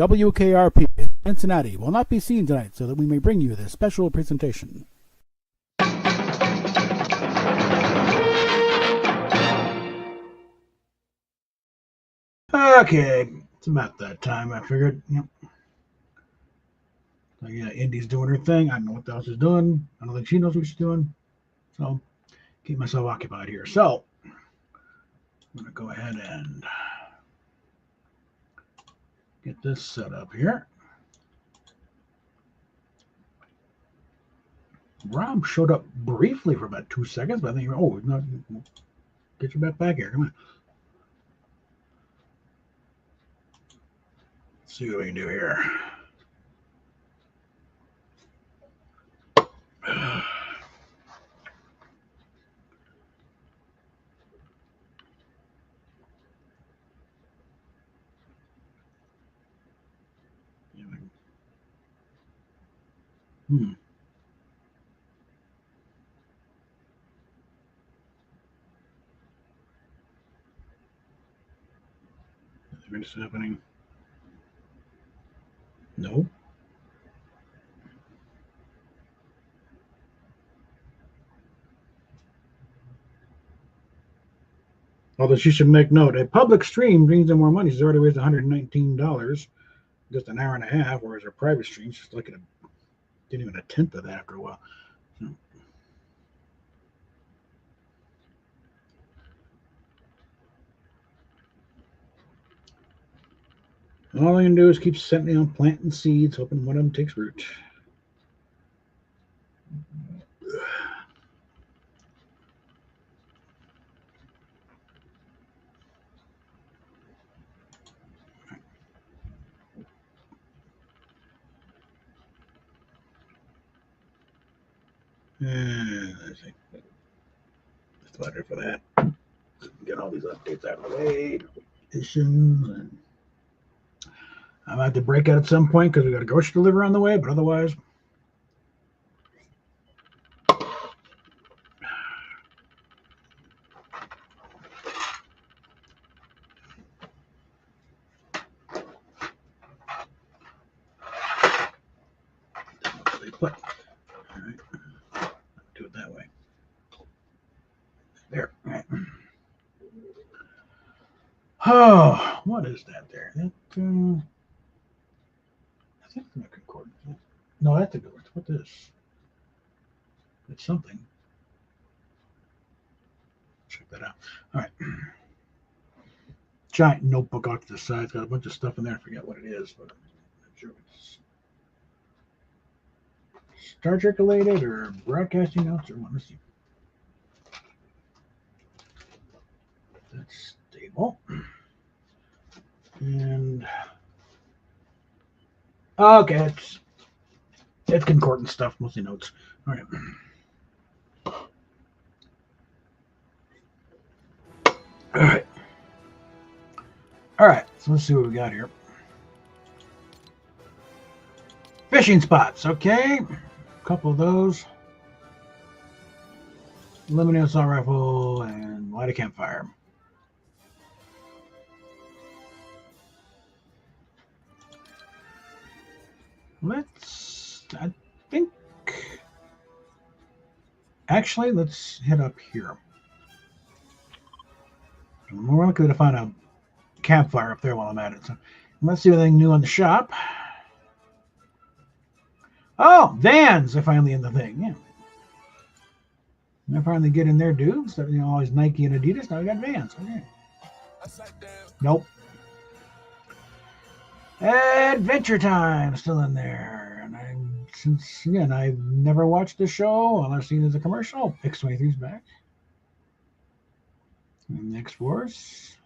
WKRP in Cincinnati will not be seen tonight so that we may bring you this special presentation. Okay, it's about that time, I figured. Yep. So, yeah, Indy's doing her thing. I don't know what else she's doing. I don't think she knows what she's doing. So, keep myself occupied here. So, I'm going to go ahead and get this set up here. Rob showed up briefly for about 2 seconds, but I think, oh, no, get your back here. Come on. Let's see what we can do here. What's happening? No. Although she should make note, a public stream brings in more money. She's already raised $119, just an hour and a half, whereas her private stream, she's like didn't even a tenth of that after a while. So. All I can do is keep setting on planting seeds, hoping one of them takes root. And let's see. Just better for that. Get all these updates out of the way. Issues and I might have to break out at some point because we got a grocery delivery on the way, but otherwise. Put. All right. Do it that way. There. All right. Oh, what is that there? That, I think it's not concordance. No, that's a good one. What is? It's something. Check that out. All right. Giant notebook off to the side. It's got a bunch of stuff in there. I forget what it is, but I'm not sure it's Star Trek related or broadcasting notes or what. Let's see. That's stable. And okay, it's concordant stuff, mostly notes. All right. All right. All right. So let's see what we got here. Fishing spots. Okay. A couple of those. Limited assault rifle and light a campfire. I think, actually, let's head up here. I'm more likely to find a campfire up there while I'm at it. So let's see anything new on the shop. Oh, Vans are finally in the thing. Yeah. They're finally getting their dudes. You know, always Nike and Adidas. Now we got Vans. Okay. Nope. Adventure Time still in there. And since again I've never watched the show, all I've seen is a commercial. X-23's back. And X Force.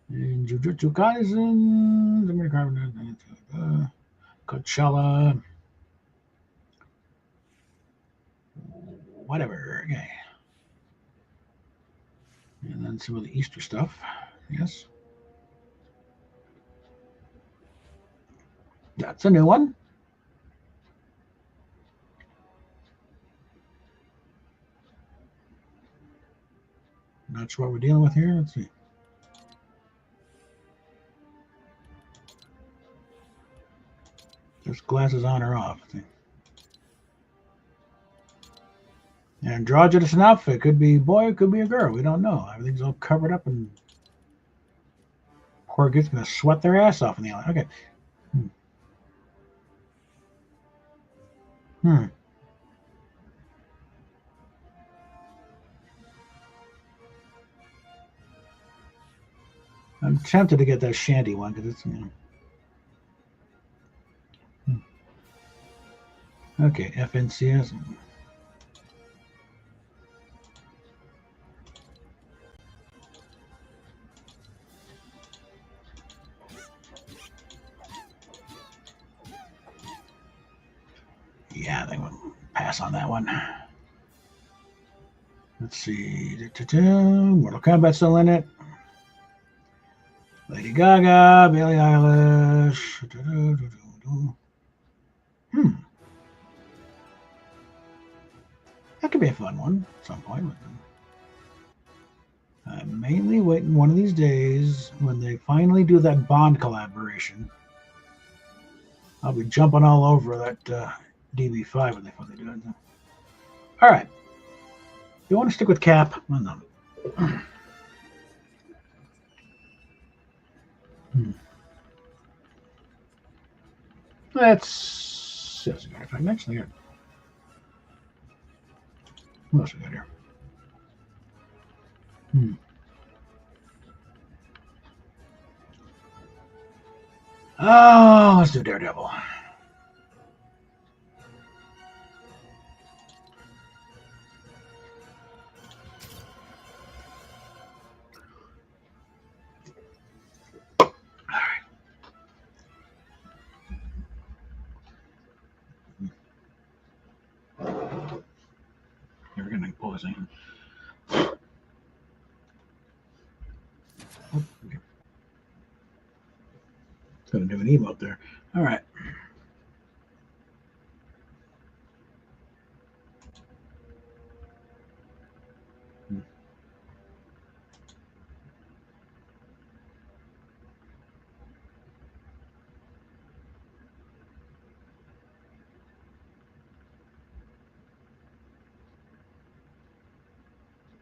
And Jujutsu Kaisen. Coachella. Whatever. Okay. And then some of the Easter stuff. Yes. That's a new one. Not sure what we're dealing with here. Let's see. There's glasses on or off. Androgynous enough. It could be a boy, it could be a girl. We don't know. Everything's all covered up, and poor kid's going to sweat their ass off in the alley. Okay. I'm tempted to get that shanty one because it's, Okay, FNCS. Yeah, I think we'll pass on that one. Let's see. Mortal Kombat's still in it. Lady Gaga, Billie Eilish. That could be a fun one at some point. I'm mainly waiting one of these days when they finally do that Bond collaboration. I'll be jumping all over that DB5 when they finally do it. All right. You want to stick with Cap? Well, no. Let's. As a matter of fact, actually, here. What else we got here? Oh, let's do Daredevil. We're going to pull this in. Oh, okay. It's going to do an emote there. All right.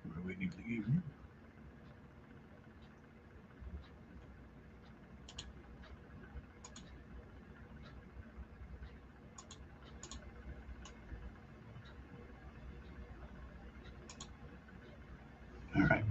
What do we need to give here? All right.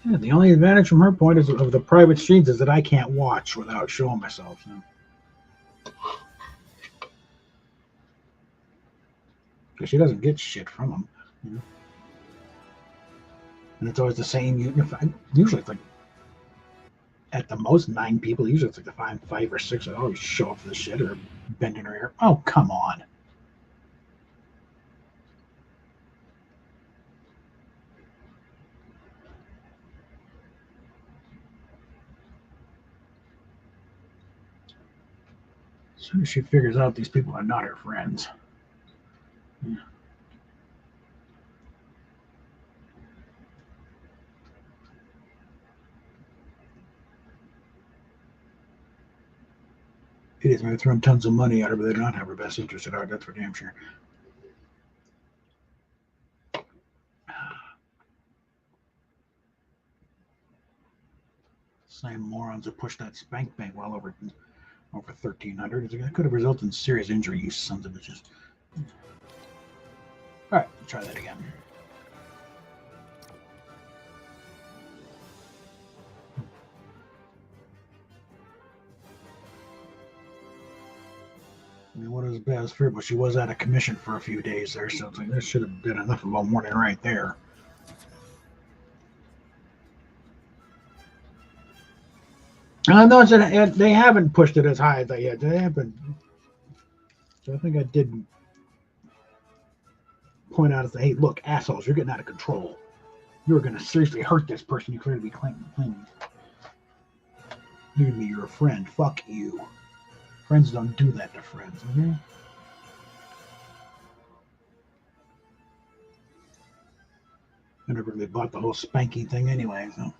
Yeah, the only advantage from her point is of the private streams is that I can't watch without showing myself. So. Because she doesn't get shit from them. You know? And it's always the same. Usually it's like at the most 9 people. Usually it's like the 5 or 6 that always show up for the shit or bending her ear. Oh, come on. As soon as she figures out these people are not her friends. Yeah. It is. Maybe throwing tons of money at her, but they do not have her best interest at heart. That's for damn sure. Same morons that pushed that spank bank well over 1,300. It could have resulted in serious injury, you sons of bitches. All right, let's try that again. I mean, what is bad as fear, but she was out of commission for a few days there, so it's like this should have been enough of a warning right there. No, they haven't pushed it as high as that yet. They haven't. So I think I did point out and say, hey, look, assholes, you're getting out of control. You're going to seriously hurt this person you clearly claiming. You're me, you're a friend. Fuck you. Friends don't do that to friends, okay? I never really bought the whole spanky thing anyway, so.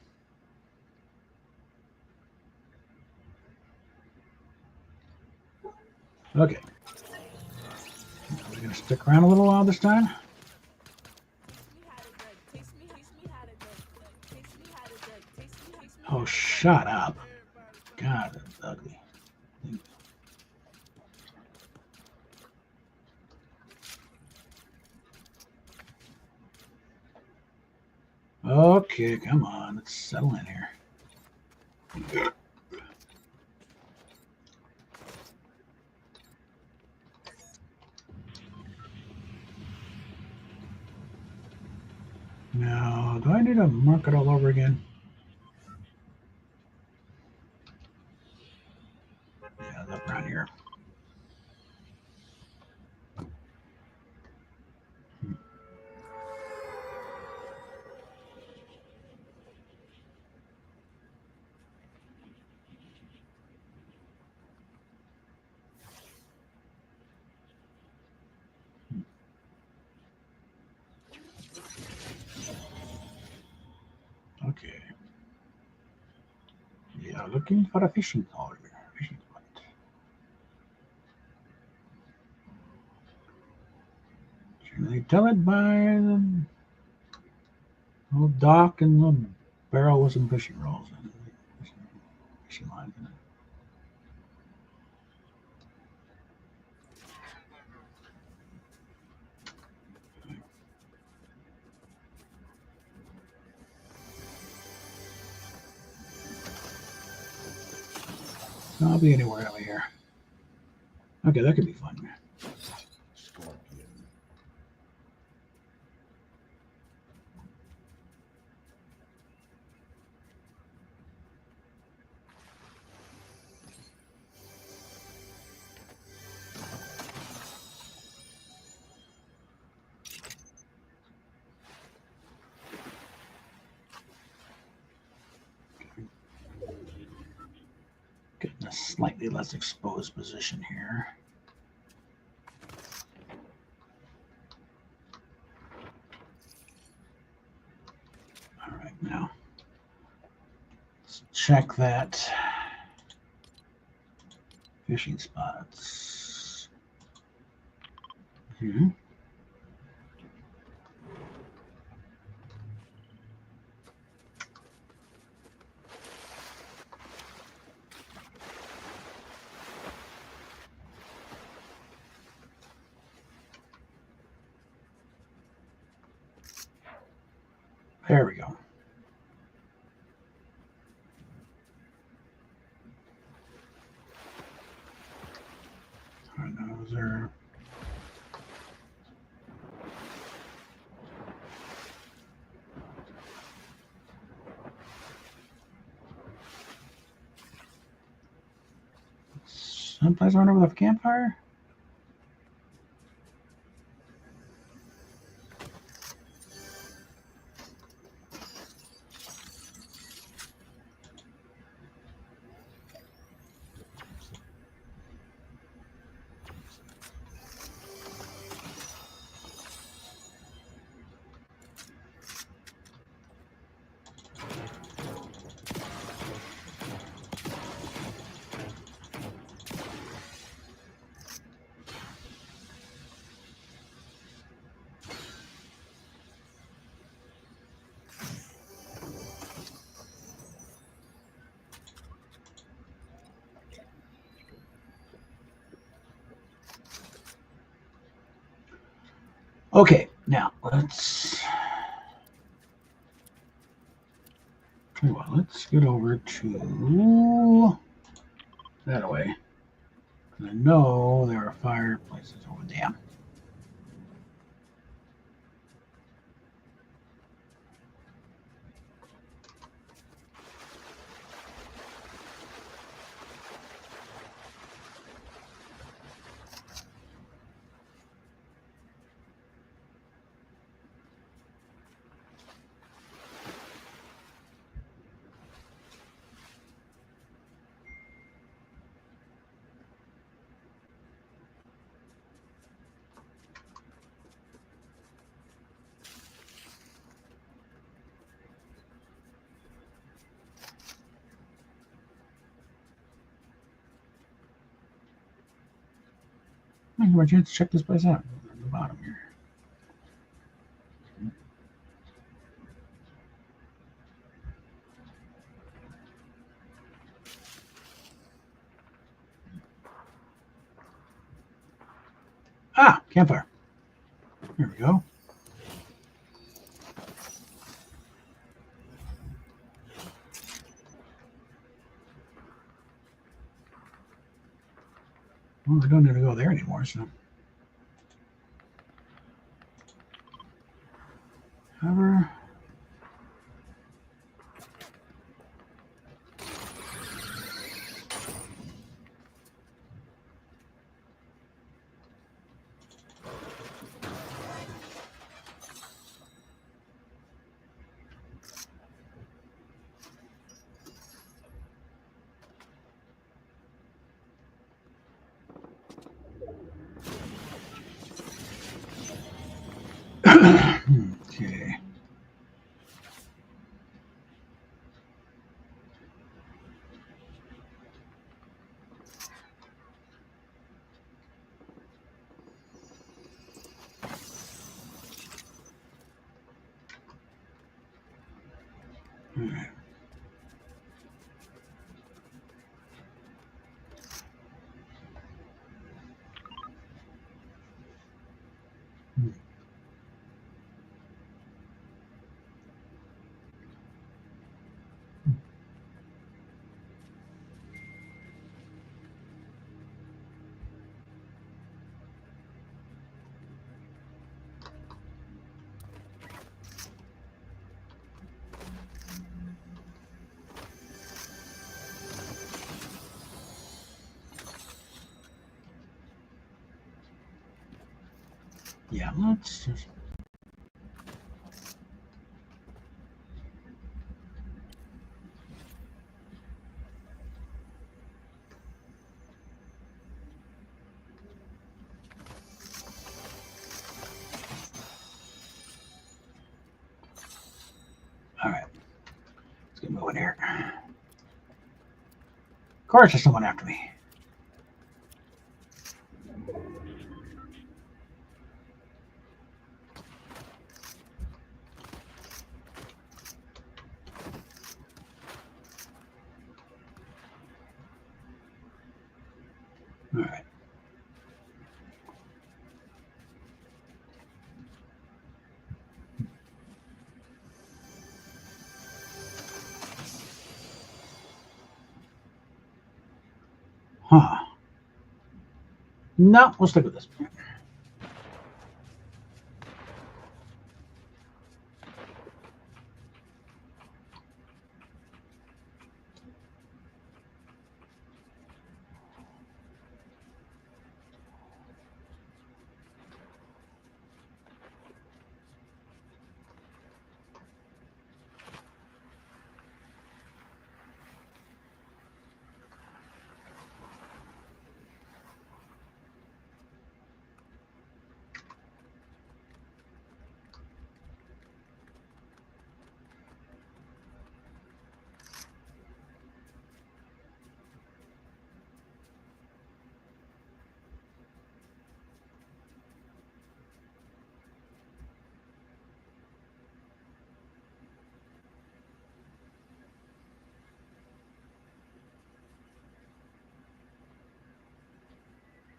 Okay. We're going to stick around a little while this time. Oh, shut up. God, that's ugly. Okay, come on. Let's settle in here. Now, do I need to mark it all over again? Yeah, it's up around here. Okay. Yeah, looking for a fishing pole. Fishing spot. Can they tell it by the old dock and the barrel with some fishing rods in it? Fishing lines in it. I'll be anywhere over here. Okay, that could be fun. Scorpion. Get in a slightly less exposed position here. All right, now let's check that fishing spots. Hmm. There we go. All right, now is there? Someplace around over the campfire? Okay, now let's tell you what, let's get over to that way. I know there are fireplaces over there. Give me a chance to check this place out. At the bottom here. Ah, campfire. There we go. Well, we don't need to go there anymore, so. However. Okay. All right. Yeah, let's just. All right. Let's get moving here. Of course, there's someone after me. All right. Huh. No, we'll stick with this.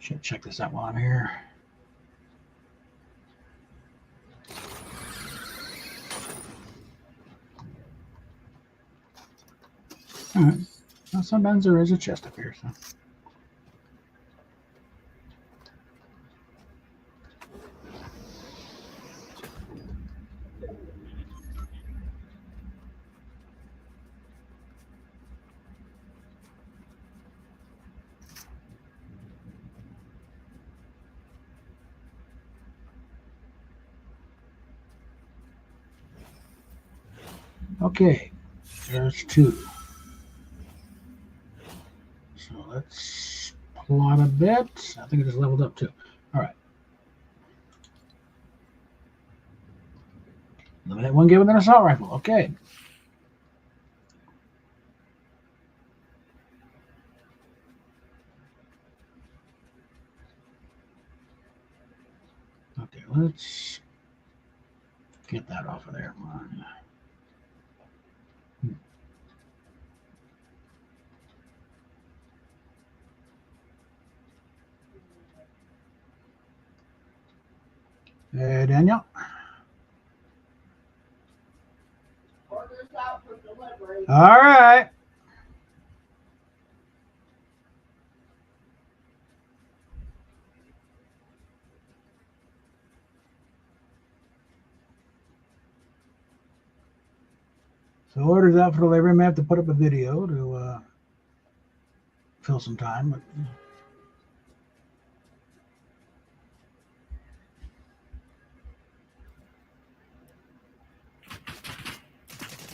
Should check this out while I'm here. All right. Well, sometimes there is a chest up here, so. Okay, there's two. So let's plot a bit. I think it just leveled up too. All right. Eliminate one given an assault rifle. Okay. let's get that off of there. Hey, Daniel. Orders out for delivery. All right. So orders out for delivery. I may have to put up a video to fill some time. But...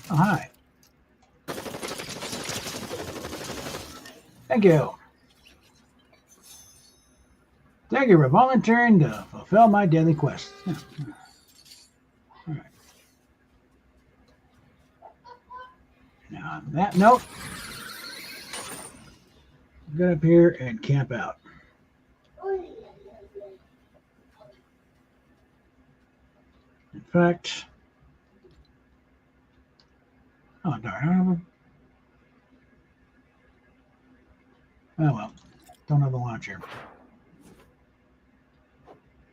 Oh, hi. Thank you. Thank you for volunteering to fulfill my daily quests. Yeah. All right. Now, on that note, get up here and camp out. In fact, oh darn, oh well, don't have the launcher.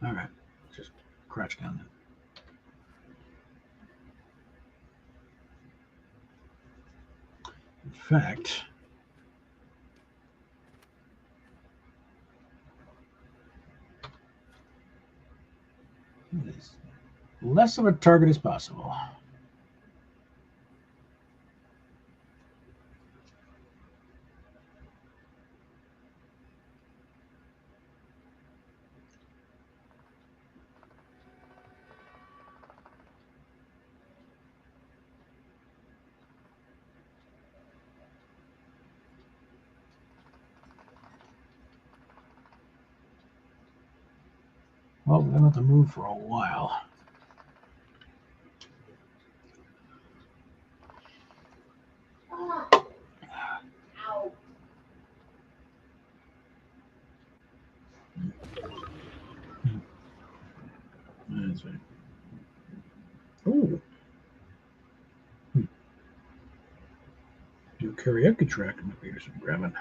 All right, just crouch down then. In fact, as less of a target as possible. Well, we're going to have to move for a while. Ow. That's right. Ooh. Do a karaoke track might be some grabbing.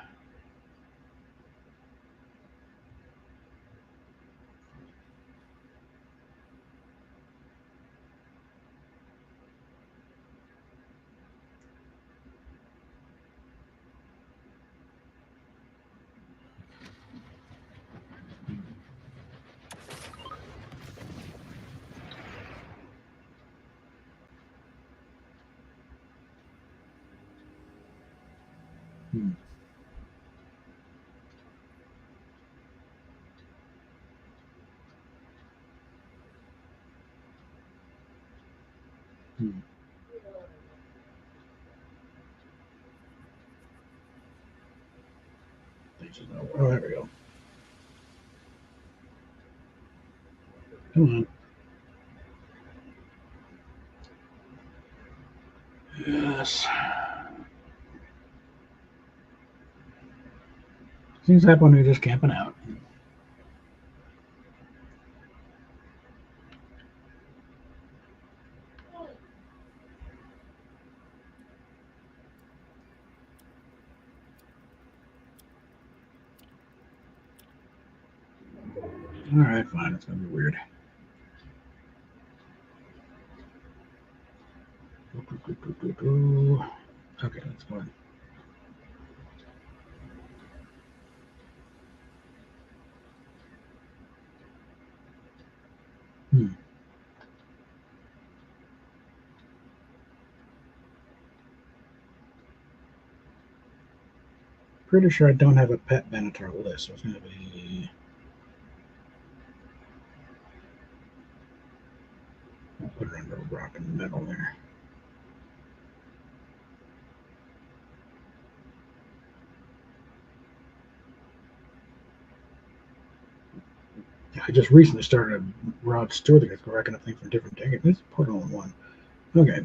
Oh, there we go. Come on. Yes. Seems like when we're just camping out. All right, fine. It's gonna be weird. Okay, let's go in. Pretty sure I don't have a pet Benatar list, so it's gonna be. I'll put it under a rock in the middle there. I just recently started a Rod Stewart that's racking up things from different decades. Let's put it all in one. Okay.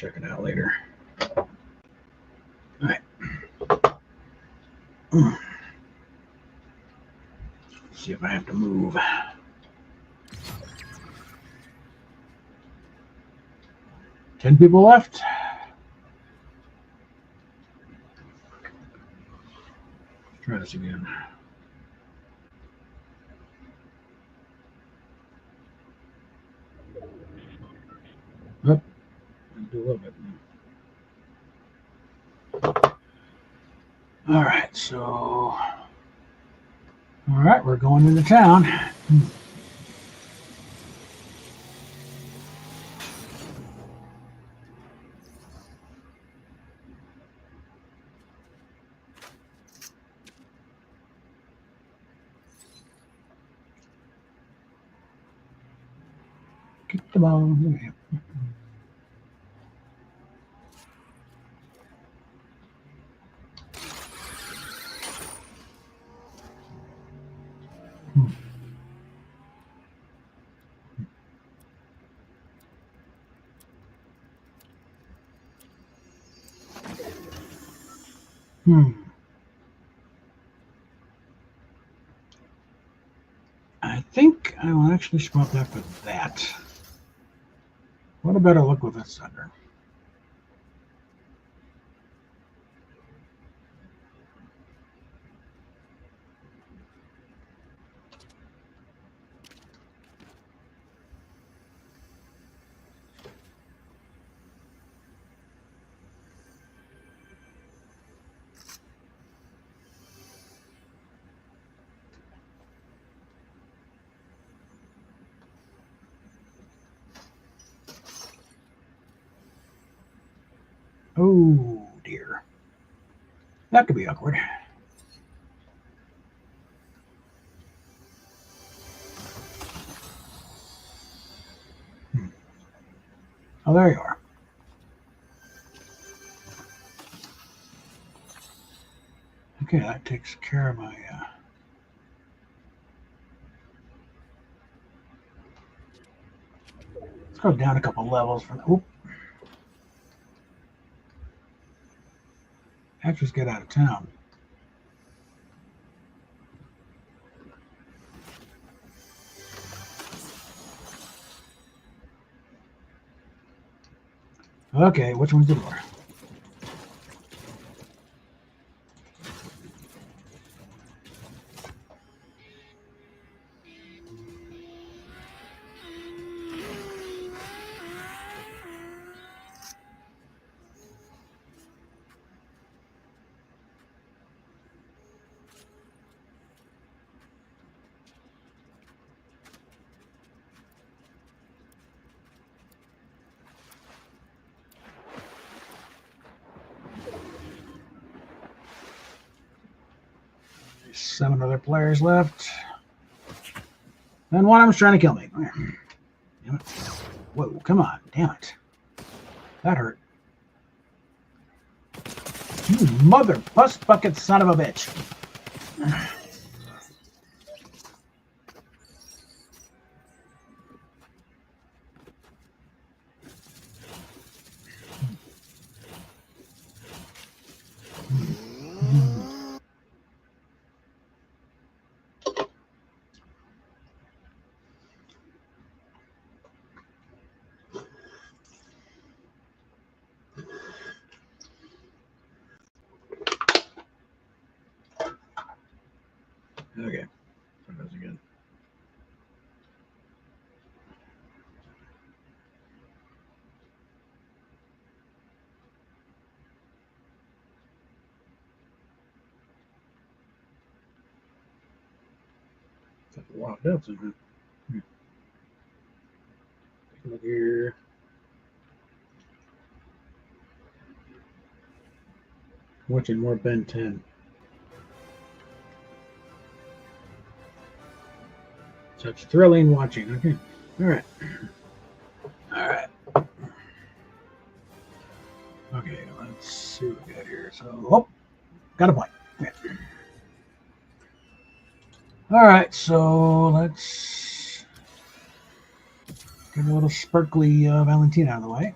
check it out later. All right. See if I have to move. 10 people left. Try this again. Up. Do a little bit. All right, so. All right, we're going into town. Get the ball. I think I will actually swap that for that. What a better look with this under. Oh dear. That could be awkward. Oh, there you are. Okay, that takes care of my. Let's go down a couple levels from. Oop. Actually, get out of town. Okay, which one's the door? There's 7 other players left. And one of them's trying to kill me. Damn it. Whoa, come on. Damn it. That hurt. You mother bus bucket son of a bitch. Okay. Try those again. Got a lot of belts in here. Take a look here. Watching more Ben 10. Such thrilling watching. Okay. All right. All right. Okay, let's see what we got here. So, oh, got a point. Okay. All right, so let's get a little sparkly Valentina out of the way.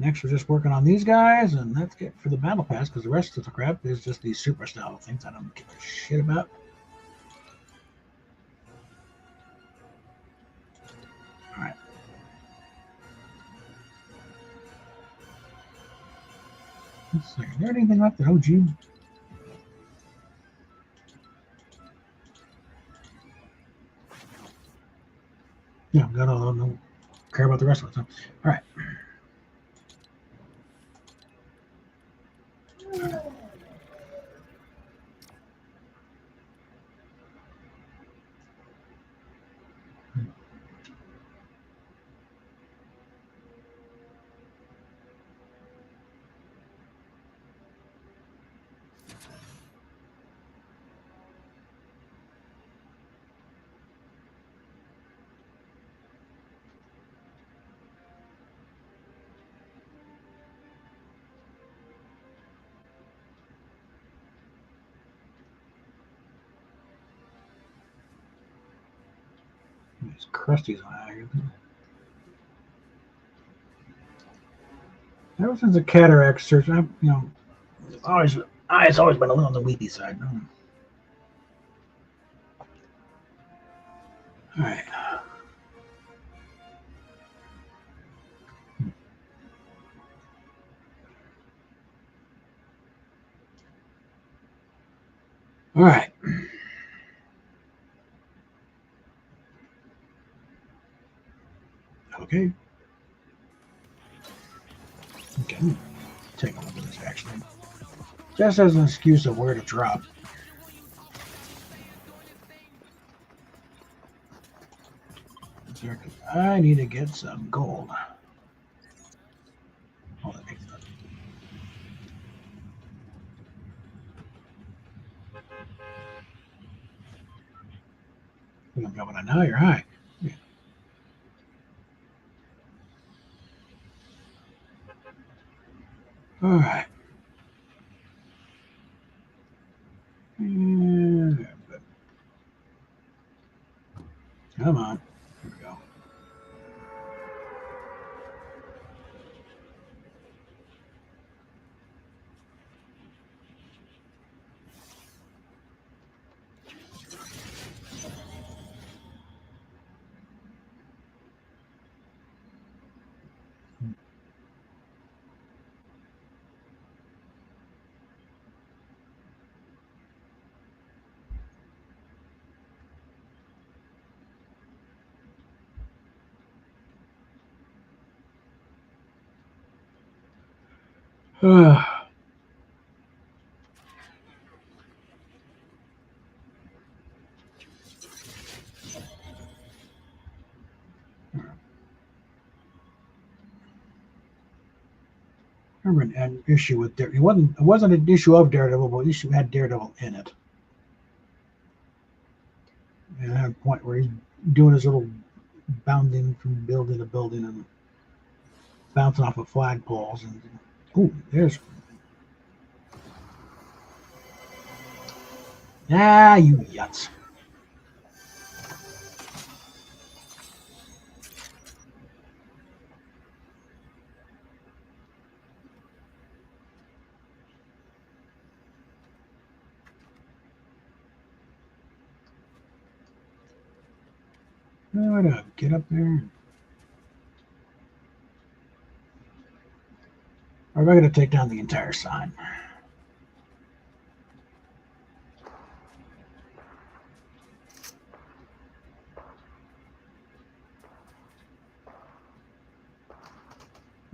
Next, we're just working on these guys, and that's it for the battle pass, because the rest of the crap is just these super style things I don't give a shit about. All right. Let's see. Is there anything left in OG? Yeah, got all of them. Don't care about the rest of it. So. All right. These crusties on out here. Ever since the cataract surgery, it's always been a little on the weepy side. All right. All right. Okay. Okay. Take a look at this actually. Just as an excuse of where to drop. I need to get some gold. Hold on. I'm going on now. You're high. Yeah. All right. Yeah, come on. Here we go. I remember an issue with Daredevil. It wasn't an issue of Daredevil, but the issue had Daredevil in it. And at a point where he's doing his little bounding from building to building and bouncing off of flagpoles. And ooh, there's you yuts. Get up there. Or am I going to take down the entire sign?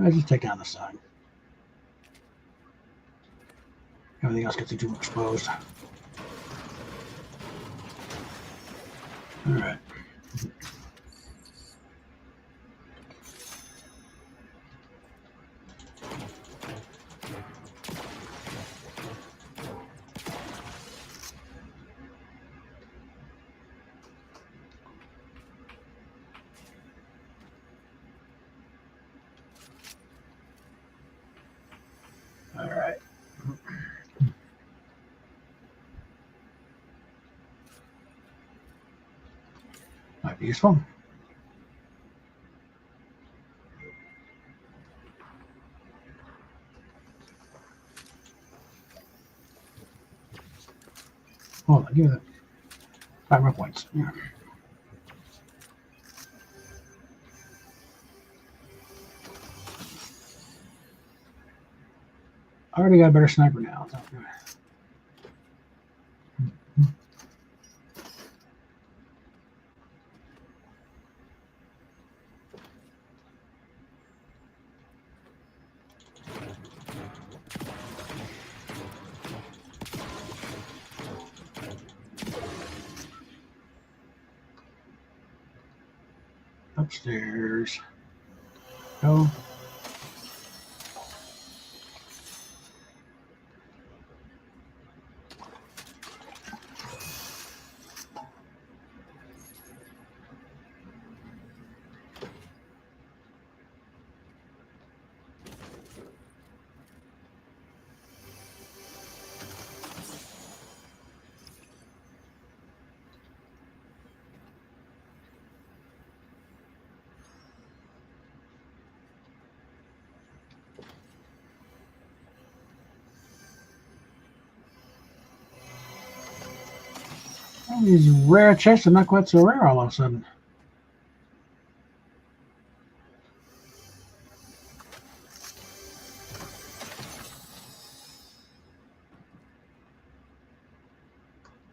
I just take down the sign. Everything else gets too exposed. All right. All right. Might be useful. Hold on, give me that. 5 more points. Yeah. I already got a better sniper now. So. Upstairs. Go. Oh, these rare chests are not quite so rare all of a sudden.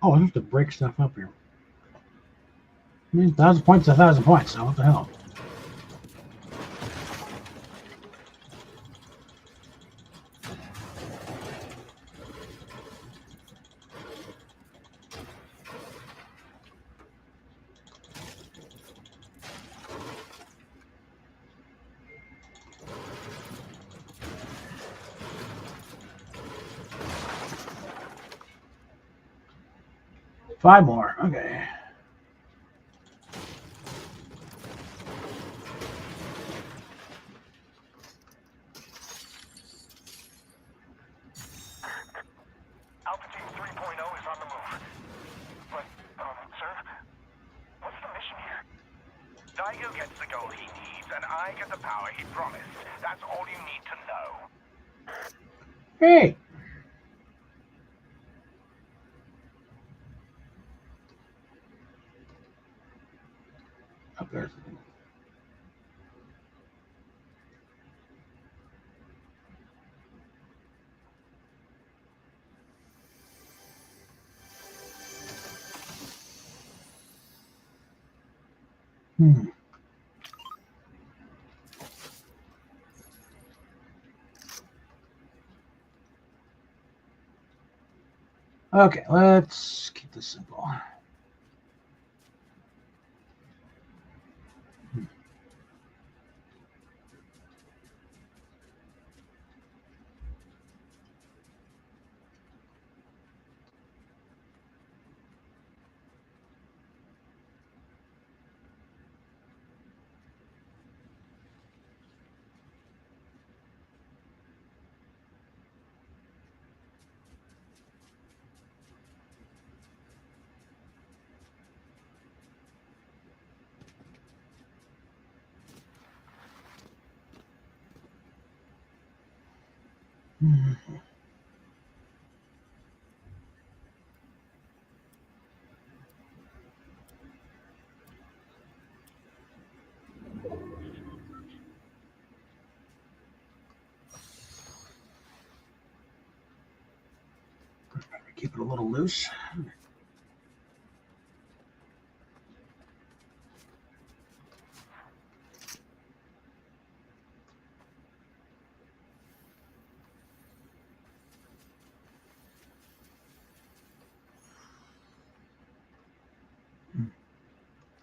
Oh, I have to break stuff up here. I mean, 1,000 points is 1,000 points, so what the hell? Five more. Okay. Altitude 3.0 is on the move. But, sir, what's the mission here? Daigo gets the gold he needs, and I get the power he promised. That's all you need to know. Hey! Up there. Hmm. Okay, let's keep this simple. Hmm. Keep it a little loose.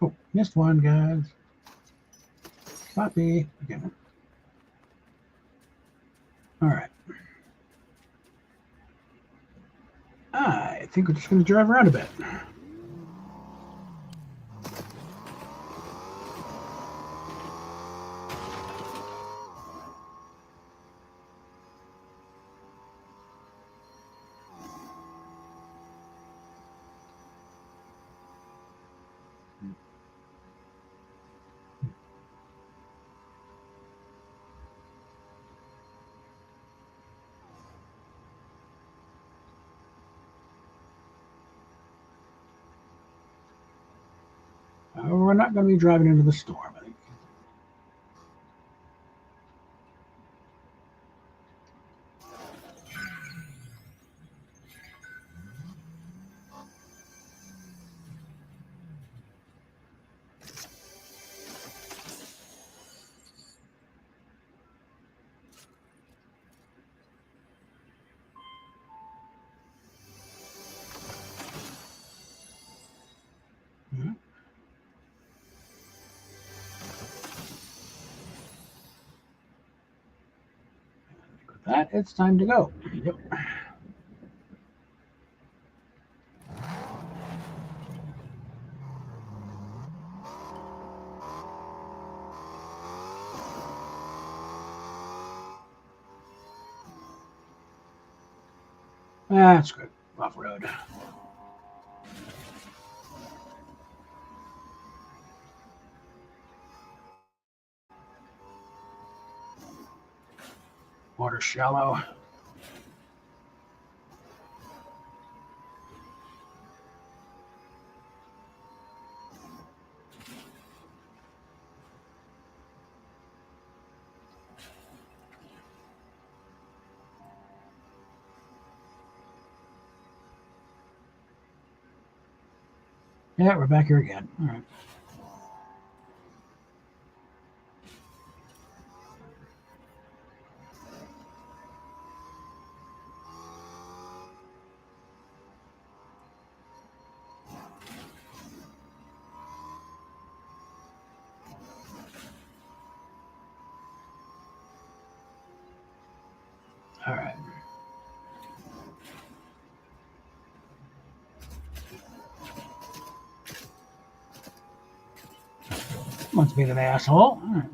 Oh, missed one, guys. Sloppy. Okay. All right. I think we're just going to drive around a bit. We're not going to be driving into the storm, I think. Mhm. With that, it's time to go. Yep. That's good. Off road. Water shallow. Yeah, we're back here again. All right. All right. Wants being an asshole. All right.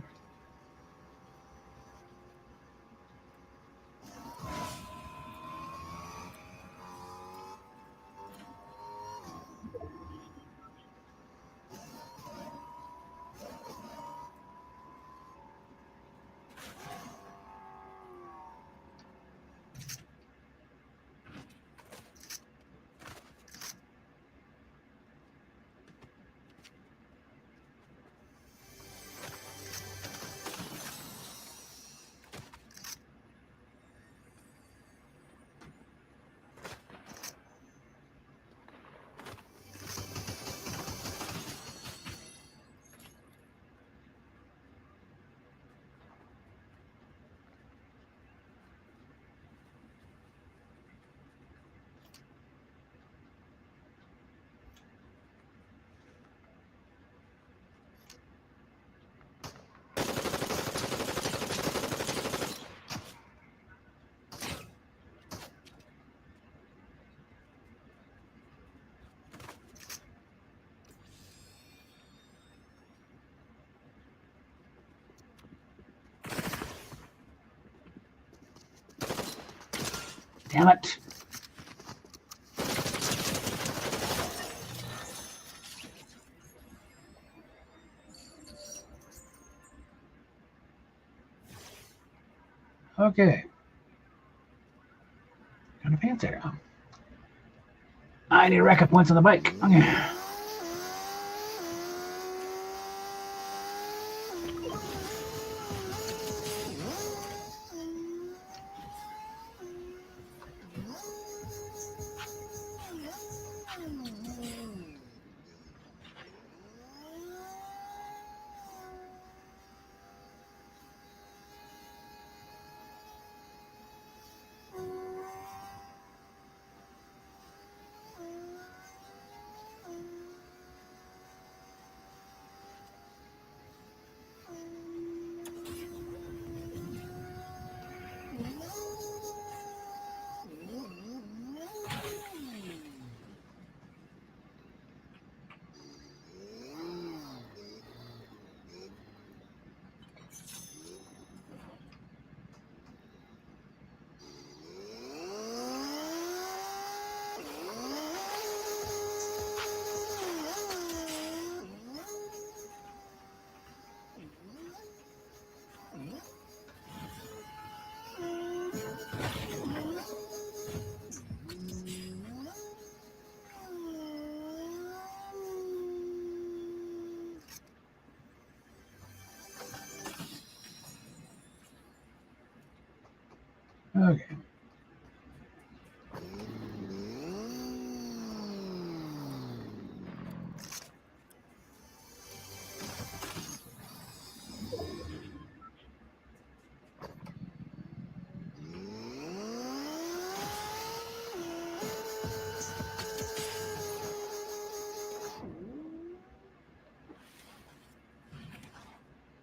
Damn it. Okay. Kind of fancy. I need to rack up points on the bike. Okay. Okay.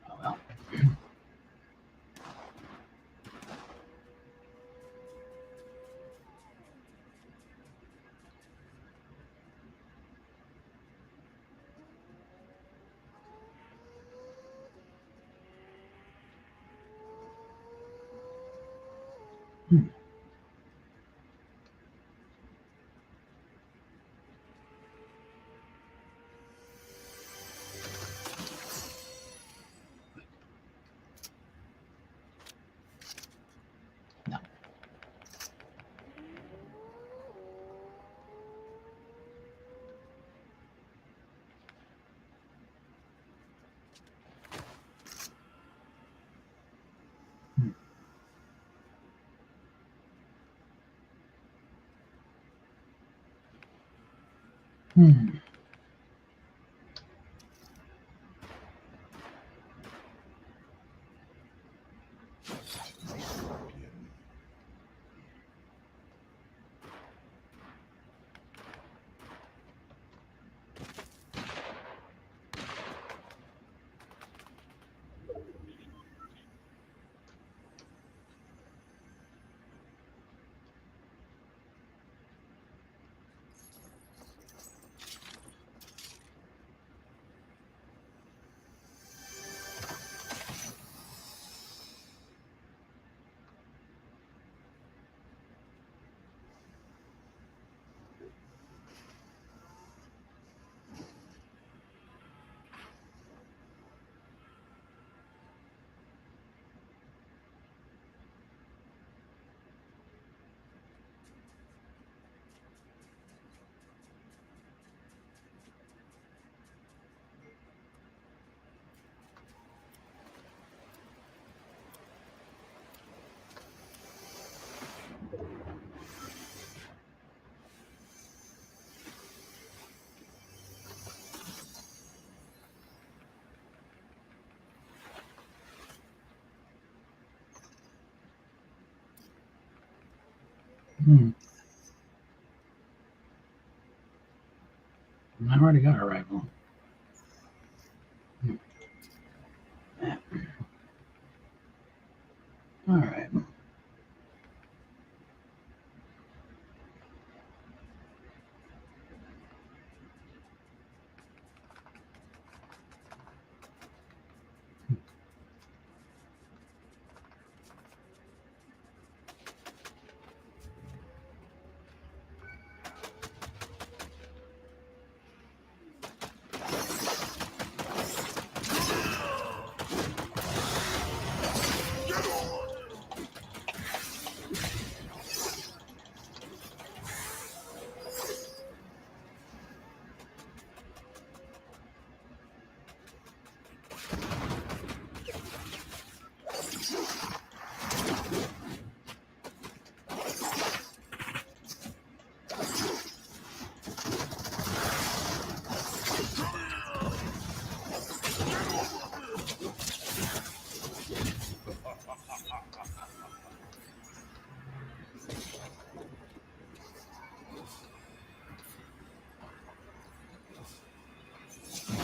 Oh well. Hmm. No. Hmm. Hmm. Scorpion. Hmm. I already got a rifle. Hmm. Yeah. All right.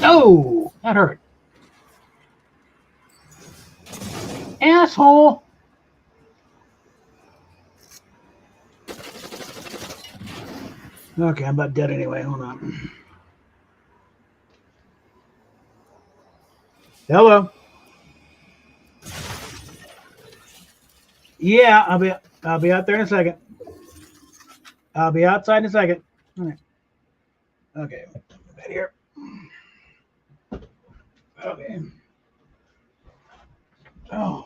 Oh, that hurt. Asshole. Okay, I'm about dead anyway. Hold on. Hello. Yeah, I'll be out there in a second. I'll be outside in a second. All right. Okay. Right here. Okay. Oh.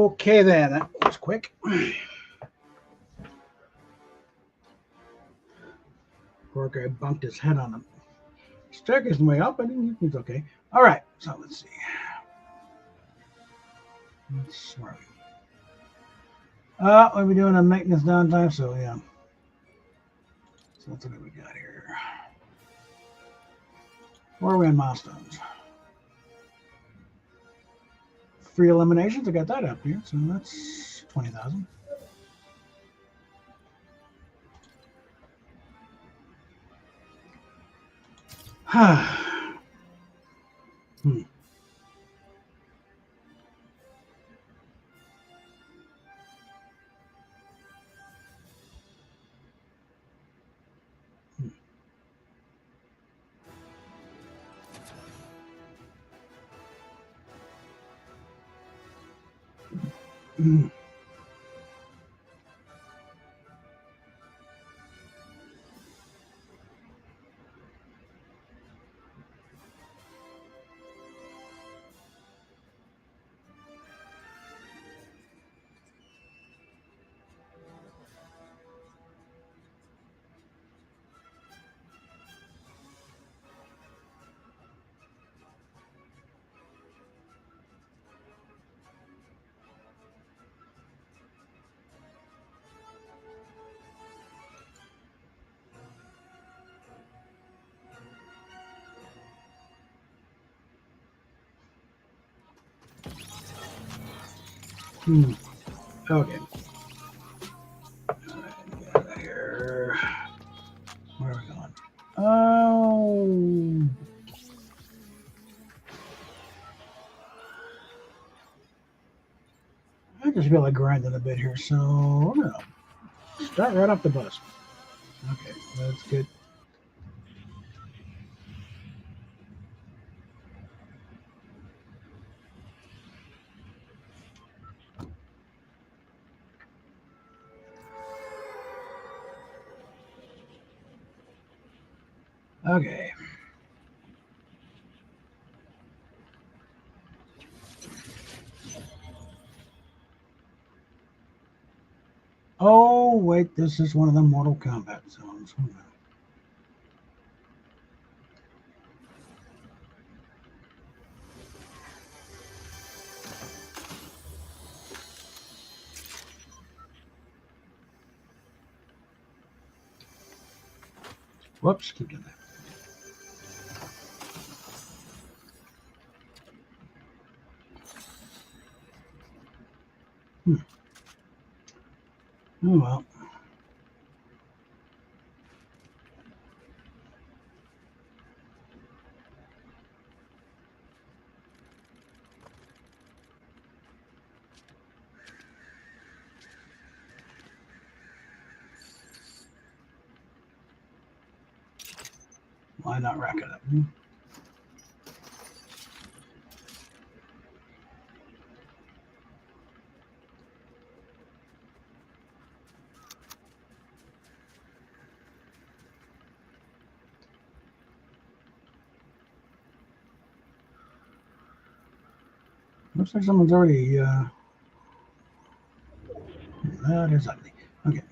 Okay, then. That was quick. Poor guy bumped his head on the staircase on the way up, but he's okay. All right, so let's see. We'll be doing a maintenance downtime, so yeah. So that's what we got here. Where are we in milestones? 3 eliminations. I got that up here, so that's 20,000. Hmm. Hmm. Hmm. Okay. All right, get out of here. Where are we going? Oh. I just feel like grinding a bit here, so I'm gonna start right off the bus. Okay, that's good. Okay. Oh, wait, this is one of the Mortal Kombat zones. Hold on. Whoops, keep doing that. Oh, well. Why not rack it up? Looks like someone's already, that is ugly. Okay.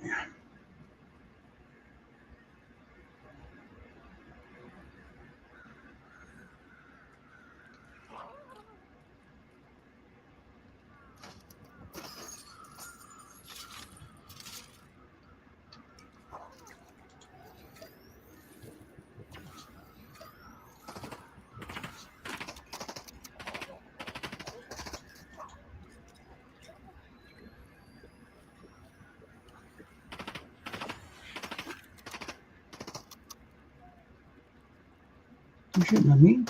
You shooting at me?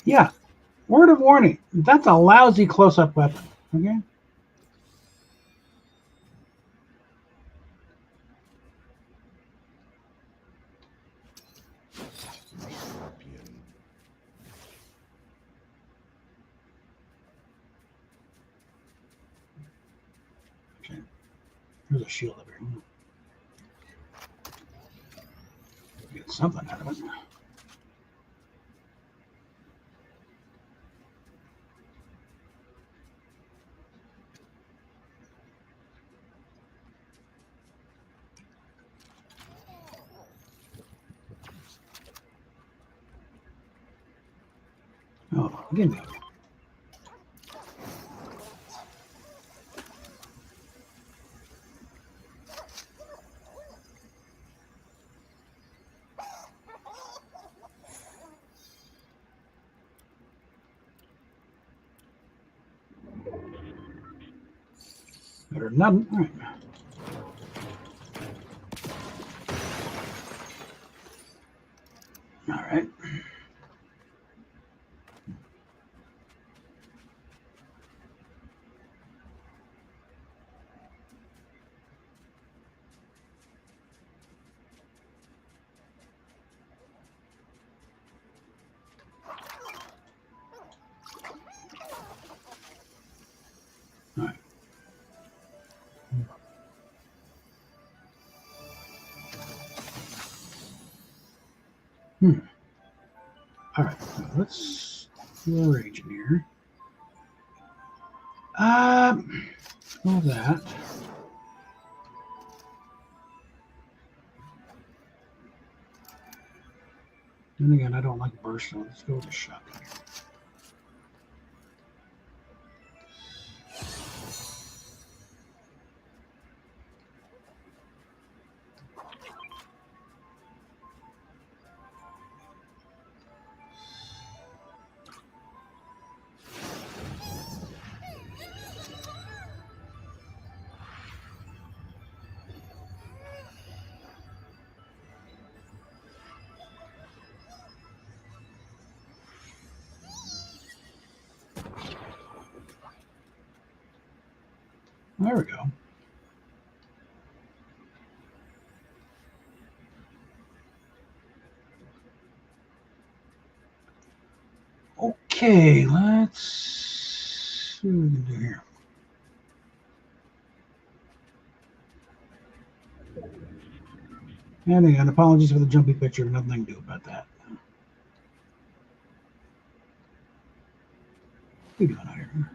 Yeah. Word of warning. That's a lousy close-up weapon. Okay. Okay. There's a shield up here. Get something out of it. Oh, give me. Better than nothing. All right. All right. All right. All right. Let's do a rage in here. All that. Then again, I don't like burst, so let's go with a shotgun. There we go. Okay, let's see what we can do here. And again, apologies for the jumpy picture. Nothing I can do about that. What are you doing out here?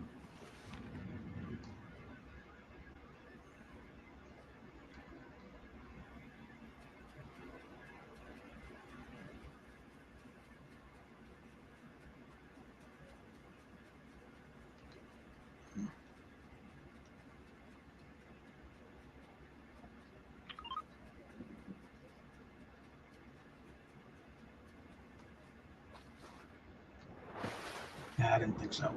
Yeah, I didn't think so.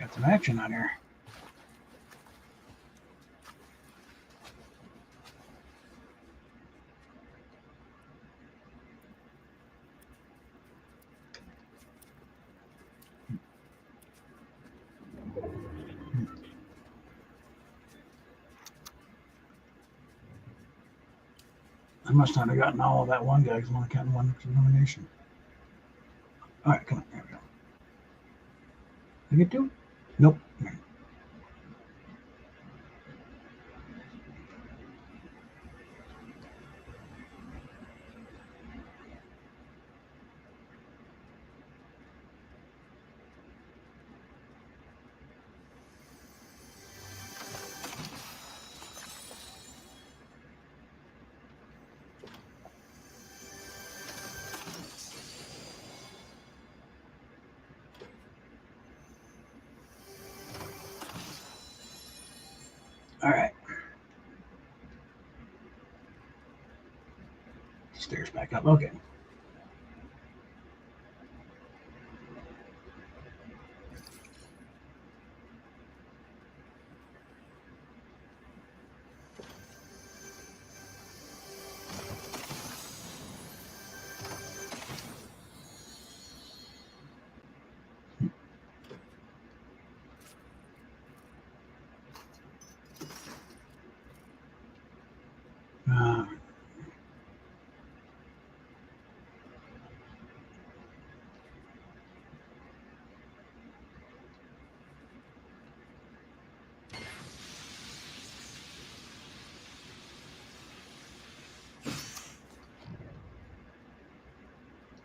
Got some action on here. I must not have gotten all of that one guy because I'm only counting one elimination. All right, come on. There we go. Did I get two? Nope. All right. Stairs back up. Okay.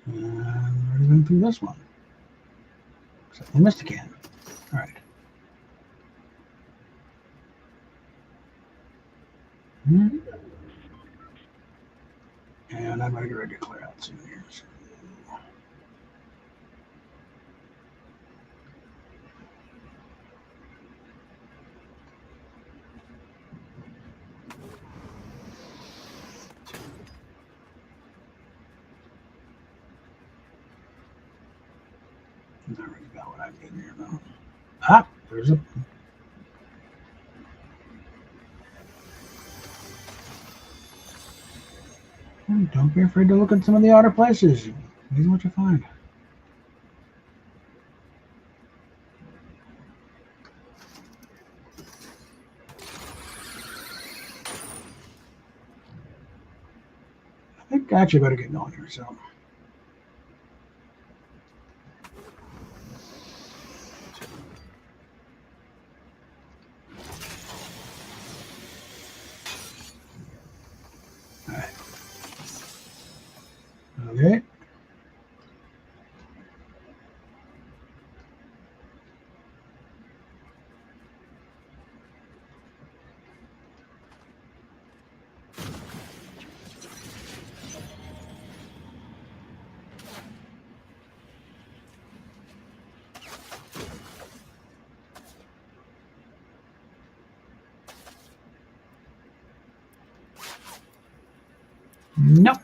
And we're even through this one. Except I missed a can. All right. And I'm going to get ready to clear out soon here. So. I already got what I need here, though. Ah, there's a. Don't be afraid to look at some of the outer places. These are what you find. I think I actually better get going here, so. Alright. Okay. Nope.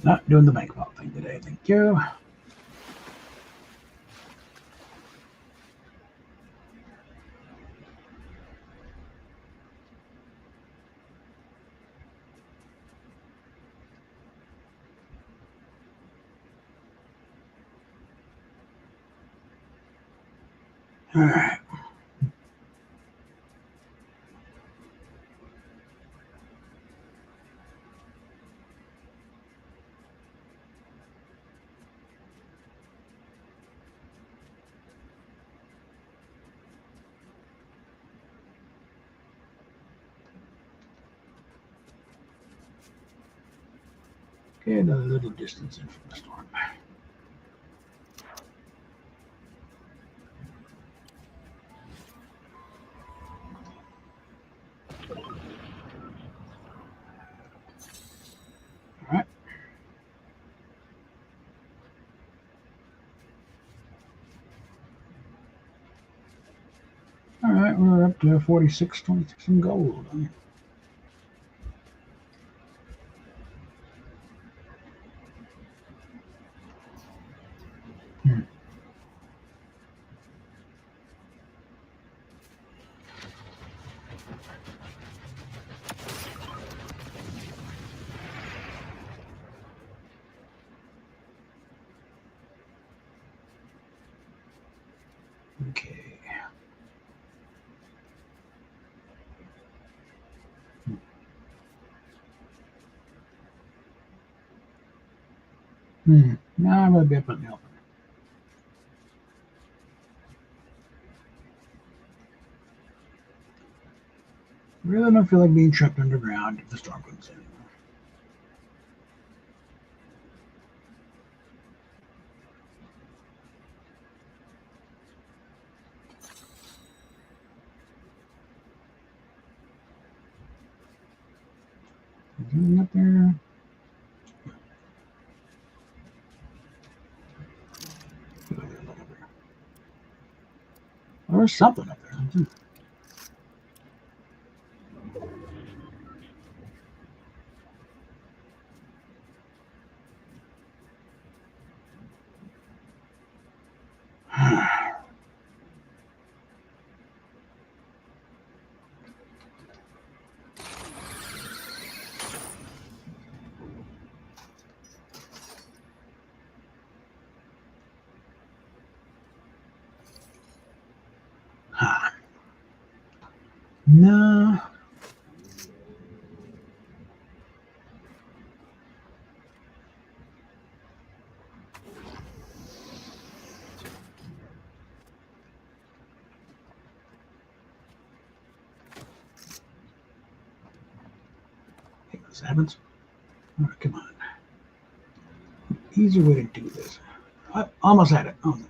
Not doing the bank vault thing today, thank you. All right. Get a little distance in from the storm. All right. All right, we're up to 46.26 in gold. Okay. Now I'm going to be up in the open. Really don't feel like being trapped underground if the storm comes in. Is there anything up there? There's something up there. No. Hey, this happens. All right, come on. Easy way to do this. I almost had it. Oh.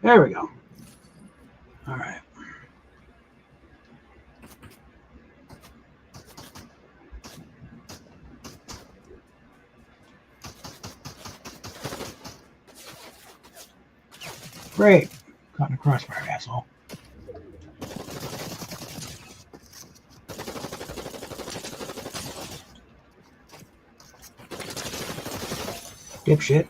There we go. All right. Great. Caught in a crossfire, asshole. Dipshit.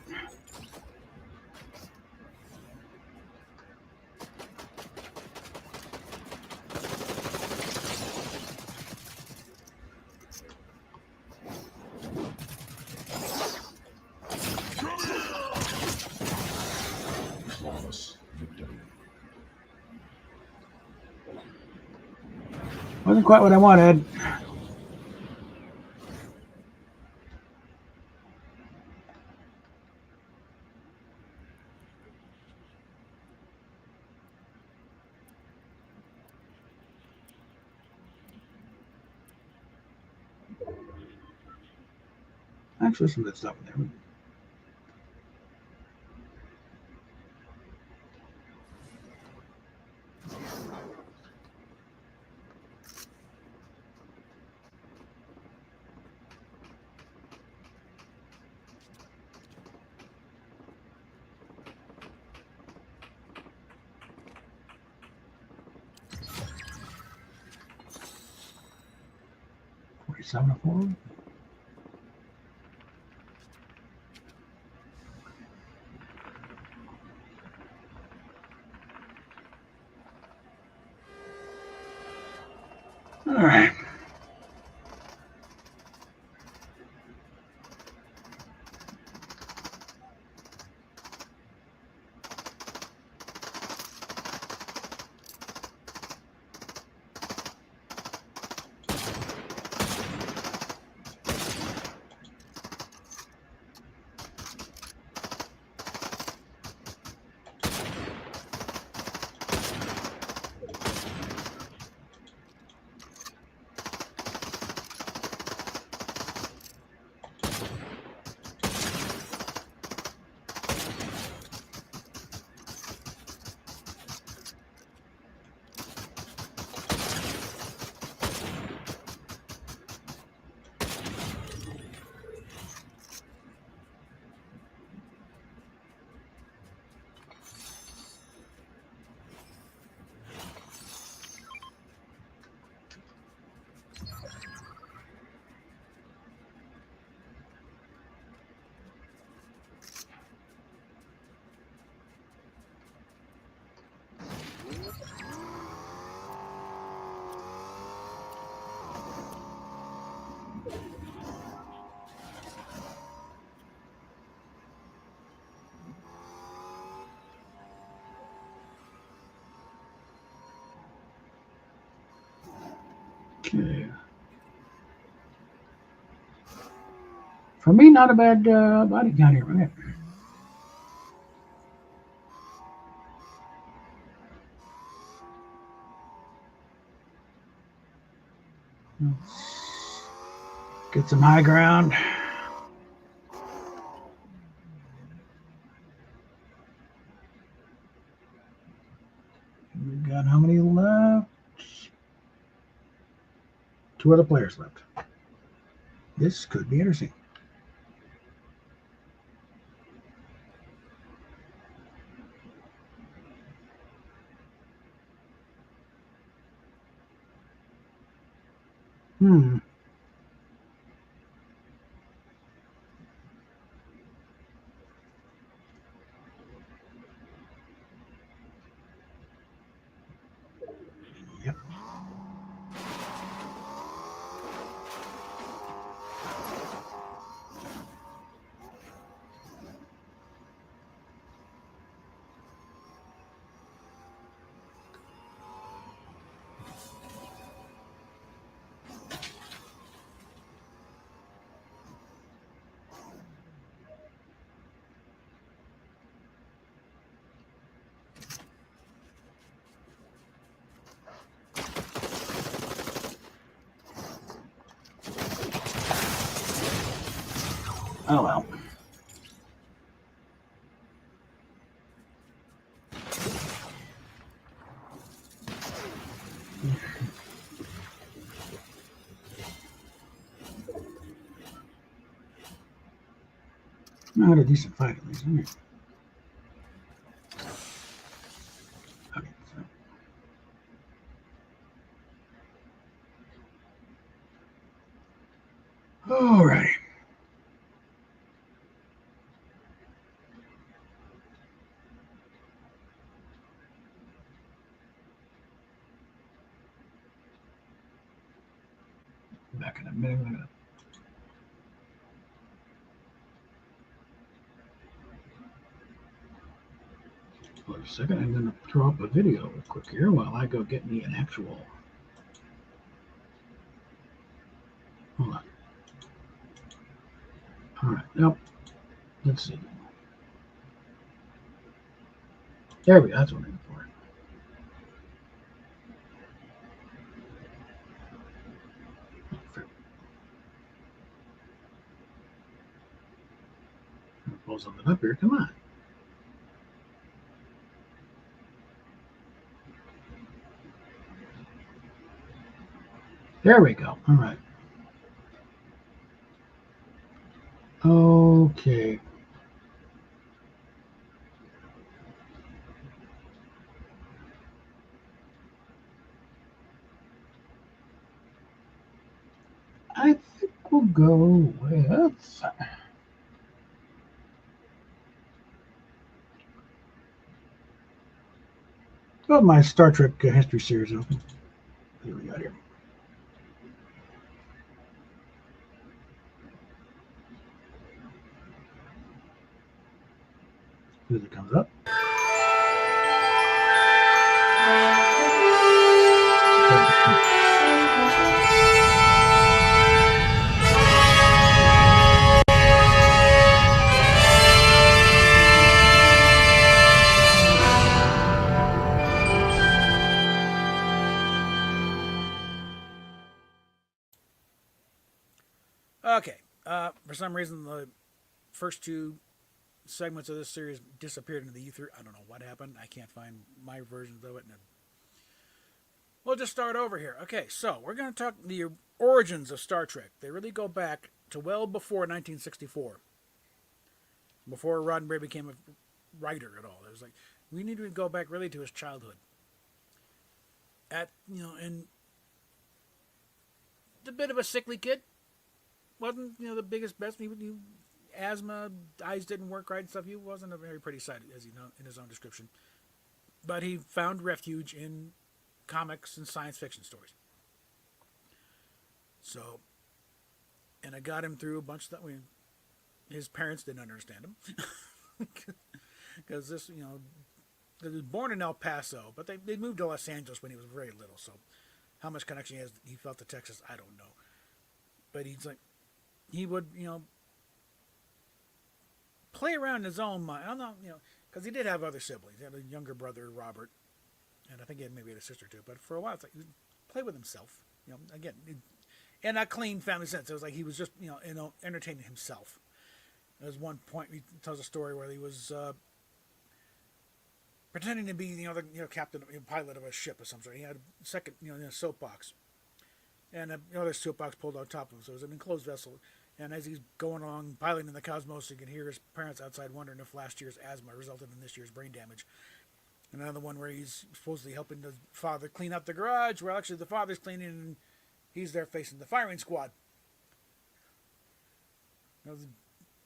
Wasn't quite what I wanted. Actually, some good stuff in there. Seven or four. All right. Okay. For me, not a bad body count here, right? Get some high ground. We've got how many left? 2 other players left. This could be interesting. Hmm. Oh well. I had a decent fight at least. All right. Okay, so. All right. Back in a minute. Hold on a second. I'm going to throw up a video real quick here while I go get me an actual. Hold on. All right. Nope. Let's see. There we go. That's what I'm looking for. Pull something up here. Come on. There we go. All right. Okay. I think we'll go with. Got my Star Trek history series open. Here we got here. As it comes up. Okay. For some reason, the first two segments of this series disappeared into the ether. I don't know what happened. I can't find my versions of it. We'll just start over here. Okay, so we're going to talk the origins of Star Trek. They really go back to well before 1964, before Roddenberry became a writer at all. It was like we need to go back really to his childhood. And a bit of a sickly kid. Wasn't the biggest best. He asthma, eyes didn't work right and stuff. He wasn't a very pretty sight, as in his own description. But he found refuge in comics and science fiction stories. So, and it got him through a bunch of that. His parents didn't understand him because he was born in El Paso, but they moved to Los Angeles when he was very little. So, how much connection he felt to Texas, I don't know. But he would play around in his own mind. I don't know, because he did have other siblings. He had a younger brother, Robert, and I think he had maybe a sister too. But for a while, it's like he would play with himself. Again, in that clean family sense, it was like he was just entertaining himself. There's one point he tells a story where he was pretending to be the captain, pilot of a ship or something. He had a second a soapbox, and another soapbox pulled on top of him. So it was an enclosed vessel. And as he's going along, piloting in the cosmos, you can hear his parents outside wondering if last year's asthma resulted in this year's brain damage. Another one where he's supposedly helping the father clean up the garage, where actually the father's cleaning and he's there facing the firing squad.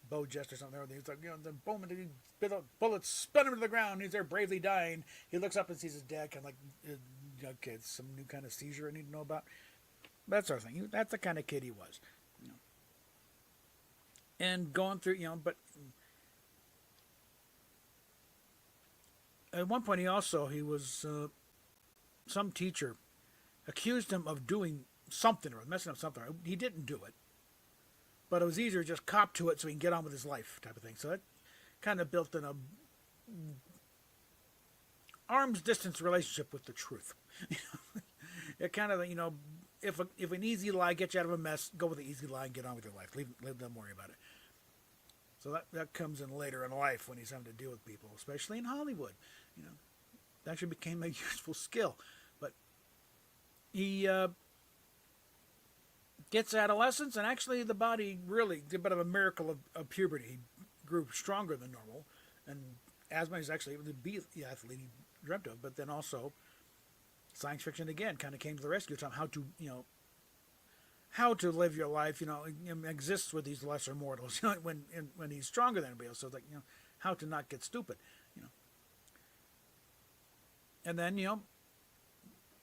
Bow jest or something. He's like, the Bowman, bullets spun him to the ground. He's there bravely dying. He looks up and sees his dad, kind of like, okay, it's some new kind of seizure I need to know about. That sort of thing. That's the kind of kid he was. And going through, but at one point he was, some teacher accused him of doing something or messing up something. He didn't do it, but it was easier to just cop to it so he can get on with his life type of thing. So that kind of built in a arm's distance relationship with the truth. It kind of, if an easy lie gets you out of a mess, go with the easy lie and get on with your life. Let them worry about it. So that comes in later in life when he's having to deal with people, especially in Hollywood. You know, it actually became a useful skill. But he gets adolescence, and actually the body really did a bit of a miracle of puberty. He grew stronger than normal, and asthma is actually able to be the athlete he dreamt of. But then also, science fiction again kind of came to the rescue. Time how to how to live your life. Exists with these lesser mortals. When he's stronger than everybody else. So like how to not get stupid. And then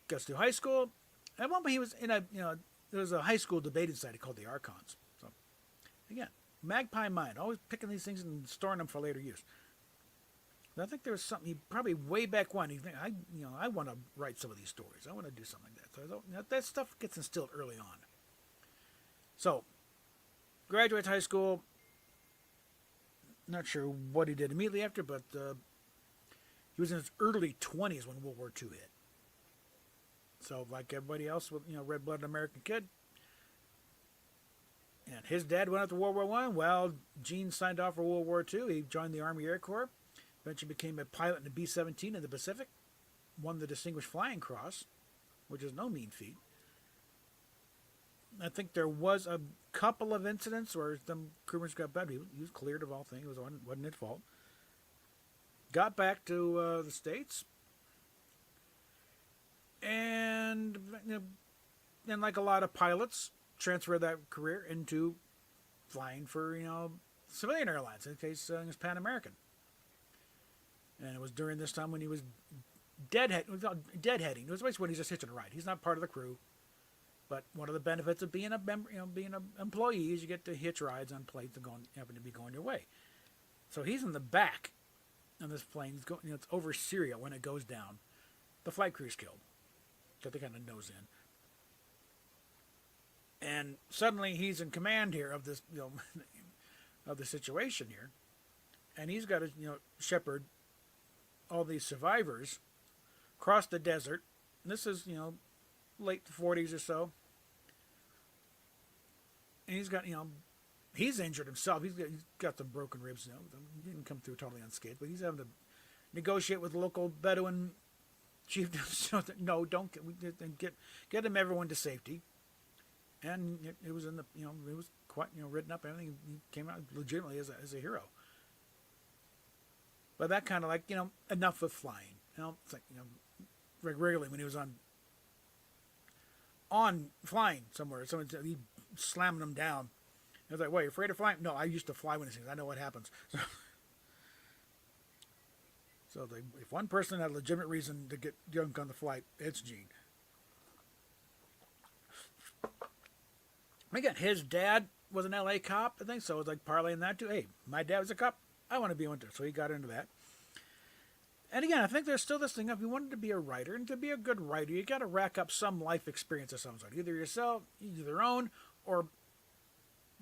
gets to high school. At one point he was in a there was a high school debating society called the Archons. So again, magpie mind, always picking these things and storing them for later use. And I think there was something probably way back when he think I want to write some of these stories. I want to do something like that. So that stuff gets instilled early on. So graduates high school. Not sure what he did immediately after, but he was in his early 20s when World War II hit. So like everybody else with red-blooded American kid, and his dad went out to World War I. Well, Gene signed off for World War II. He joined the Army Air Corps. Eventually became a pilot in the B-17 in the Pacific. Won the Distinguished Flying Cross, which is no mean feat. I think there was a couple of incidents where some crewmen got bad. He was cleared of all things. It wasn't his fault. Got back to the States. And like a lot of pilots, transferred that career into flying for civilian airlines. In this case, it was Pan American. And it was during this time when he was deadheading. It was basically when he's just hitching a ride. He's not part of the crew, but one of the benefits of being being an employee is you get to hitch rides on planes that happen to be going your way. So he's in the back on this plane. He's going. It's over Syria when it goes down. The flight crew's killed. Got the kind of nose in. And suddenly he's in command here of this, of the situation here. And he's got to, shepherd all these survivors across the desert. And this is, late 40s or so. And he's got, he's injured himself. He's got some broken ribs. He didn't come through totally unscathed, but he's having to negotiate with local Bedouin chief. No, don't get him everyone to safety. And it was in the it was quite written up. Everything, he came out legitimately as a hero. But that kind of like enough with flying. It's like regularly when he was on flying somewhere, he slamming them down. I was like, "Wait, you're afraid of flying?" No, I used to fly when these things. I know what happens. So if one person had a legitimate reason to get drunk on the flight, it's Gene. Again, his dad was an LA cop, I think, so it was like parlaying that too. Hey, my dad was a cop. I want to be one too. So he got into that. And again, I think there's still this thing of you wanted to be a writer, and to be a good writer, you got to rack up some life experience of some sort. Either yourself, either your own, or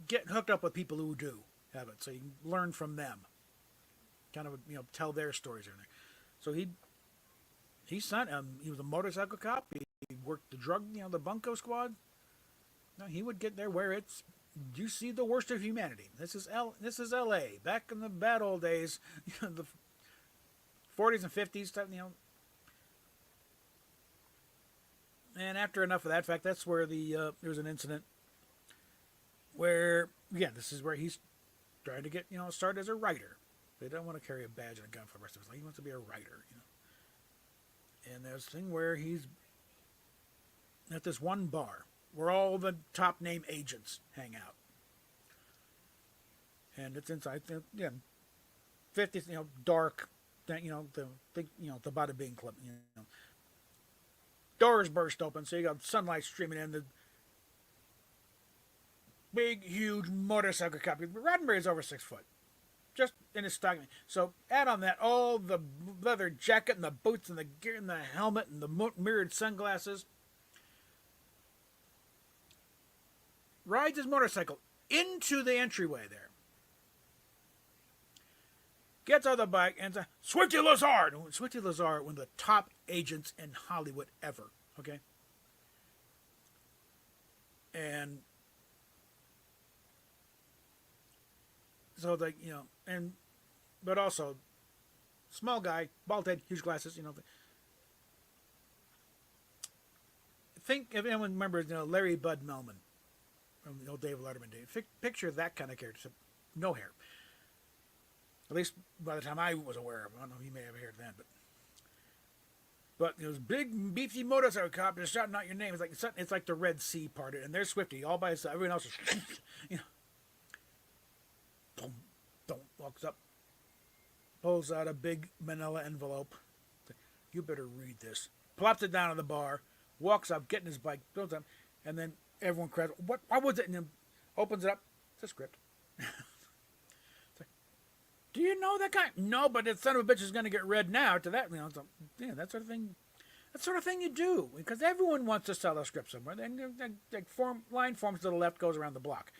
get hooked up with people who do have it, so you can learn from them. Kind of tell their stories and everything. So he was a motorcycle cop. He worked the drug the bunco squad. Now he would get there where you see the worst of humanity. This is L.A. back in the bad old days, the 40s and 50s stuff. And after enough of that, in fact, that's where there was an incident where again this is where he's trying to get start as a writer. They don't want to carry a badge and a gun for the rest of his life. He wants to be a writer, And there's a thing where he's at this one bar where all the top name agents hang out. And it's inside the 50s, dark, the Bada Bing Club, Doors burst open, so you got sunlight streaming in. The big, huge motorcycle cop. Roddenberry's over 6 foot. Just in his stocking. So add on that all the leather jacket and the boots and the gear and the helmet and the mirrored sunglasses. Rides his motorcycle into the entryway there. Gets on the bike and says, Swifty Lazard! Swifty Lazard, one of the top agents in Hollywood ever. Okay? And So like but also small guy, bald head, huge glasses. Think if anyone remembers, Larry Bud Melman from the old Dave Letterman days. Picture that kind of character, no hair. At least by the time I was aware of him. I don't know, he may have hair then, but those big beefy motorcycle cop just shouting out your name. It's like the Red Sea parted, and there's Swifty all by himself. Everyone else is, boom, walks up, pulls out a big manila envelope. You better read this. Plops it down on the bar, walks up, getting his bike, builds up, and then everyone cries, "What was it?" And then opens it up. It's a script. Do you know that guy? No, but that son of a bitch is going to get read now to that. That sort of thing. That sort of thing you do because everyone wants to sell a script somewhere. Then line forms to the left, goes around the block.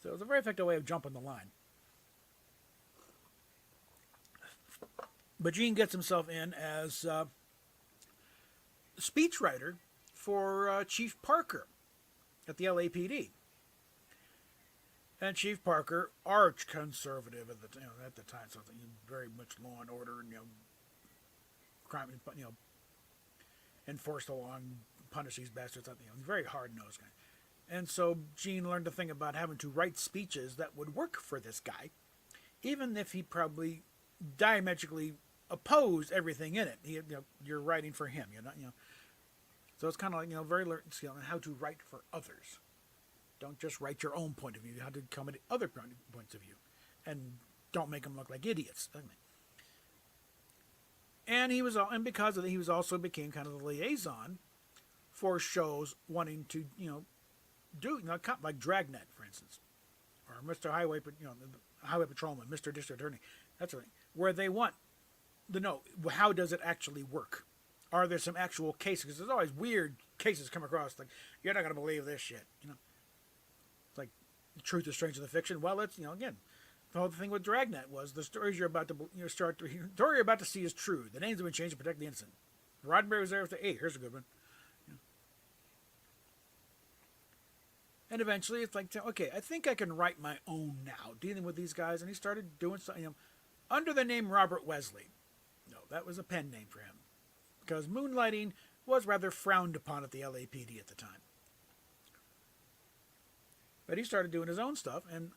So it's a very effective way of jumping the line. But Gene gets himself in as speechwriter for Chief Parker at the LAPD. And Chief Parker, arch conservative at the time, so very much law and order and crime, enforce the law and punish these bastards. Very hard nosed guy. And so Gene learned to think about having to write speeches that would work for this guy, even if he probably diametrically opposed everything in it. You're writing for him, So it's kind of like very learned skill on how to write for others. Don't just write your own point of view. How to come at other points of view, and don't make them look like idiots. And because of that, he became kind of the liaison for shows wanting to do like Dragnet, for instance, or Mr. Highway, the Highway Patrolman, Mr. District Attorney. That's right, where they want to know how does it actually work. Are there some actual cases? Because there's always weird cases come across. Like you're not going to believe this shit. Like the truth is stranger than fiction. Well, it's again, the whole thing with Dragnet was the stories you're about to see is true. The names have been changed to protect the innocent. Roddenberry was there with here's a good one. And eventually, it's like, okay, I think I can write my own now, dealing with these guys. And he started doing something under the name Robert Wesley. No, that was a pen name for him because moonlighting was rather frowned upon at the LAPD at the time. But he started doing his own stuff, and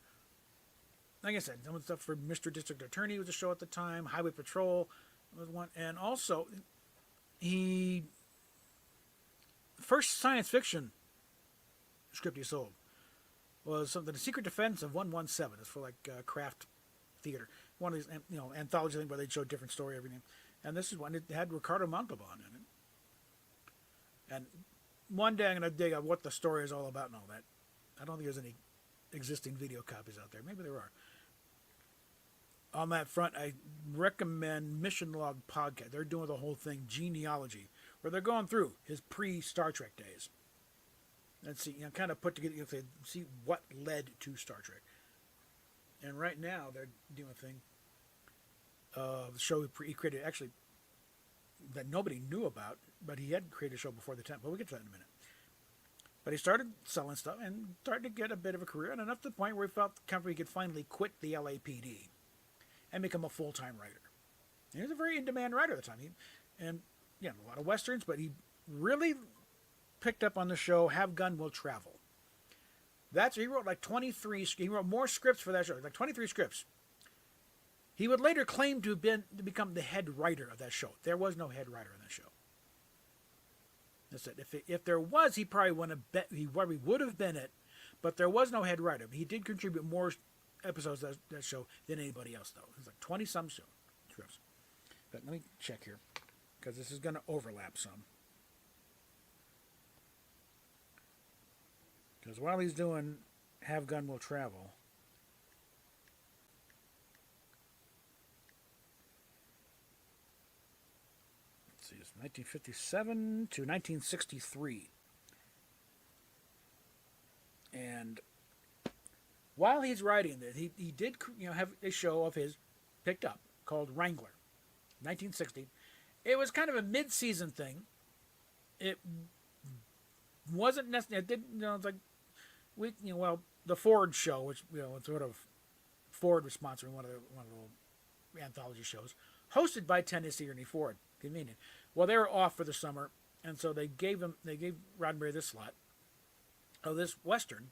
like I said, some stuff for Mr. District Attorney was a show at the time. Highway Patrol was one, and also first science fiction script he sold was something, The Secret Defense of 117. It's for like craft theater, one of these anthology things where they show different story every name. And this is one it had Ricardo Montalban in it. And one day I'm going to dig up what the story is all about and all that. I don't think there's any existing video copies out there. Maybe there are. On that front, I recommend Mission Log Podcast. They're doing the whole thing, genealogy, where they're going through his pre-Star Trek days. And see, kind of put together, see what led to Star Trek. And right now, they're doing a thing. The show he created, actually, that nobody knew about, but he had created a show before the time. But we'll get to that in a minute. But he started selling stuff and started to get a bit of a career, and enough to the point where he felt comfortable he could finally quit the LAPD and become a full-time writer. And he was a very in-demand writer at the time. A lot of westerns, but he really picked up on the show Have Gun Will Travel. He wrote like 23. He wrote more scripts for that show, like 23 scripts. He would later claim to become the head writer of that show. There was no head writer in that show. That's it. If there was, he probably would have been it, but there was no head writer. He did contribute more episodes to that show than anybody else, though. It was like 20-some scripts. But let me check here, because this is going to overlap some. Because while he's doing Have Gun Will Travel, let's see, it's 1957 to 1963. And while he's writing this, he did have a show of his picked up called Wrangler, 1960. It was kind of a mid-season thing. It wasn't necessarily. It didn't. It's like the Ford show, which sort of Ford was sponsoring one of the anthology shows, hosted by Tennessee Ernie Ford. Convenient. Well, they were off for the summer, and so they gave Roddenberry this slot of this Western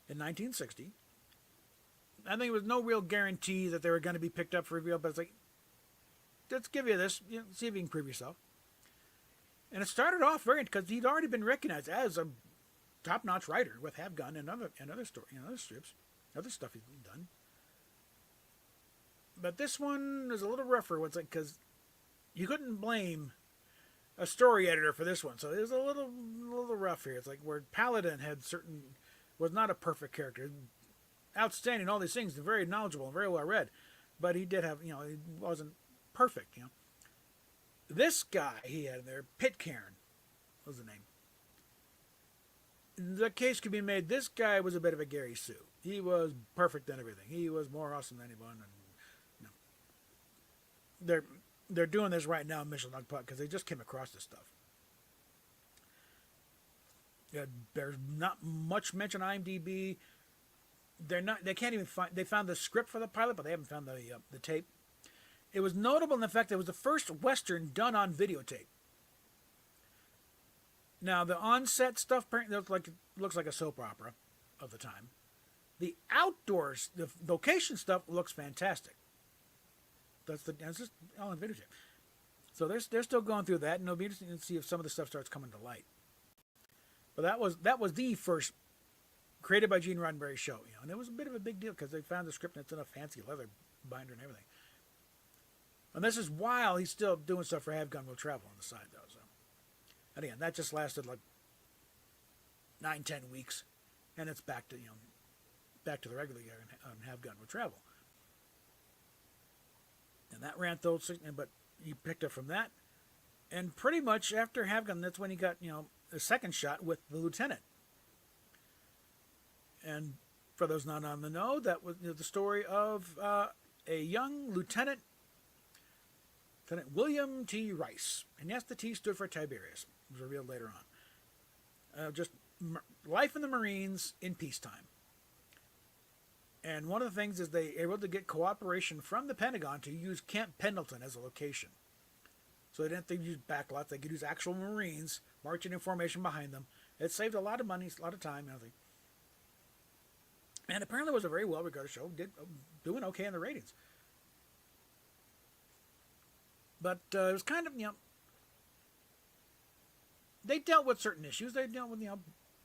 in 1960. I think there was no real guarantee that they were going to be picked up for review, but it's like, let's give you this, see if you can prove yourself. And it started off because he'd already been recognized as a top-notch writer with Have Gun and other other strips, other stuff he's done. But this one is a little rougher. It's like, because you couldn't blame a story editor for this one, so it was a little rough here. It's like where Paladin was not a perfect character, outstanding, all these things, and very knowledgeable and very well read, but he did have, he wasn't perfect. This guy he had there, Pitcairn, was the name. The case could be made. This guy was a bit of a Gary Sue. He was perfect in everything. He was more awesome than anyone. And they're doing this right now in Mission Dog Putt because they just came across this stuff. There's not much mention on IMDb. They can't even find. They found the script for the pilot, but they haven't found the tape. It was notable in the fact that it was the first Western done on videotape. Now, the on-set stuff looks like a soap opera of the time. The outdoors, the location stuff looks fantastic. That's just all on videotape. So they're still going through that, and it'll be interesting to see if some of the stuff starts coming to light. But that was the first created by Gene Roddenberry show, and it was a bit of a big deal because they found the script and it's in a fancy leather binder and everything. And this is while he's still doing stuff for Have Gun Will Travel on the side, though. So, and again, that just lasted like 9-10 weeks, and it's back to the regular year on Have Gun Will Travel. And that ran through, but he picked up from that, and pretty much after Have Gun, that's when he got a second shot with the Lieutenant. And for those not on the know, that was the story of a young Lieutenant William T. Rice. And yes, the T stood for Tiberius. It was revealed later on. Just life in the Marines in peacetime. And one of the things is they were able to get cooperation from the Pentagon to use Camp Pendleton as a location. So they didn't have to use backlots. They could use actual Marines marching in formation behind them. It saved a lot of money, a lot of time, and everything. And apparently it was a very well-regarded show, doing okay in the ratings. But it was kind of, they dealt with certain issues. They dealt with,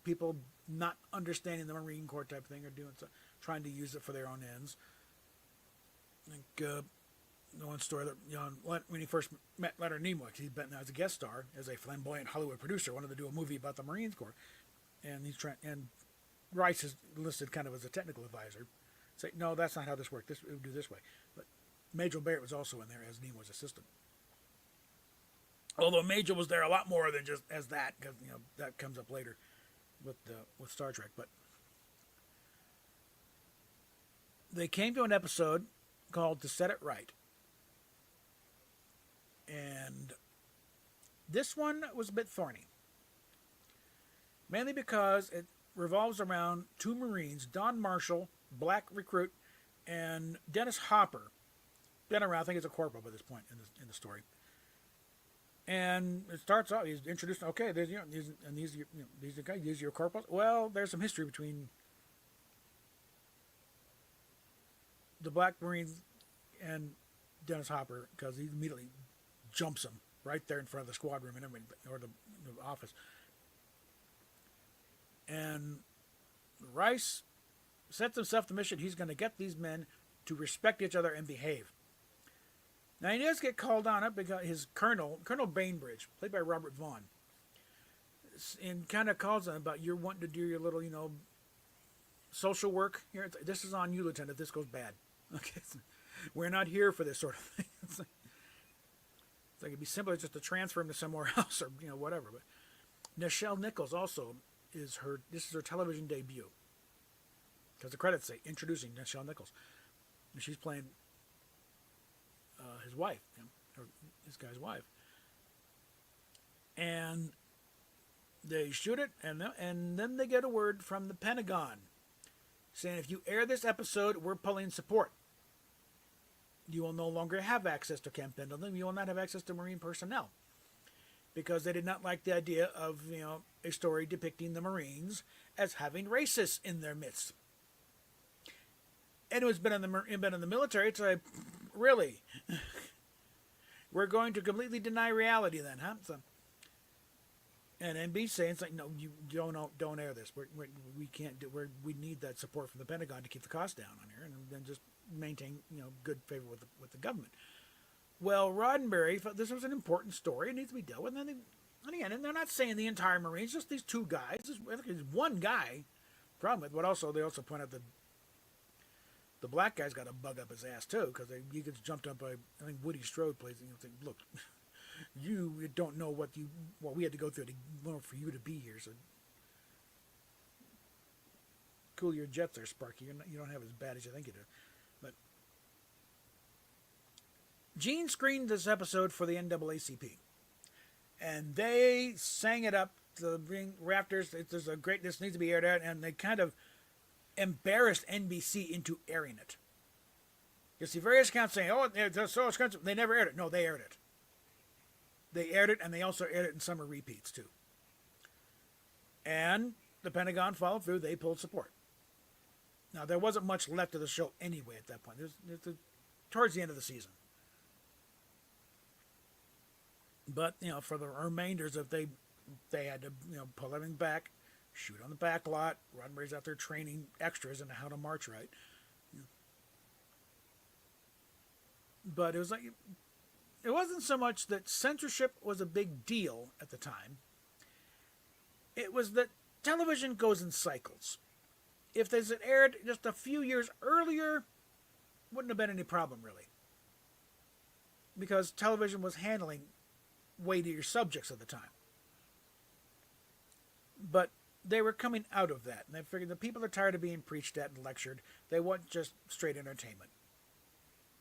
people not understanding the Marine Corps type of thing or trying to use it for their own ends. I think the one story that, when he first met Leonard Nimoy, he'd been as a guest star, as a flamboyant Hollywood producer, wanted to do a movie about the Marine Corps. And and Rice is listed kind of as a technical advisor. Say, no, that's not how this worked. It would do this way. But Major Barrett was also in there as Nimoy's assistant. Although Major was there a lot more than just as that, because that comes up later with Star Trek. But they came to an episode called "To Set It Right," and this one was a bit thorny, mainly because it revolves around two Marines, Don Marshall, black recruit, and Dennis Hopper. Been around, I think he's a corporal by this point in the story. And it starts out, he's introduced, okay, there's, these are guys, these are your corporals. Well, there's some history between the Black Marines and Dennis Hopper, because he immediately jumps him right there in front of the squad room and everything, or the office. And Rice sets himself the mission. He's going to get these men to respect each other and behave. Now, he does get called on it because his Colonel Bainbridge, played by Robert Vaughn, and kind of calls on him about, you're wanting to do your little, social work here. This is on you, Lieutenant, if this goes bad. Okay, we're not here for this sort of thing. It's like it'd be simpler just to transfer him to somewhere else or, whatever. But Nichelle Nichols also this is her television debut. Because the credits say, introducing Nichelle Nichols. And she's playing his wife, or this guy's wife. And they shoot it, and then they get a word from the Pentagon saying if you air this episode, we're pulling support. You will no longer have access to Camp Pendleton. You will not have access to Marine personnel, because they did not like the idea of a story depicting the Marines as having racists in their midst. And it was been in the military. It's like, really, we're going to completely deny reality then, huh? So, and NBC saying it's like, no, you don't air this. We can't do. We need that support from the Pentagon to keep the cost down on here, and then just maintain good favor with the government. Well, Roddenberry thought this was an important story. It needs to be dealt with. And again, and they're not saying the entire Marines, just these two guys. There's one guy problem with, but also they also point out that the black guy's got a bug up his ass too, because he gets jumped up by, I think Woody Strode plays. Think, look, you don't know what we had to go through for you to be here. So cool your jets there, Sparky. You don't have as bad as you think you do. But Gene screened this episode for the NAACP, and they sang it up to the rafters. This needs to be aired out, and they kind of embarrassed NBC into airing it. You see various accounts saying, "Oh, it's so expensive." They never aired it. No, they aired it. They aired it, and they also aired it in summer repeats too. And the Pentagon followed through. They pulled support. Now there wasn't much left of the show anyway at that point. Towards the end of the season. But for the remainders, if they had to pull everything back, shoot on the back lot. Roddenberry's out there training extras into how to march right. But it was like, it wasn't so much that censorship was a big deal at the time. It was that television goes in cycles. If this had aired just a few years earlier, wouldn't have been any problem really, because television was handling weightier subjects at the time. But they were coming out of that, and they figured the people are tired of being preached at and lectured. They want just straight entertainment.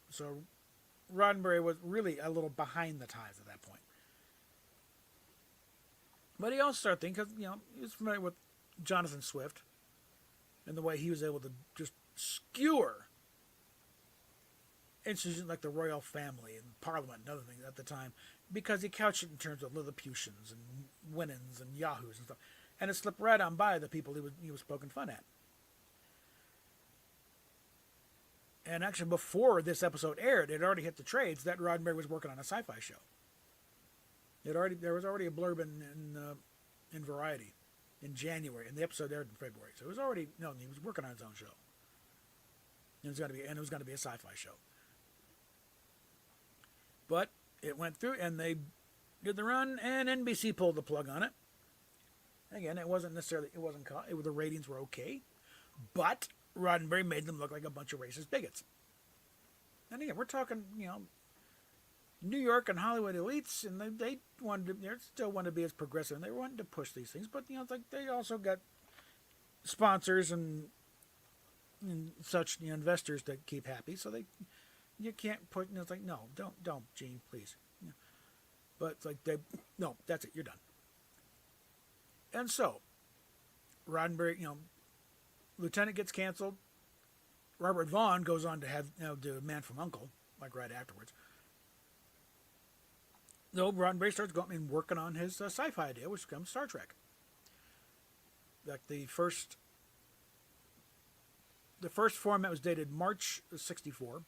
So Roddenberry was really a little behind the times at that point. But he also started thinking, because he was familiar with Jonathan Swift and the way he was able to just skewer institutions like the royal family and Parliament and other things at the time, because he couched it in terms of Lilliputians and Winans and Yahoos and stuff. And it slipped right on by the people he was poking fun at. And actually, before this episode aired, it already hit the trades that Roddenberry was working on a sci-fi show. There was already a blurb in Variety in January, and the episode aired in February. So it was already known he was working on his own show. And it was going to be a sci-fi show. But it went through, and they did the run, and NBC pulled the plug on it. Again, it wasn't the ratings were okay, but Roddenberry made them look like a bunch of racist bigots. And again, we're talking, New York and Hollywood elites, and they still wanted to be as progressive, and they wanted to push these things, but it's like they also got sponsors and such investors that keep happy, so you can't put. It's like, no, don't, Gene, please. But it's like no, that's it, you're done. And so, Roddenberry, Lieutenant gets canceled. Robert Vaughn goes on to have do Man from U.N.C.L.E., like right afterwards. So Roddenberry starts going and working on his sci-fi idea, which becomes Star Trek. Like the first format was dated March of '64.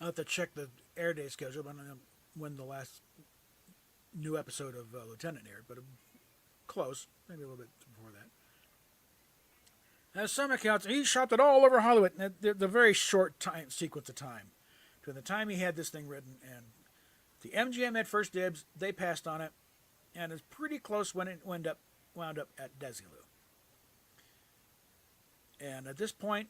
I'll have to check the air day schedule, but I don't know when the last new episode of Lieutenant aired, but close, maybe a little bit before that. As some accounts, he shot it all over Hollywood in the very short sequence of time. Between the time he had this thing written and the MGM had first dibs, they passed on it, and it's pretty close when it wound up at Desilu. And at this point,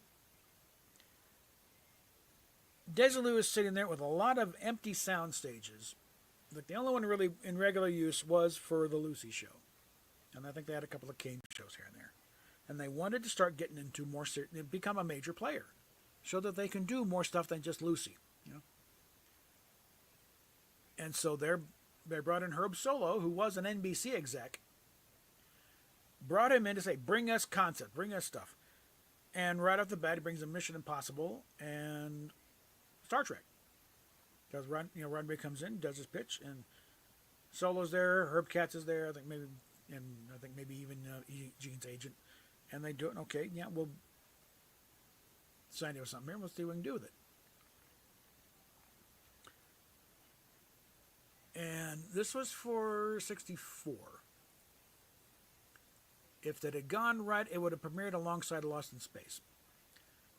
Desilu is sitting there with a lot of empty sound stages. Like the only one really in regular use was for the Lucy show. And I think they had a couple of Kane shows here and there. And they wanted to start getting into more, become a major player, so that they can do more stuff than just Lucy, And so they brought in Herb Solow, who was an NBC exec, brought him in to say, bring us concept, bring us stuff. And right off the bat, he brings him Mission Impossible and Star Trek. Because Roddenberry comes in, does his pitch, and Solo's there, Herb Katz is there, I think maybe even Gene's agent, and they do it. Okay, yeah, we'll sign you with something here. We'll see what we can do with it. And this was for 64. If it had gone right, it would have premiered alongside Lost in Space.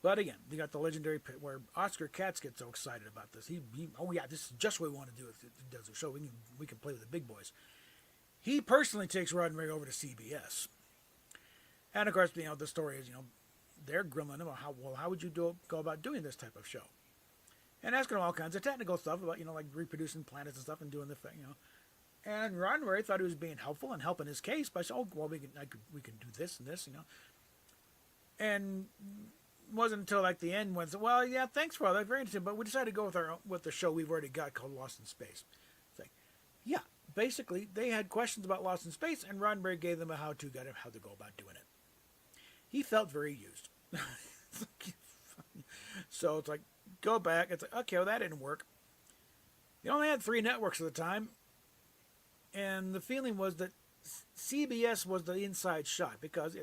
But again, you got the legendary pit where Oscar Katz gets so excited about this. He oh yeah, this is just what we want to do. If it does a show, we can play with the big boys. He personally takes Roddenberry over to CBS, and of course, the story is they're grilling him. How would you go about doing this type of show? And asking him all kinds of technical stuff about like reproducing planets and stuff and doing the thing, And Roddenberry thought he was being helpful and helping his case by saying, "Oh, well, we can do this and this, And it wasn't until like the end when, well, yeah, thanks for all that, very interesting, but we decided to go with the show we've already got called Lost in Space. It's like, yeah, basically they had questions about Lost in Space, and Roddenberry gave them a how-to guide of how to go about doing it. He felt very used. So it's like, go back. It's like, okay, well, that didn't work. They only had 3 networks at the time, and the feeling was that CBS was the inside shot because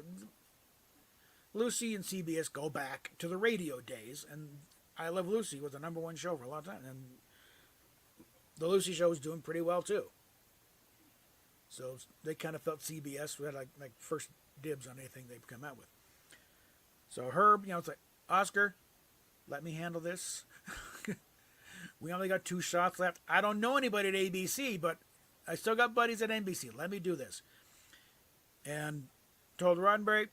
Lucy and CBS go back to the radio days, and I Love Lucy was the #1 show for a long time, and the Lucy show was doing pretty well too. So they kind of felt CBS had like first dibs on anything they'd come out with. So Herb, it's like, Oscar, let me handle this. We only got 2 shots left. I don't know anybody at ABC, but I still got buddies at NBC. Let me do this. And told Roddenberry,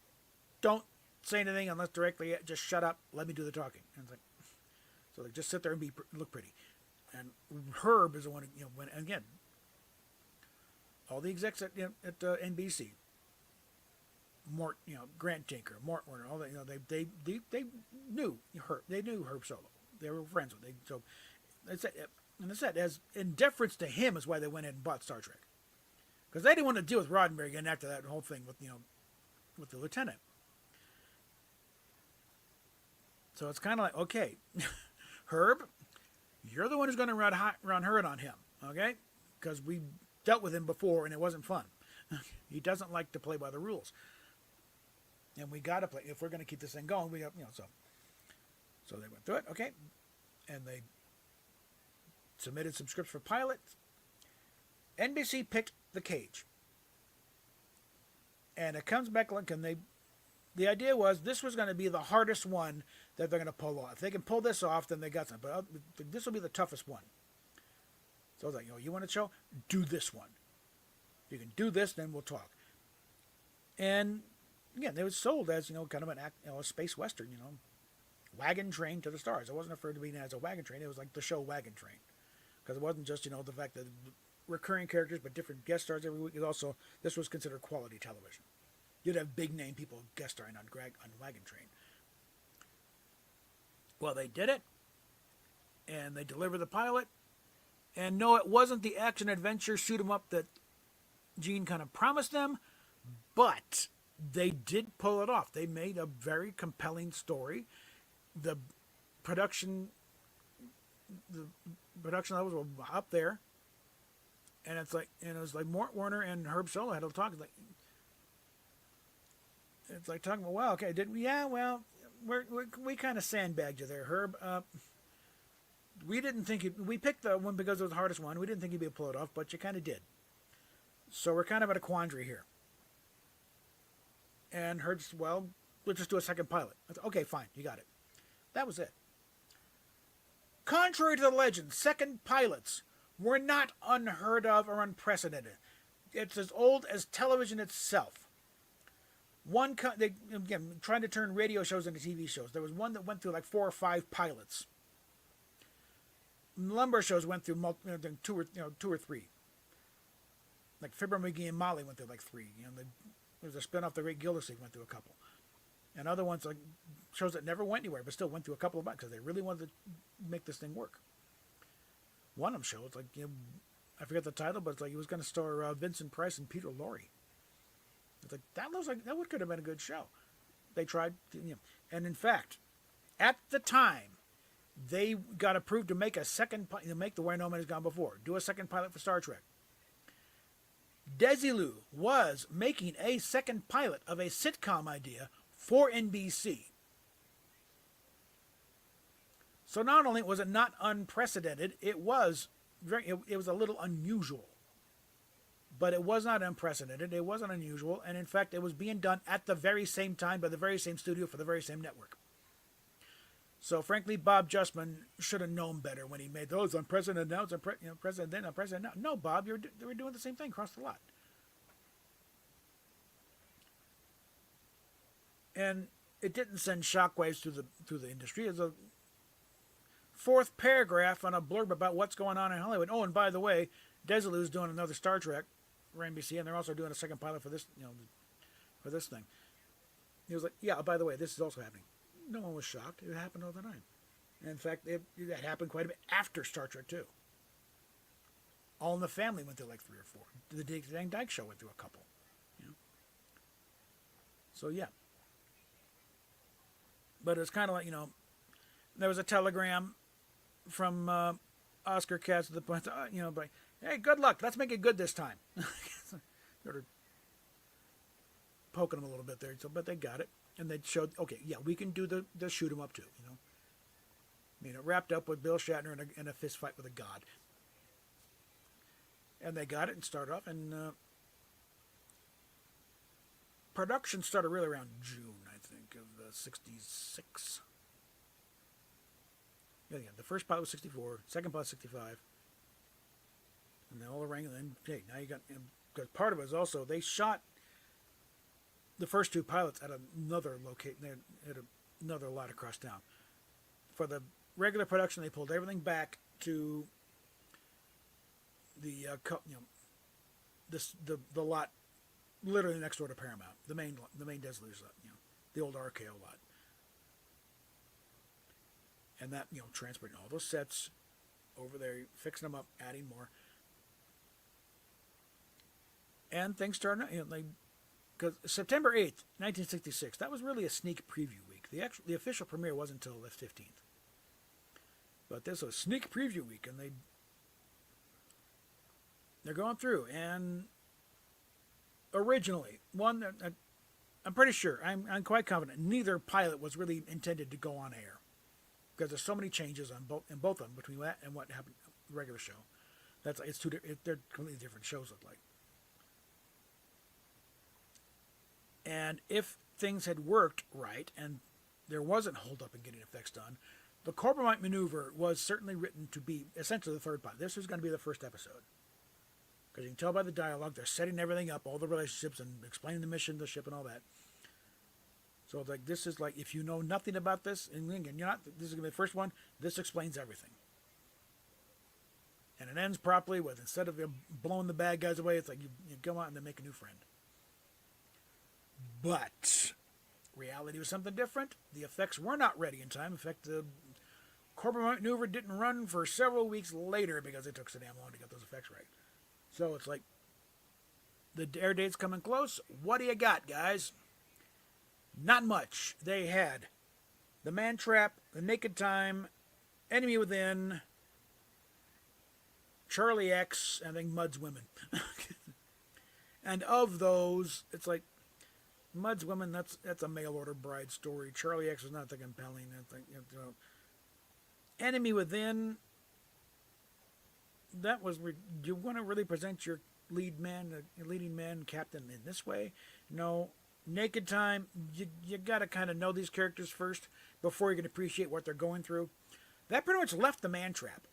don't say anything unless directly, just shut up, let me do the talking. And it's like, so like, just sit there and look pretty. And Herb is the one who, when, again, all the execs at NBC, Mort, Grant Tinker, Mort Warner, all that, they knew Herb. They knew Herb Solo. They were friends with him. So they said, as in deference to him is why they went in and bought Star Trek, because they didn't want to deal with Roddenberry again after that whole thing with with the lieutenant. So it's kind of like, okay, Herb, you're the one who's going to run herd on him, okay? Because we dealt with him before and it wasn't fun. He doesn't like to play by the rules. And we got to play. If we're going to keep this thing going, we got, So they went through it, okay? And they submitted some scripts for pilots. NBC picked The Cage. And it comes back like, the idea was this was going to be the hardest one that they're going to pull off. If they can pull this off, then they got something. But this will be the toughest one. So I was like, you want to show? Do this one. If you can do this, then we'll talk. And again, it was sold as kind of a space western. Wagon train to the stars. It wasn't referred to being as a wagon train. It was like the show Wagon Train, because it wasn't just the fact that recurring characters but different guest stars every week. It also, this was considered quality television. You'd have big name people guest starring on Wagon Train. Well, they did it, and they delivered the pilot. And no, it wasn't the action adventure shoot 'em up that Gene kind of promised them, but they did pull it off. They made a very compelling story. The production levels were up there, and it was like Mort Warner and Herb Solo had to talk. It's like talking about, well, okay, didn't we? Yeah, well, we kind of sandbagged you there, Herb. We didn't think we picked the one because it was the hardest one. We didn't think you'd be able to pull it off, but you kind of did. So we're kind of at a quandary here. And Herb said, well, we'll just do a second pilot. I said, okay, fine, you got it. That was it. Contrary to the legend, second pilots were not unheard of or unprecedented. It's as old as television itself. Again, trying to turn radio shows into TV shows. There was one that went through like 4 or 5 pilots. Lumber shows went through 2 or 3. Like Fibber McGee and Molly went through like 3. There was a spinoff, The Great Gildersleeve, went through a couple. And other ones, like shows that never went anywhere, but still went through a couple of months because they really wanted to make this thing work. One of them shows, like, I forget the title, but it's like he was going to star Vincent Price and Peter Lorre. It's like that looks like that could have been a good show. They tried, and in fact, at the time, they got approved to make make The Where No Man Has Gone Before, do a second pilot for Star Trek. Desilu was making a second pilot of a sitcom idea for NBC. So not only was it not unprecedented, it was a little unusual. But it was not unprecedented, it wasn't unusual, and in fact it was being done at the very same time by the very same studio for the very same network. So frankly, Bob Justman should have known better when he made those unprecedented now, president then, unprecedented now. No, Bob, they were doing the same thing across the lot. And it didn't send shockwaves through the industry. It's a fourth paragraph on a blurb about what's going on in Hollywood. Oh, and by the way, Desilu's doing another Star Trek for NBC, and they're also doing a second pilot for this, for this thing. He was like, yeah, by the way, this is also happening. No one was shocked. It happened all the time. And in fact, it happened quite a bit after Star Trek 2. All in the Family went through like 3 or 4. The Dick Van Dyke Show went through a couple. So yeah. But it's kind of like, there was a telegram from Oscar Katz at the point, like, hey, good luck. Let's make it good this time. Sort of poking them a little bit there. So, but they got it. And they showed, okay, yeah, we can do the shoot 'em up too, it wrapped up with Bill Shatner in a fist fight with a god. And they got it and started off. And production started really around June, I think, of 66. Yeah, the first pilot was 64, second pilot 65. And then all the rank, and then, hey, now you got, because part of it is also, they shot the first 2 pilots at another location, at another lot across town. For the regular production, they pulled everything back to the the lot literally next door to Paramount, the main Desilu's lot, the old RKO lot, and that transporting all those sets over there, fixing them up, adding more, and things started. Because September 8th, 1966, that was really a sneak preview week. The official premiere wasn't until the 15th. But this was sneak preview week, and they're going through. And originally, I'm pretty sure, I'm quite confident, neither pilot was really intended to go on air. Because there's so many changes in both of them between that and what happened in the regular show. They're completely different shows, look like. And if things had worked right and there wasn't hold up in getting effects done, the Corbomite maneuver was certainly written to be essentially the third pilot. This was going to be the first episode. Because you can tell by the dialogue, they're setting everything up, all the relationships and explaining the mission, the ship, and all that. So it's like, this is like, if you know nothing about this, and this is going to be the first one, this explains everything. And it ends properly with, instead of blowing the bad guys away, it's like you go out and then make a new friend. But reality was something different. The effects were not ready in time. In fact, the Corbomite maneuver didn't run for several weeks later because it took so damn long to get those effects right. So it's like, the air date's coming close. What do you got, guys? Not much. They had The Man Trap, The Naked Time, Enemy Within, Charlie X, and I think Mud's Women. And of those, it's like, Mud's Women, that's a mail order bride story. Charlie X was not that compelling. Enemy Within, that was, do you want to really present your leading man, captain in this way? No. Naked Time, you got to kind of know these characters first before you can appreciate what they're going through. That pretty much left The Man Trap.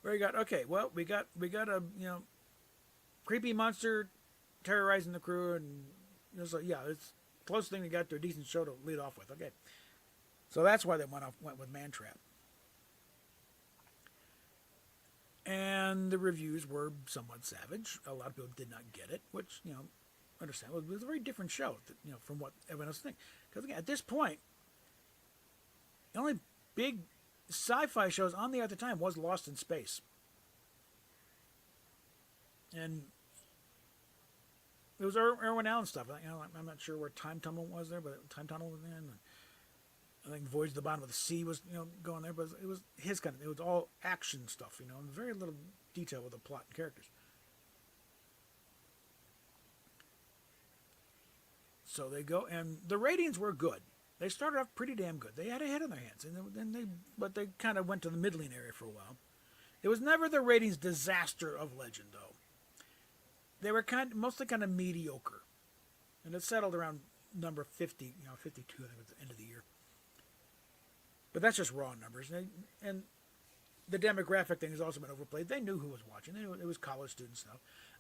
Where you got, okay, well, we got a, creepy monster terrorizing the crew, and so yeah, it's the closest thing we got to a decent show to lead off with. Okay, so that's why they went with Man Trap, and the reviews were somewhat savage. A lot of people did not get it, which understand. It was a very different show, from what everyone else thinks. Because again, at this point, the only big sci-fi shows on the air at the time was Lost in Space, and it was Irwin Allen stuff. You know, I'm not sure where Time Tunnel was there, but Time Tunnel was in. I think Voyage to the Bottom of the Sea was, you know, going there, but it was his kind of. It was all action stuff, you know, and very little detail with the plot and characters. So they go, and the ratings were good. They started off pretty damn good. They had a hit on their hands, but they kind of went to the middling area for a while. It was never the ratings disaster of Legend, though. They were mostly kind of mediocre, and it settled around number 50, you know, 52. I think at the end of the year. But that's just raw numbers, and the demographic thing has also been overplayed. They knew who was watching. They knew it was college student stuff.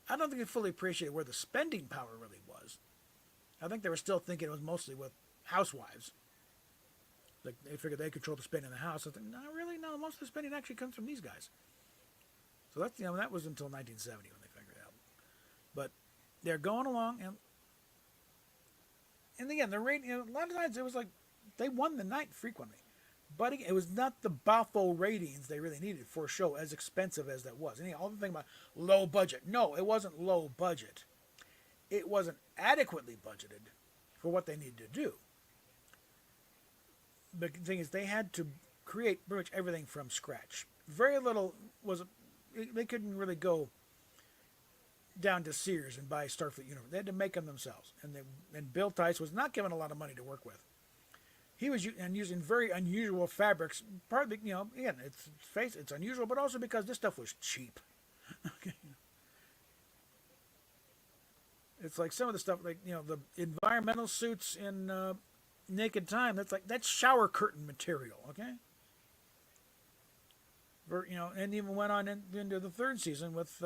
I don't think they fully appreciated where the spending power really was. I think they were still thinking it was mostly with housewives. Like they figured they control the spending in the house. I think, no, really, no. Most of the spending actually comes from these guys. So that's, you know, that was until 1970 when they figured it out. But they're going along, and again, the rate. You know, a lot of times it was like they won the night frequently, but again, it was not the boffo ratings they really needed for a show as expensive as that was. And all the thing about low budget. No, it wasn't low budget. It wasn't adequately budgeted for what they needed to do. The thing is, they had to create pretty much everything from scratch. Very little was. They couldn't really go down to Sears and buy Starfleet uniforms. They had to make them themselves. And Bill Tice was not given a lot of money to work with. He was using very unusual fabrics. Partly, you know, again, it's unusual, but also because this stuff was cheap. Okay. It's like some of the stuff, like, you know, the environmental suits in Naked Time. That's shower curtain material. Okay. You know, and even went on into the third season with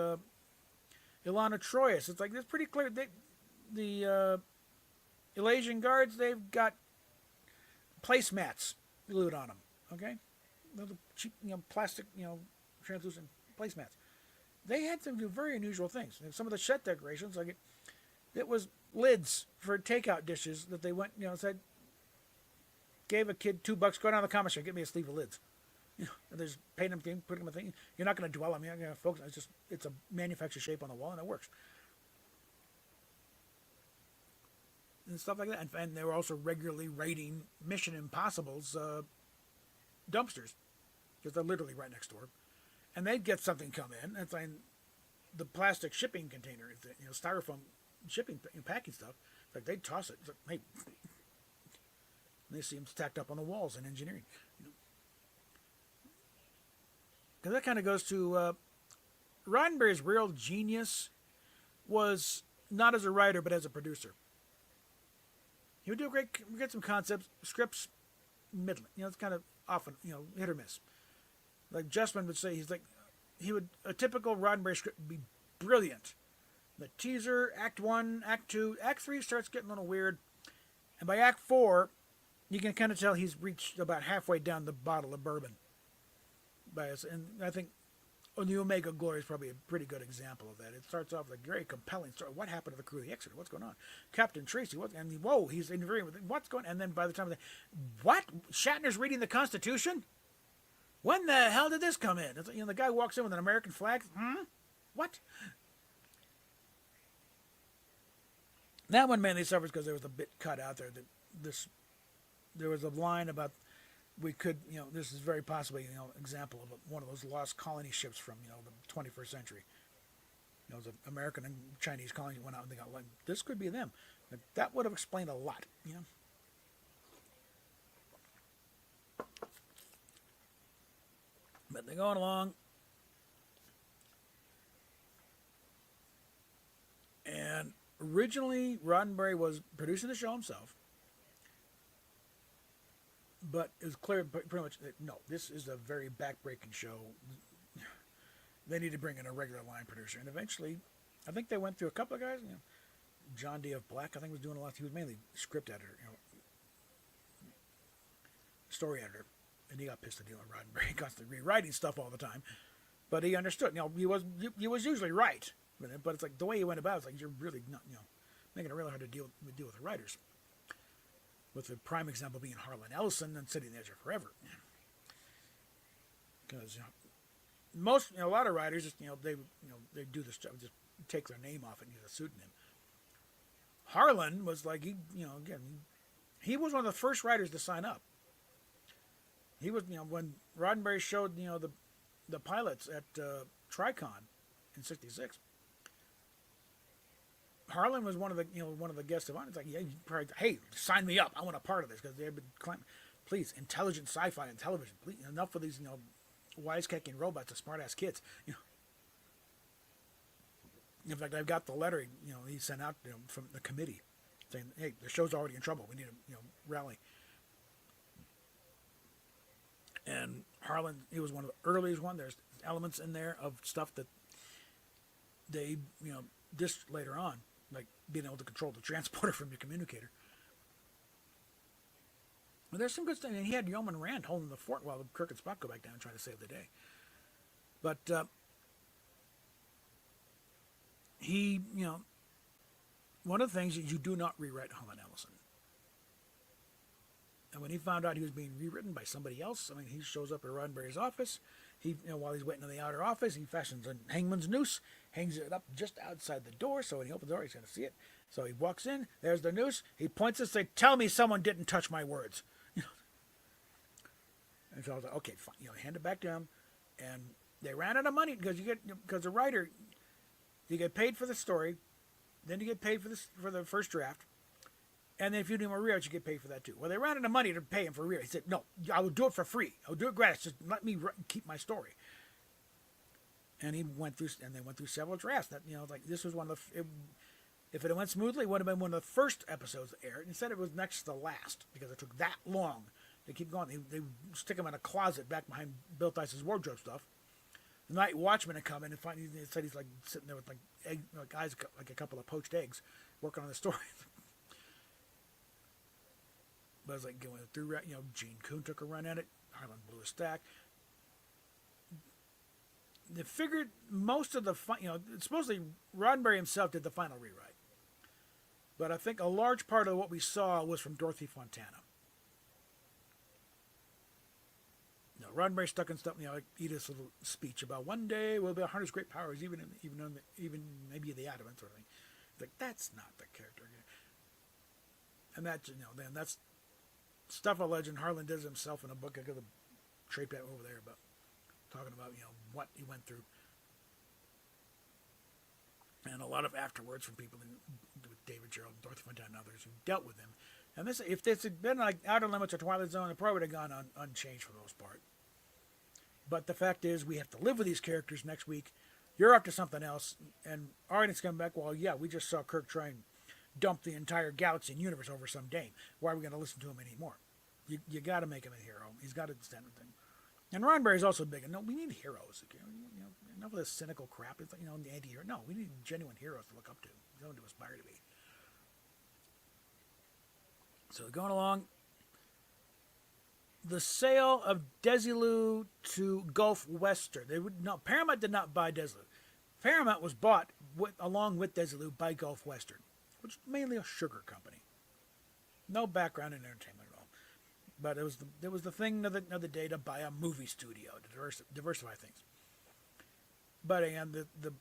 Ilana Troyes. It's like, it's pretty clear. The Elysian Guards, they've got placemats glued on them. Okay, little cheap, you know, plastic, you know, translucent placemats. They had to do very unusual things. Some of the set decorations, like it was lids for takeout dishes that they went, you know, said, gave a kid $2, go down to the comic shop, get me a sleeve of lids. You know, and there's paint them, put them in a thing. You're not going to dwell on me. I'm going to focus. It's a manufactured shape on the wall, and it works. And stuff like that. And they were also regularly raiding Mission Impossible's dumpsters, because they're literally right next door. And they'd get something come in, and it's like the plastic shipping container, you know, styrofoam shipping, packing stuff. It's like they'd toss it. It's like, hey, and they see them stacked up on the walls in engineering. You know. Because that kind of goes to Roddenberry's real genius was not as a writer, but as a producer. He would do get some concepts, scripts, middling. You know, it's kind of often, you know, hit or miss. Like Justman would say, a typical Roddenberry script would be brilliant. The teaser, Act 1, Act 2, Act 3 starts getting a little weird. And by Act 4, you can kind of tell he's reached about halfway down the bottle of bourbon. And I think the Omega Glory is probably a pretty good example of that. It starts off like a very compelling story. What happened to the crew of the Exeter? What's going on? Captain Tracy, whoa, he's interviewing with what's going on? And then by the time what? Shatner's reading the Constitution? When the hell did this come in? It's, you know, the guy walks in with an American flag. What? That one mainly suffers because there was a bit cut out there. There was a line about we could, you know, this is very possibly, you know, example of one of those lost colony ships from, you know, the 21st century. You know, the American and Chinese colonies went out and they got like, this could be them. But that would have explained a lot, you know. But they're going along. And originally, Roddenberry was producing the show himself. But it was clear pretty much that, no, this is a very backbreaking show. They need to bring in a regular line producer. And eventually, I think they went through a couple of guys. You know, John D. of Black, I think, was doing a lot. He was mainly script editor, you know, story editor. And he got pissed at Roddenberry, constantly rewriting stuff all the time. But he understood. You know, he was usually right. But it's like the way he went about it, it's like you're really not, you know, making it really hard to deal with the writers. With the prime example being Harlan Ellison and Sitting There Forever. Because, you know, a lot of writers just, you know, they do this job, just take their name off and use a pseudonym. Harlan was like, he was one of the first writers to sign up. He was, when Roddenberry showed, the pilots at Tricon in '66. Harlan was one of the guests of honor. It's like, yeah, probably, hey, sign me up. I want a part of this because they had been claiming, please, intelligent sci-fi and television. Please, enough of these, wisecracking robots and smart-ass kids. In fact, I've got the letter, he sent out from the committee saying, hey, the show's already in trouble. We need to, rally. And Harlan, he was one of the earliest one. There's elements in there of stuff that they, dished later on, like being able to control the transporter from your communicator. But there's some good stuff. And he had Yeoman Rand holding the fort while Kirk and Spock go back down and try to save the day. But he, one of the things is you do not rewrite Harlan Ellison. And when he found out he was being rewritten by somebody else, I mean, he shows up at Roddenberry's office. He, while he's waiting in the outer office, he fashions a hangman's noose, hangs it up just outside the door. So when he opens the door, he's going to see it. So he walks in. There's the noose. He points and says, "Tell me someone didn't touch my words." And so I was like, "Okay, fine." Hand it back to him. And they ran out of money because the writer, you get paid for the story, then you get paid for the first draft. And then if you do more rewrites, you get paid for that too. Well, they ran out of money to pay him for rewrites. He said, "No, I will do it for free. I'll do it gratis. Just let me keep my story." And they went through several drafts. That like this was one of the. If it went smoothly, it would have been one of the first episodes that aired. Instead, it was next to the last because it took that long to keep going. They stick him in a closet back behind Bill Theis's wardrobe stuff. The night watchman had come in and finally said he's like sitting there with eyes like a couple of poached eggs, working on the story. But I was like going through, Gene Kuhn took a run at it. Harlan blew a stack. They figured most of the, supposedly Roddenberry himself did the final rewrite. But I think a large part of what we saw was from Dorothy Fontana. Roddenberry stuck in stuff, like Edith's little speech about one day we'll be harness great powers, even maybe the adamant sort of thing. It's like, that's not the character. And that, then that's stuff of legend. Harlan does himself in a book. I could have draped that over there, but talking about what he went through, and a lot of afterwards from people with David Gerald, Dorothy Fontana, and others who dealt with him. And this, if this had been like Outer Limits or Twilight Zone, it probably would have gone unchanged for the most part. But the fact is, we have to live with these characters next week. You're up to something else, and our audience come back. Well, yeah, we just saw Kirk try and dump the entire galaxy and universe over some dame. Why are we going to listen to him anymore? You got to make him a hero. He's got to stand with him. And Roddenberry's also big. No, we need heroes. Enough of this cynical crap. It's like, the anti-hero. No, we need genuine heroes to look up to. Someone to aspire to be. So going along, the sale of Desilu to Gulf Western. Paramount did not buy Desilu. Paramount was bought along with Desilu by Gulf Western, which is mainly a sugar company. No background in entertainment at all. But it was the thing of the day to buy a movie studio to diversify things. But again, the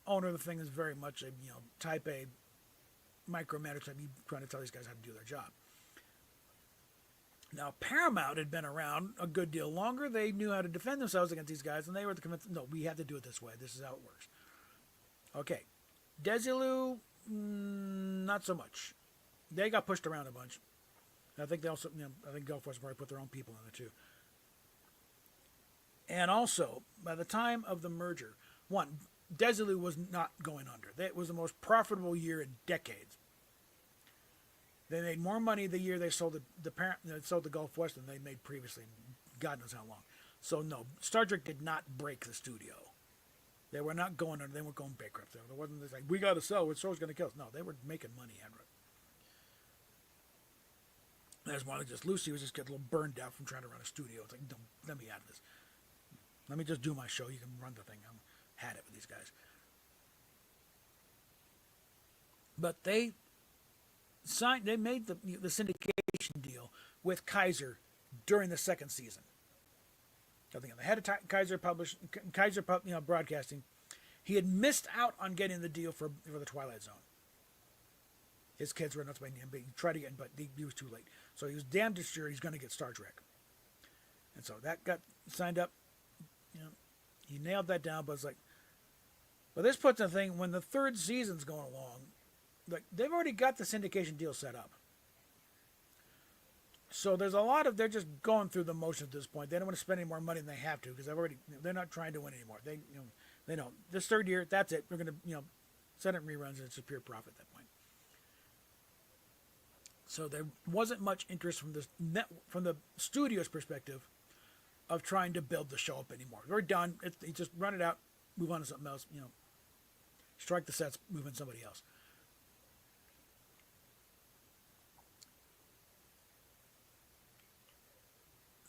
owner of the thing is very much a type A micromanager type, trying to tell these guys how to do their job. Now, Paramount had been around a good deal longer. They knew how to defend themselves against these guys, and they were convinced, no, we have to do it this way. This is how it works. Okay. Desilu, not so much. They got pushed around a bunch. I think they also, I think Gulf West probably put their own people in it too. And also, by the time of the merger, Desilu was not going under. That was the most profitable year in decades. They made more money the year they sold the Gulf West than they made previously. God knows how long. So no, Star Trek did not break the studio. They were not going under. They weren't going bankrupt. There wasn't this like, we got to sell. What show's going to kill us? No, they were making money. There's one just Lucy was just getting a little burned out from trying to run a studio. It's like, don't let me out of this. Let me just do my show. You can run the thing. I'm had it with these guys. But they made the syndication deal with Kaiser during the second season. I think the head of Kaiser Broadcasting, he had missed out on getting the deal for the Twilight Zone. his kids were nuts by him, but he tried to get in, but he was too late. So he was damn sure he's going to get Star Trek. And so that got signed up. You know, he nailed that down, but it's like, well, this puts a thing when the third season's going along, like they've already got the syndication deal set up. So there's a lot of, they're just going through the motions at this point. They don't want to spend any more money than they have to because they're not trying to win anymore. They know this third year, that's it. We're going to, send it reruns and it's a pure profit at that point. So there wasn't much interest from the studio's perspective of trying to build the show up anymore. We're done. You just run it out, move on to something else. Strike the sets, move in somebody else.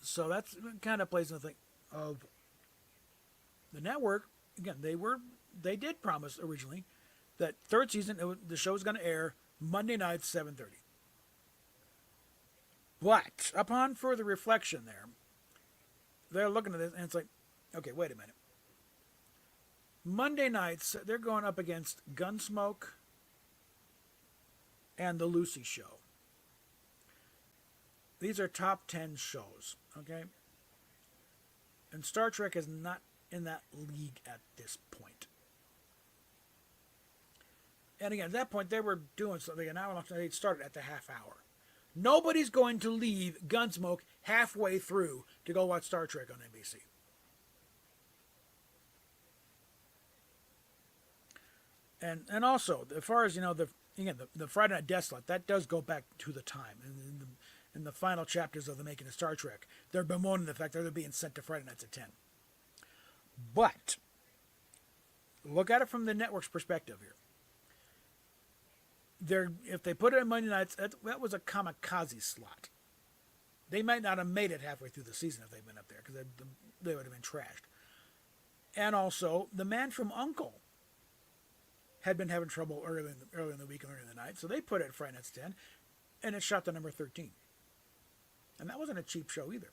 So that's kind of plays in the thing of the network. Again, they did promise originally that third season the show was going to air Monday nights 7:30. But upon further reflection, they're looking at this and it's like, okay, wait a minute. Monday nights they're going up against Gunsmoke and the Lucy Show. These are top 10 shows, okay? And Star Trek is not in that league at this point. And again, at that point, they were doing something, an hour long, they started at the half hour. Nobody's going to leave Gunsmoke halfway through to go watch Star Trek on NBC. And also, as far as, the Friday Night Death Slot, that does go back to the time. In the final chapters of the making of Star Trek, they're bemoaning the fact that they're being sent to Friday nights at 10. But look at it from the network's perspective here. If they put it on Monday nights, that was a kamikaze slot. They might not have made it halfway through the season if they'd been up there because they would have been trashed. And also, The Man from U.N.C.L.E. had been having trouble early in the week and early in the night, so they put it at Friday nights 10, and it shot to number 13. And that wasn't a cheap show either.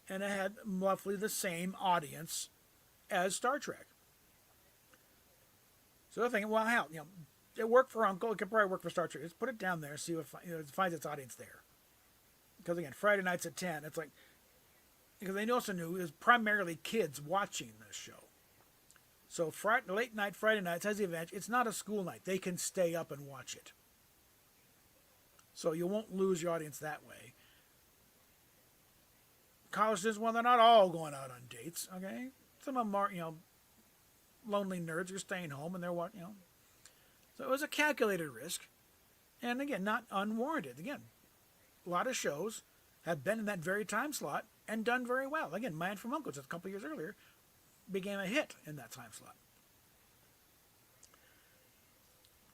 And it had roughly the same audience as Star Trek. So they're thinking, well, hell, it worked for U.N.C.L.E., it could probably work for Star Trek. Just put it down there, see if it finds its audience there. Because again, Friday nights at 10, it's like, because they also knew it was primarily kids watching this show. So late night Friday nights has the advantage. It's not a school night. They can stay up and watch it. So you won't lose your audience that way. College students, well, they're not all going out on dates, okay? Some of them are, lonely nerds who are staying home and they're what, So it was a calculated risk. And again, not unwarranted. Again, a lot of shows have been in that very time slot and done very well. Again, Man from U.N.C.L.E. just a couple years earlier became a hit in that time slot.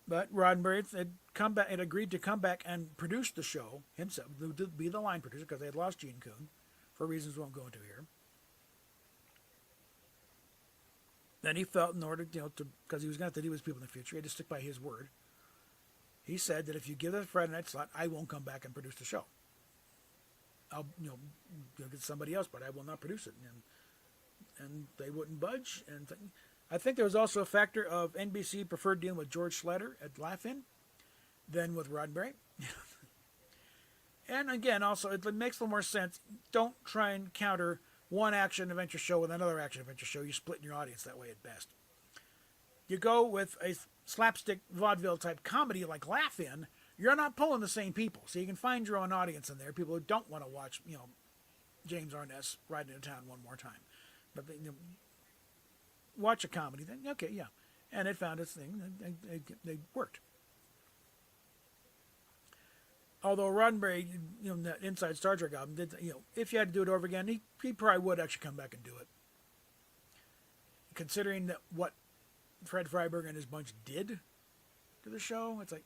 But Roddenberry had agreed to come back and produce the show himself, to be the line producer because they had lost Gene Coon for reasons we won't go into here. Then he felt in order, because he was going to have to deal with people in the future, he had to stick by his word. He said that if you give the Friday night slot, I won't come back and produce the show. I'll, get somebody else, but I will not produce it. And they wouldn't budge. And I think there was also a factor of NBC preferred dealing with George Schlatter at Laugh-In than with Roddenberry. And again, also, it makes a little more sense. Don't try and counter one action-adventure show with another action-adventure show. You're splitting your audience that way at best. You go with a slapstick vaudeville-type comedy like Laugh-In, you're not pulling the same people. So you can find your own audience in there, people who don't want to watch, James Arness riding into town one more time. But they, watch a comedy, then, okay, yeah. And it found its thing, and they worked. Although Roddenberry, that Inside Star Trek album, did, if you had to do it over again, he probably would actually come back and do it. Considering that what Fred Freiberg and his bunch did to the show, it's like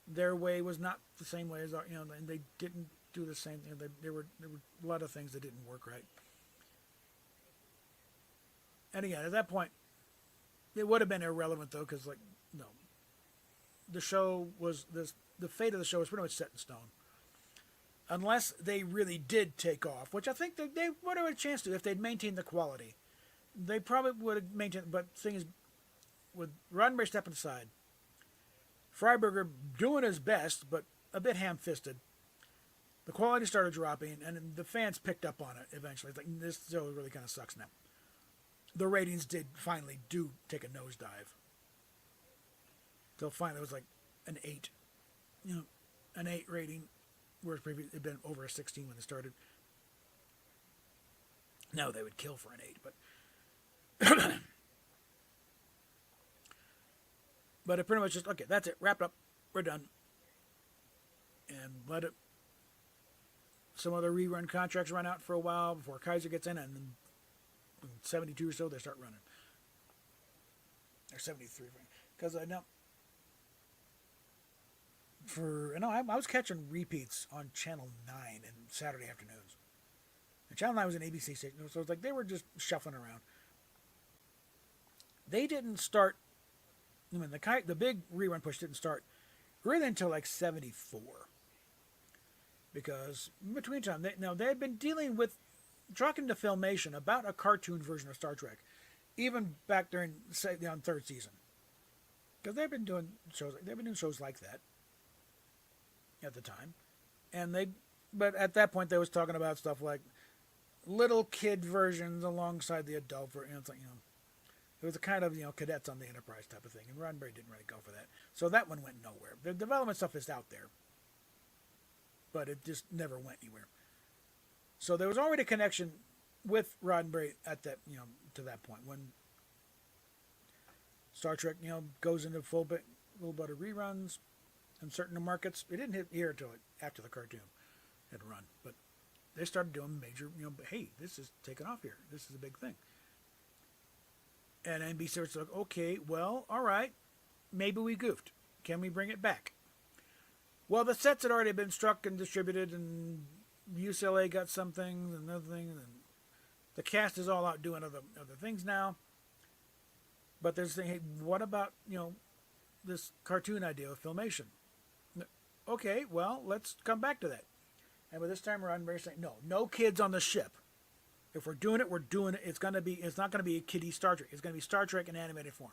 their way was not the same way as and they didn't do the same thing. There were a lot of things that didn't work right. And again, at that point, it would have been irrelevant though, because the show was the fate of the show was pretty much set in stone. Unless they really did take off, which I think they would have had a chance to if they'd maintained the quality. They probably would have maintained. But the thing is, with Roddenberry stepping aside, Freiberger doing his best, but a bit ham-fisted. The quality started dropping, and the fans picked up on it eventually. It's like, this show really kind of sucks now. The ratings did finally take a nosedive. Till finally it was like an 8. An 8 rating, whereas previously it had been over a 16 when they started. No, they would kill for an 8, but but it pretty much just, okay, that's it, wrapped up, we're done. And let it, some other rerun contracts run out for a while before Kaiser gets in, and then in 72 or so, they start running. Or 73, because I know, I was catching repeats on Channel 9 in Saturday afternoons. And Channel 9 was an ABC station, so it's like they were just shuffling around. They didn't start, the big rerun push didn't start really until like 74. Because in between time, they had been dealing with, talking to Filmation about a cartoon version of Star Trek, even back during, say, on third season. Because they've been doing shows like that at the time. But at that point, they was talking about stuff like little kid versions alongside the adult version. It's like, it was a kind of, cadets on the Enterprise type of thing. And Roddenberry didn't really go for that. So that one went nowhere. The development stuff is out there, but it just never went anywhere. So there was already a connection with Roddenberry at that, to that point. When Star Trek, goes into little bit of reruns in certain markets. It didn't hit here until after the cartoon had run, but they started doing major, hey, this is taking off here. This is a big thing. And NBC was like, okay, well, all right, maybe we goofed. Can we bring it back? Well, the sets had already been struck and distributed, and UCLA got some things and other things, and the cast is all out doing other things now. But there's the, hey, what about, this cartoon idea of Filmation? Okay, well, let's come back to that. And by this time around, we're saying, no kids on the ship. If we're doing it, we're doing it. It's not gonna be a kiddie Star Trek. It's gonna be Star Trek in animated form.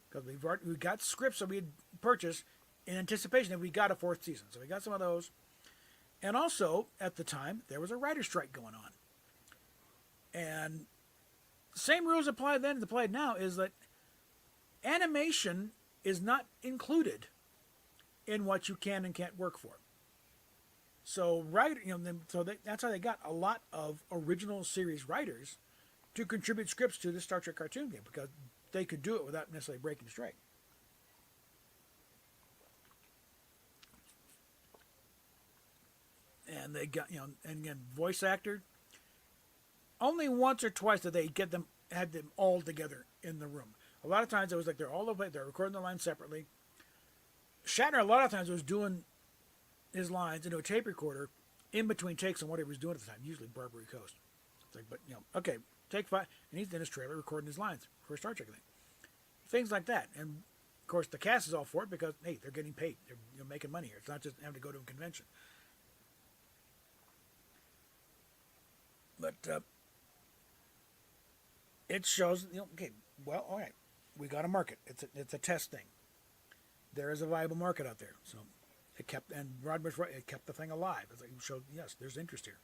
Because we've got scripts that we had purchased in anticipation that we got a 4th season. So we got some of those. And also, at the time, there was a writer's strike going on. And same rules apply then as apply now, is that animation is not included in what you can and can't work for. So that's how they got a lot of original series writers to contribute scripts to the Star Trek cartoon game, because they could do it without necessarily breaking the strike. And they got, and again, voice actor, only once or twice did they had them all together in the room. A lot of times it was like they're all over, they're recording the lines separately. Shatner, a lot of times, was doing his lines into a tape recorder in between takes on what he was doing at the time, usually Barbary Coast. It's like, but, okay, take 5, and he's in his trailer recording his lines for a Star Trek thing. Things like that. And, of course, the cast is all for it because, hey, they're getting paid. They're making money here. It's not just having to go to a convention. But it shows, okay, well, all right, we got a market. It's a test thing. There is a viable market out there. So it kept, and Roddenberry's right, it kept the thing alive. It's like, it showed, yes, there's interest here.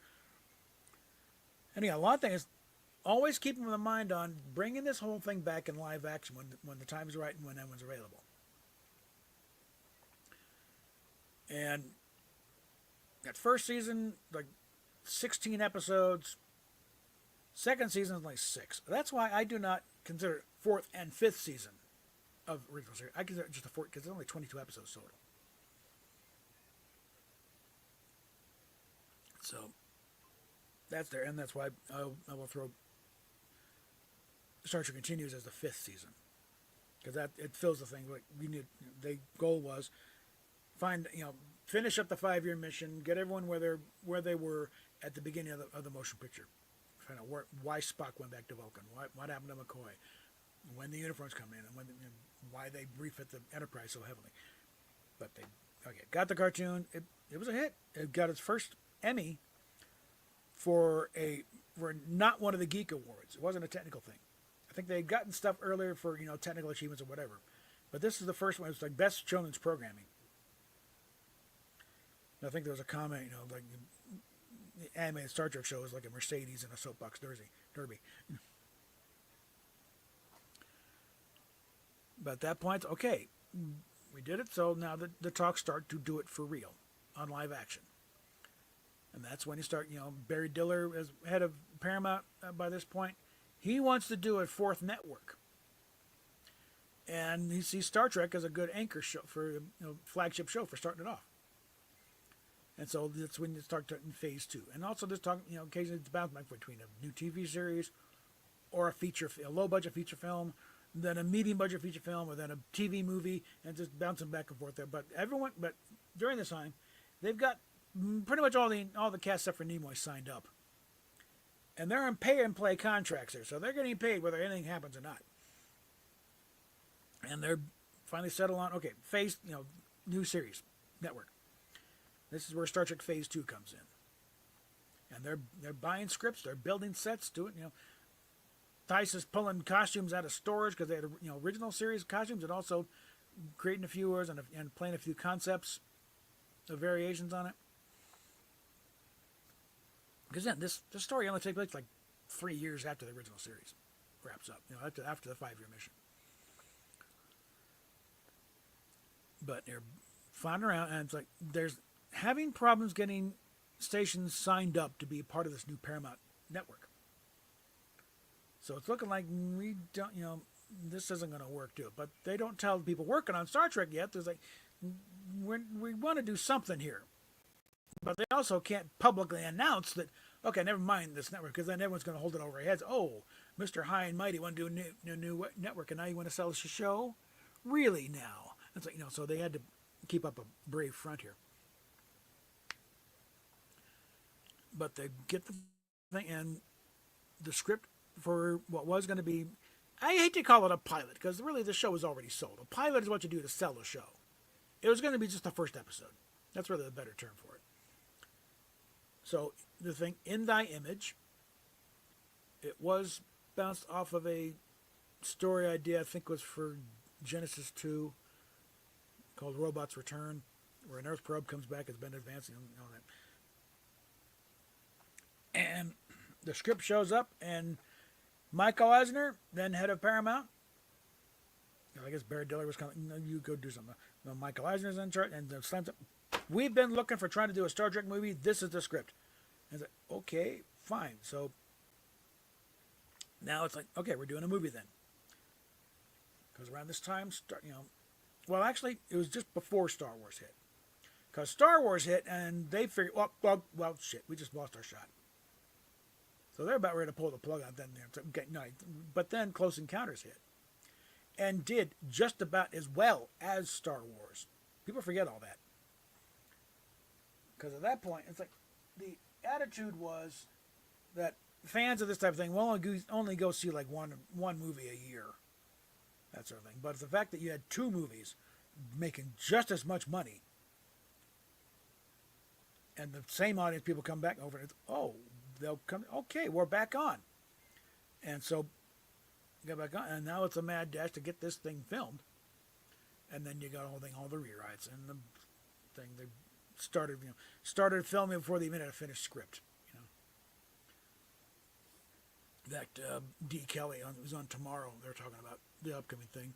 And yeah, a lot of things, always keep in mind on bringing this whole thing back in live action when the time's right and when anyone's available. And that first season, like 16 episodes. Second season is like 6. That's why I do not consider 4th and 5th season of original series. I consider it just a 4th because there's only 22 episodes total. So that's there, and that's why I will throw Star Trek Continues as the 5th season, because that it fills the thing. Like we need, the goal was finish up the 5-year mission, get everyone where they were at the beginning of the motion picture. Find out why Spock went back to Vulcan, what happened to McCoy, when the uniforms come in, and why they refit the Enterprise so heavily. But they got the cartoon. It was a hit. It got its first Emmy for not one of the Geek Awards. It wasn't a technical thing. I think they had gotten stuff earlier for technical achievements or whatever, But this is the first one. It's like best children's programming. I think there was a comment, you know, like the animated Star Trek show is like a Mercedes and a soapbox derby. But at that point, okay, we did it. So now the talks start to do it for real on live action. And that's when you start, you know, Barry Diller as head of Paramount by this point. He wants to do a fourth network. And he sees Star Trek as a good anchor show for, you know, flagship show for starting it off. And so that's when you start in phase 2. And also this talk, you know, occasionally it's bounce back between a new TV series or a low budget feature film, then a medium budget feature film, or then a TV movie, and just bouncing back and forth there. But during this time, they've got pretty much all the cast except for Nimoy signed up. And they're in pay and play contracts there, so they're getting paid whether anything happens or not. And they're finally settled on, okay, phase, you know, new series, network. This is where Star Trek Phase 2 comes in. And they're buying scripts, they're building sets, doing, you know, Tice is pulling costumes out of storage because they had, you know, original series costumes, and also creating a few words and playing a few concepts of variations on it. Because then this story only takes place like 3 years after the original series wraps up, you know, after the 5-year mission. But they're flying around, and it's like there's having problems getting stations signed up to be part of this new Paramount network. So it's looking like we don't, you know, this isn't going to work too. But they don't tell the people working on Star Trek yet. There's like, we want to do something here. But they also can't publicly announce that, okay, never mind this network, because then everyone's going to hold it over our heads. Oh, Mr. High and Mighty want to do a new network, and now you want to sell us a show? Really now? It's like, you know, so they had to keep up a brave front here. But they get the thing, and the script for what was going to be, I hate to call it a pilot, because really the show is already sold. A pilot is what you do to sell a show. It was going to be just the first episode. That's really the better term for it. So the thing, In Thy Image, it was bounced off of a story idea I think was for Genesis 2 called Robot's Return, where an Earth probe comes back, has been advancing and all that. And the script shows up, and Michael Eisner, then head of Paramount, I guess Barry Diller was kind of, no, you go do something. No, Michael Eisner's in charge, and slams up. We've been looking for trying to do a Star Trek movie. This is the script. And it's like, okay, fine. So now it's like, okay, we're doing a movie then. Because around this time, well, actually, it was just before Star Wars hit. Because Star Wars hit, and they figured, well, shit, we just lost our shot. So they're about ready to pull the plug out then. Okay, no, but then Close Encounters hit. And did just about as well as Star Wars. People forget all that. Because at that point, it's like, the attitude was that fans of this type of thing will only go see like one movie a year. That sort of thing. But the fact that you had 2 movies making just as much money, and the same audience people come back over, and it's, they'll come, okay, we're back on. And so, got back on, and now it's a mad dash to get this thing filmed. And then you got all the rewrites and the thing. They started filming before they even had a finished script. That D. Kelly was on Tomorrow. They're talking about the upcoming thing.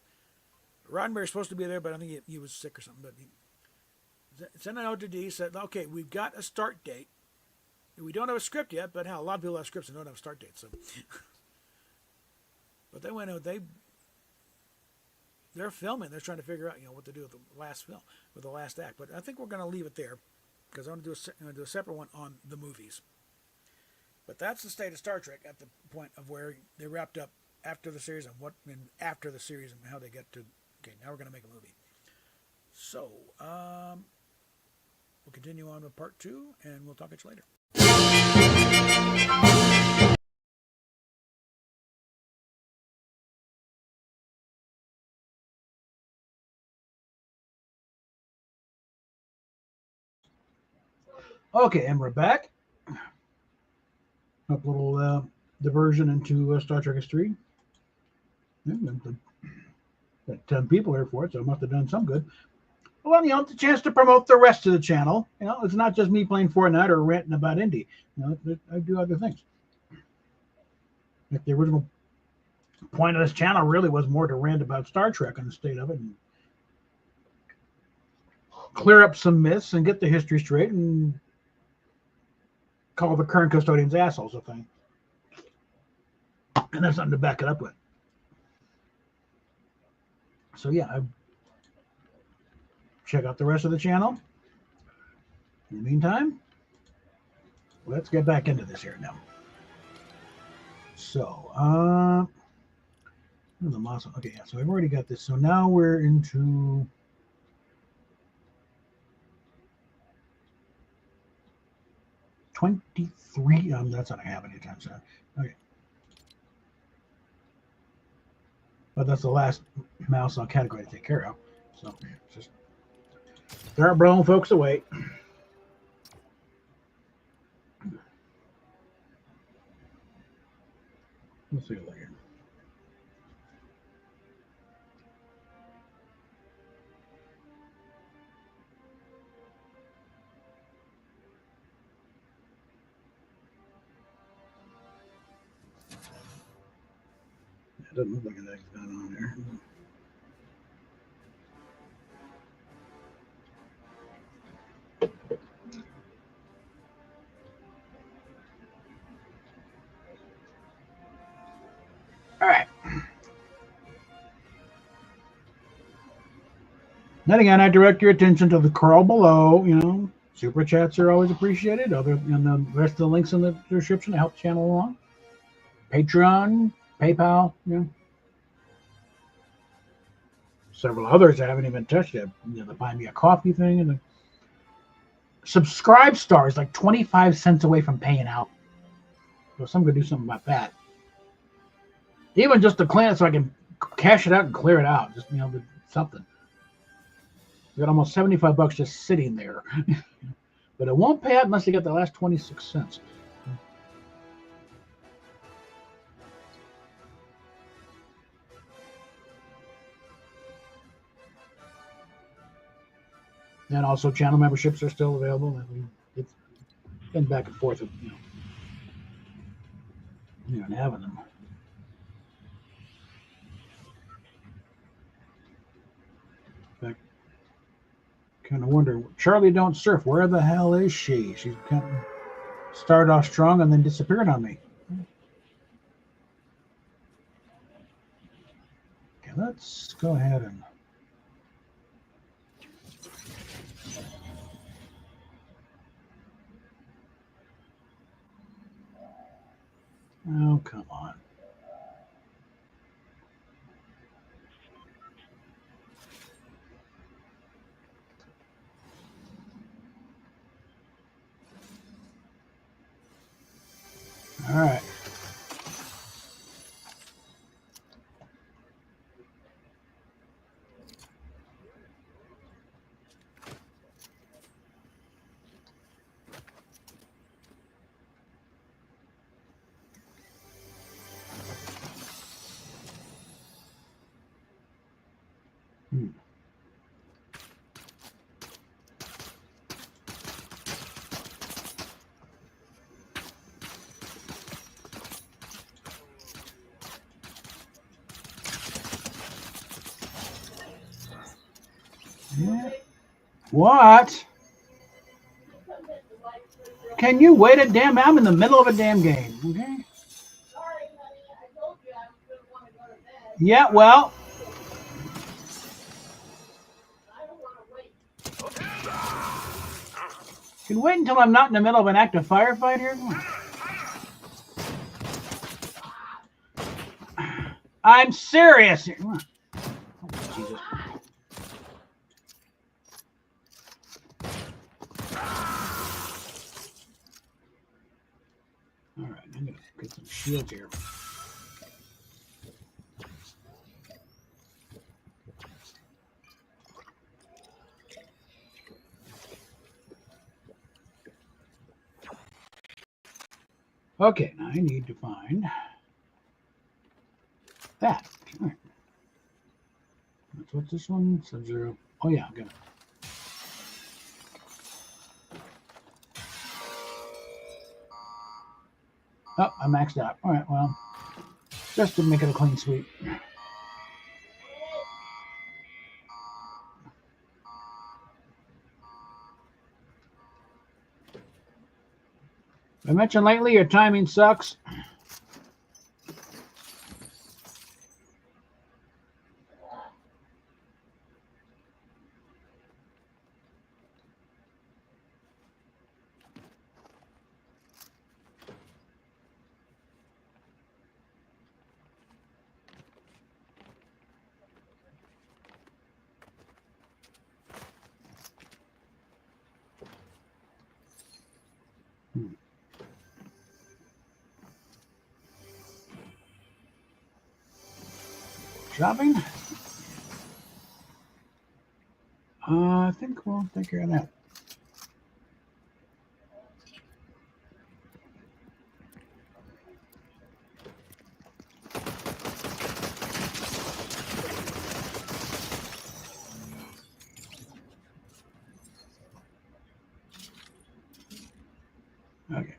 Roddenberry's supposed to be there, but I think he was sick or something. But he sent a note to D. Said, "Okay, we've got a start date. We don't have a script yet, but hell, a lot of people have scripts and don't have a start date." So, but they went out. They're filming. They're trying to figure out, what to do with the last film, with the last act. But I think we're going to leave it there because I'm going to do a separate one on the movies. But that's the state of Star Trek at the point of where they wrapped up after the series and after the series and how they get to, okay, now we're going to make a movie. So, we'll continue on with part 2, and we'll talk at you later. Okay, and we're back. A little diversion into Star Trek history. Yeah, the Got 10 people here for it, so I must have done some good. Well, it's a chance to promote the rest of the channel. It's not just me playing Fortnite or ranting about indie. I do other things. Like the original point of this channel really was more to rant about Star Trek and the state of it, and clear up some myths and get the history straight, and call the current custodians assholes, I think. And there's something to back it up with. So yeah, check out the rest of the channel. In the meantime, let's get back into this here now. So, the muscle. Okay, yeah. So I've already got this. So now we're into 23. That's not gonna happen anytime soon. Okay. But that's the last mouse category to take care of. So just start blowing folks away. Let's see what here. It doesn't look like anything's going on there. All right. Then again, I direct your attention to the crawl below. Super chats are always appreciated. And the rest of the links in the description to help the channel along. Patreon, PayPal, several others I haven't even touched yet. The buy me a coffee thing, and the subscribe star is like 25 cents away from paying out. So someone could do something about that. Even just to clean it so I can cash it out and clear it out. Just something. We got almost $75 just sitting there. But it won't pay out unless you get the last 26 cents. And also channel memberships are still available. It's been back and forth with, and having them. In fact, kind of wonder, Charlie Don't Surf, where the hell is she? She kind of started off strong and then disappeared on me. Okay, let's go ahead and oh, come on. All right. Yeah. What? Can you wait a damn minute? I'm in the middle of a damn game, okay? Sorry, honey. I told you I was going to want to go to bed. Yeah, well. I don't want to wait. Can you wait until I'm not in the middle of an active firefight here? I'm serious. Oh, Jesus. All right, I'm going to get some shields here. Okay, now I need to find that. All right. What's this one? Sub-Zero. Oh yeah, good. Oh, I maxed out. All right, well, just to make it a clean sweep. I mentioned lately your timing sucks. Shopping? I think we'll take care of that. Okay.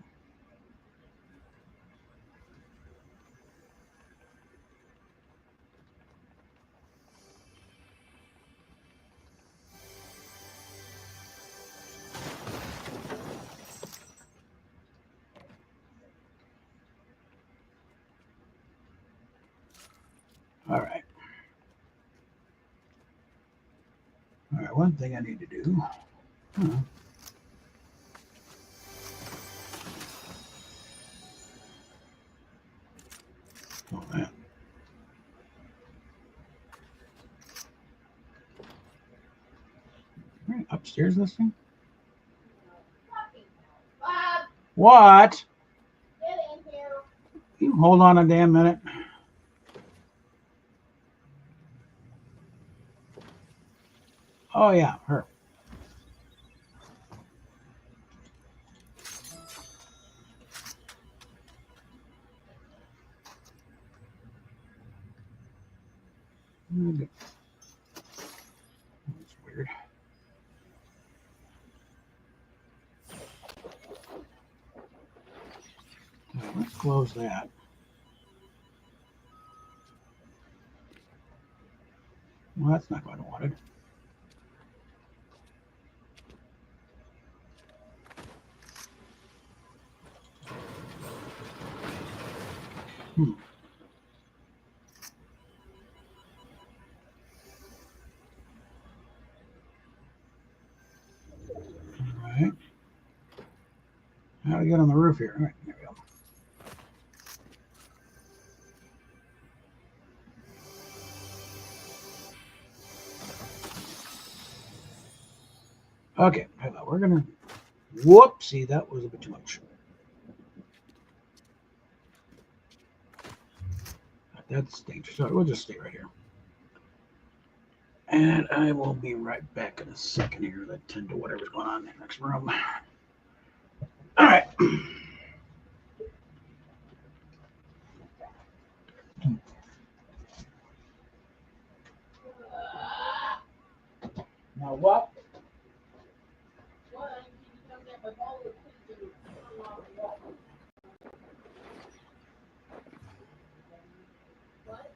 All right. All right, one thing I need to do. Oh, man. Right, upstairs this thing? Bob, What? get in here. You hold on a damn minute. Oh yeah, her. That's weird. Let's close that. Well, that's not what I wanted. Hmm. All right. How do we get on the roof here? All right, there we go. Okay, hold on. We're gonna. Whoopsie, that was a bit too much. That's dangerous. So we'll just stay right here. And I will be right back in a second here to attend to whatever's going on in the next room. All right. Now what? What? You come get my ball with pizza and come on the wall. What?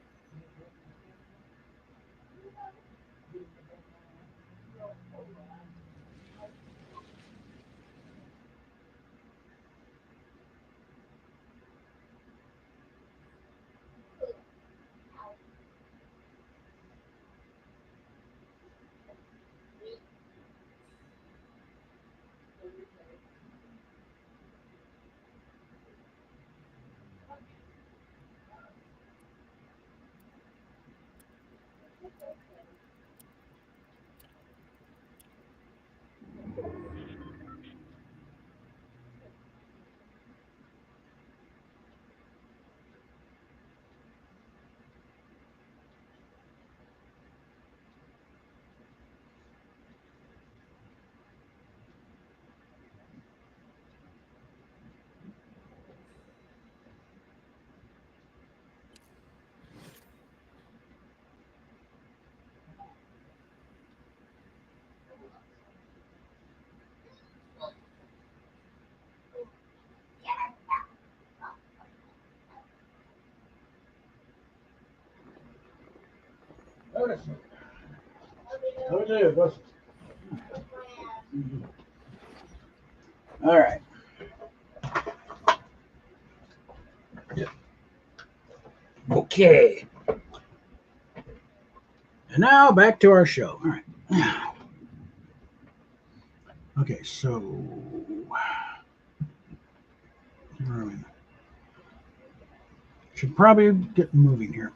Notice. Let me tell you, it goes. All right. Yeah. Okay. And now back to our show. All right. Okay, so where are we? Should probably get moving here.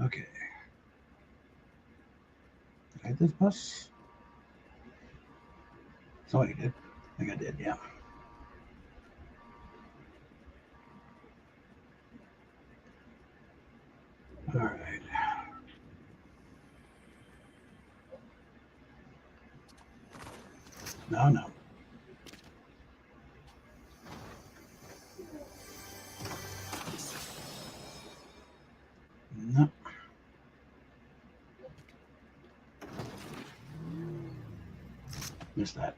Okay. Did I hit this bus? Somebody did. I think I did, yeah. All right. No, no. No. Missed that.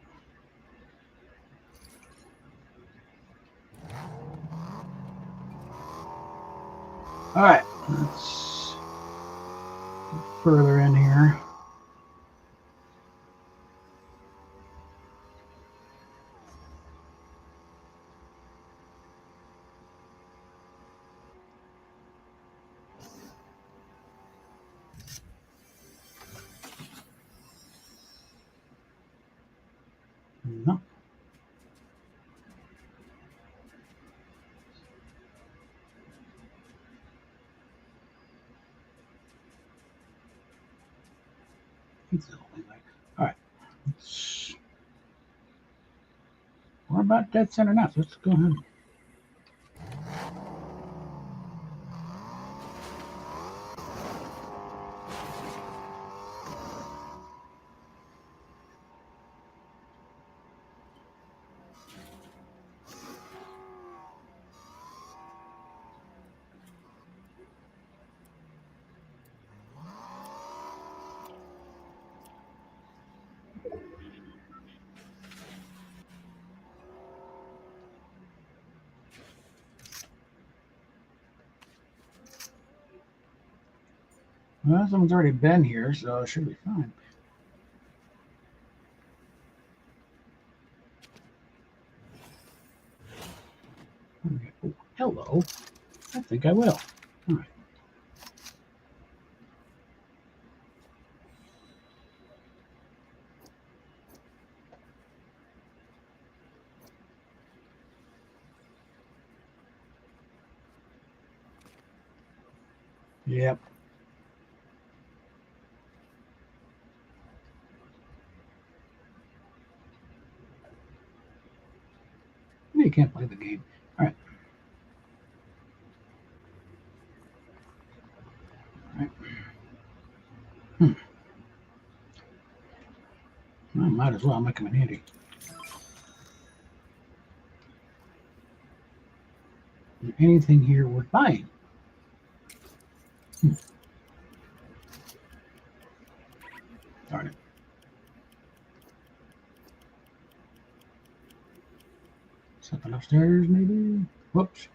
All right. Let's get further in here. No. It's the only way. All right. We're about dead center now, so let's go ahead. Well, someone's already been here, so it should be fine. Okay. Oh, hello. I think I will. All right. Yep. You can't play the game. All right. All right. Well, might as well make them in handy. Is there anything here worth buying? Darn it. Something upstairs, maybe? Whoops.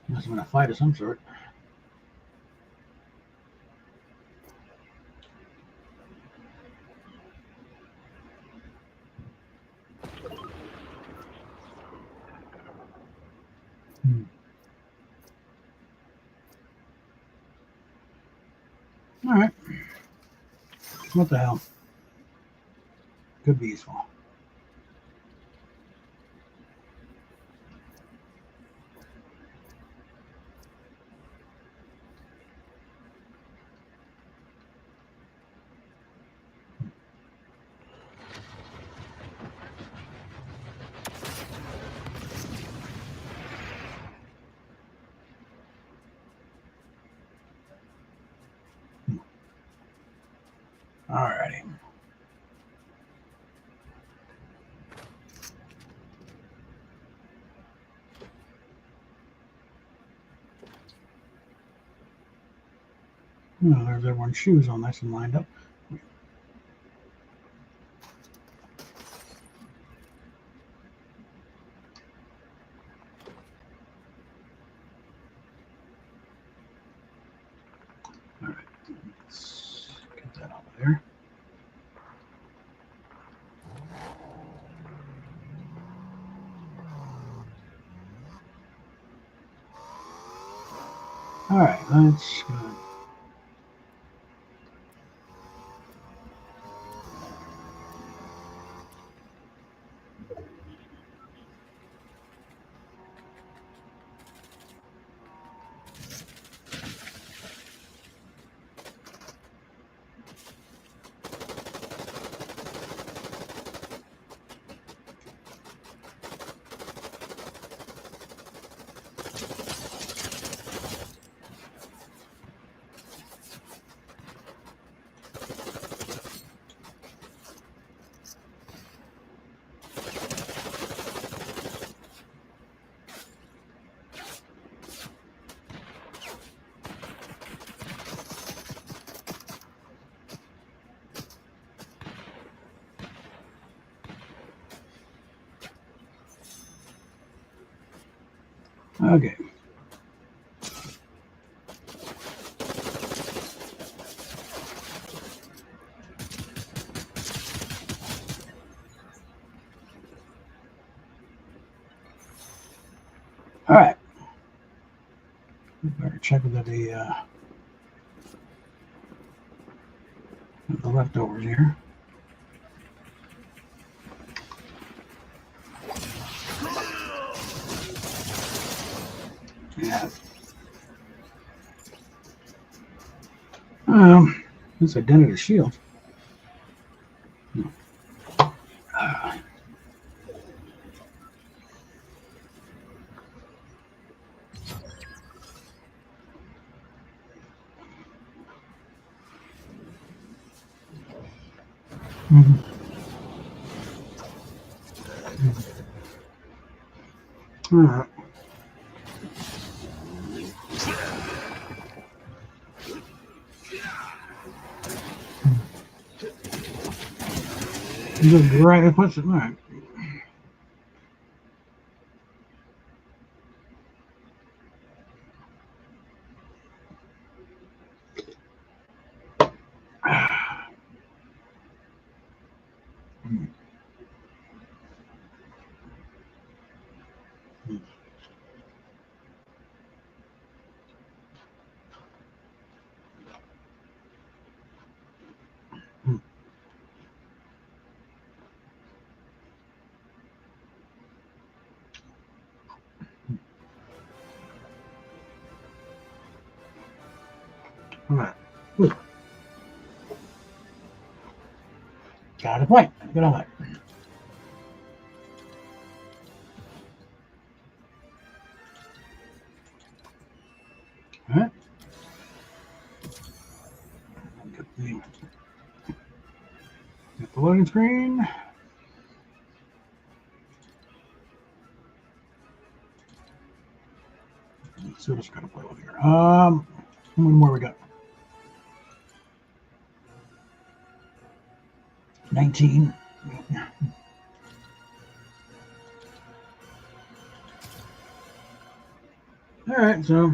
Must have been a fight of some sort. All right. What the hell? Could be useful. Alrighty. Oh, there's everyone's shoes all nice and lined up. All right, let's get that out of there. All right, let's go. Okay. All right. We better check with the leftovers here. Yeah. This identity shield. All right. Just right in place. All right. All right. Ooh. Got a point. Get on that. All right. Get the loading screen. Let's see what it's got to play with here. How many more we got? 19. All right, so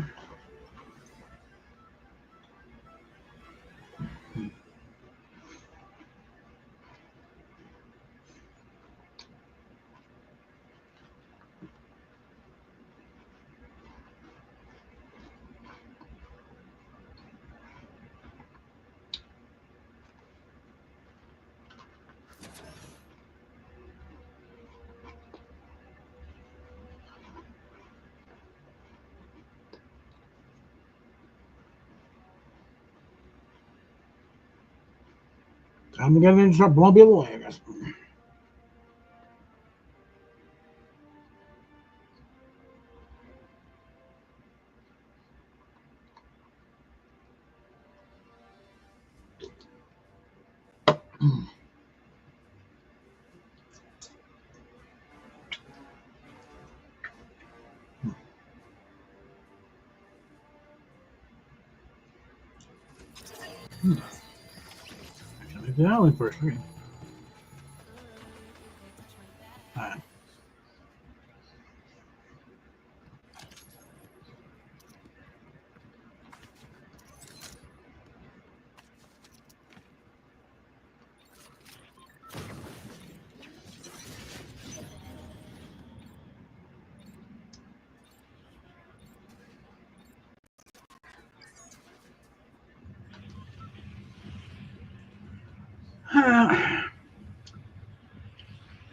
time to get in and start blowing people away, I guess. Actually, the only person. Alright.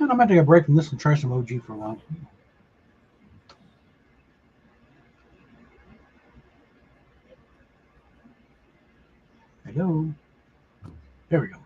And I might take a break from this and try some OG for a while. Hello. There we go.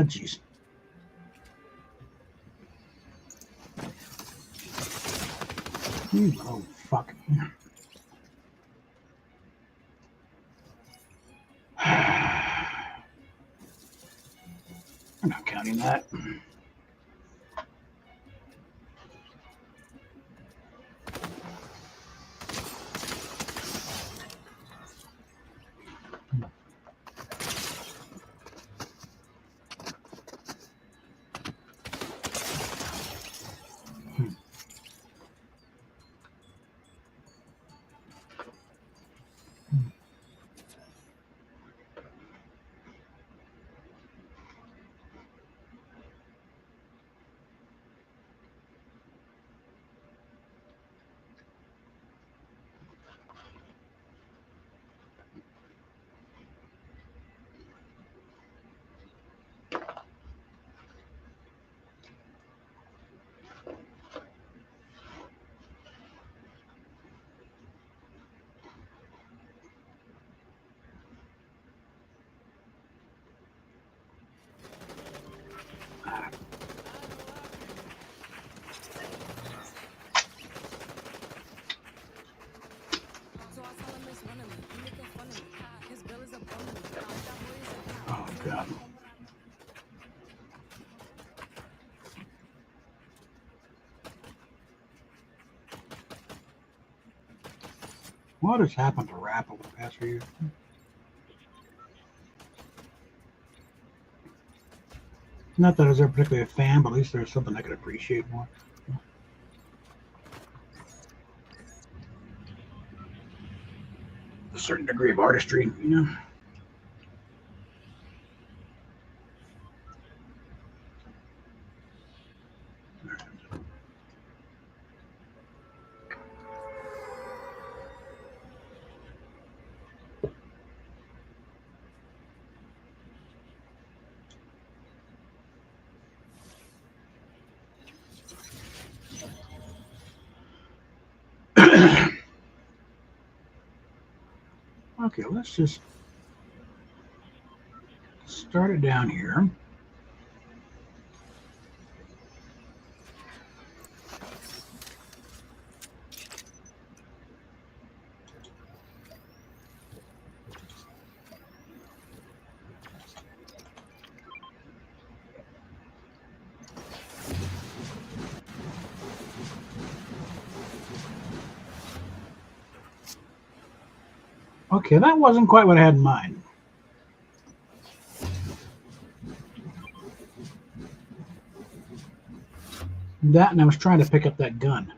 Jeez. Oh, fuck. I'm not counting that. Oh, God. What has happened to rap over the past few years? Not that I was ever particularly a fan, but at least there's something I could appreciate more. A certain degree of artistry, you know. Okay, let's just start it down here. Okay, that wasn't quite what I had in mind. That, and I was trying to pick up that gun.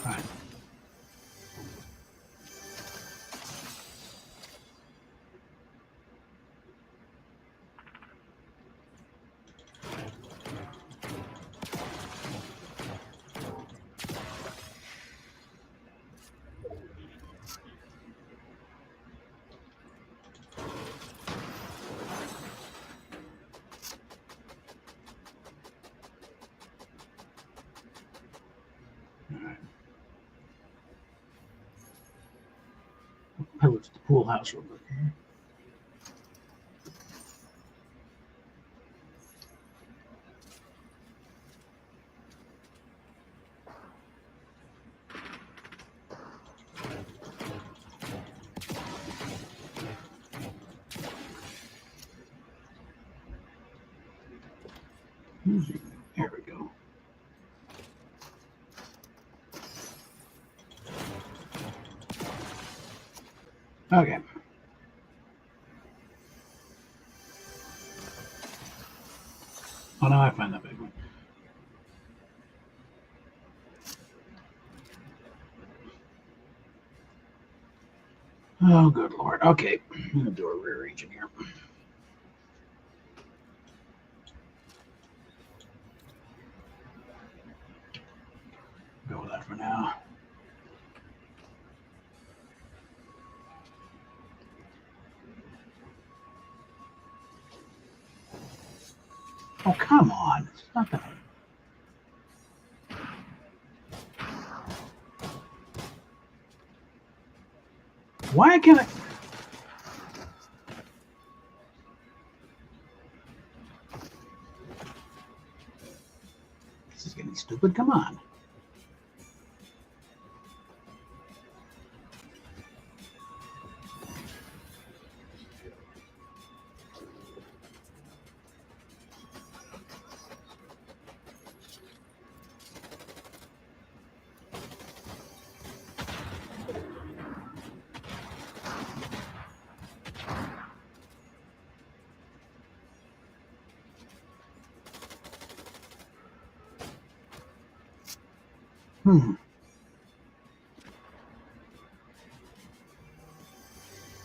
Right. Pillage the pool house real quick here. There we go. Okay. Oh, now I find that big one. Oh, good Lord. Okay. I'm going to do a rear region here. Go with that for now. Oh, come on. It's not that. Why can't I? This is getting stupid. Come on.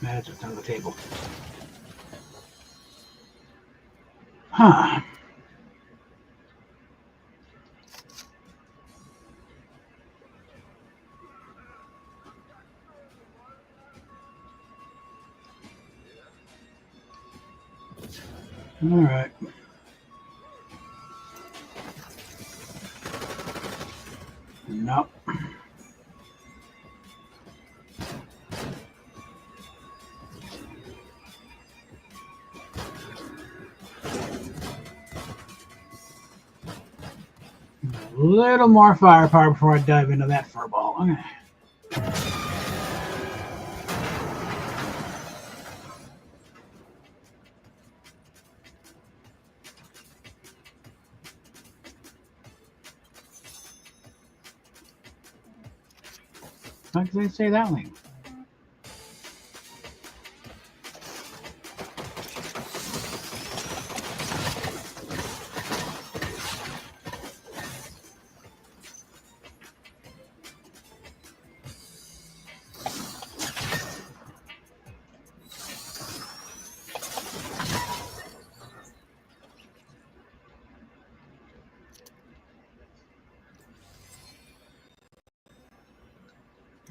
That's what's on the table. Huh. All right. Nope. A little more firepower before I dive into that furball. Okay. How can they say that way?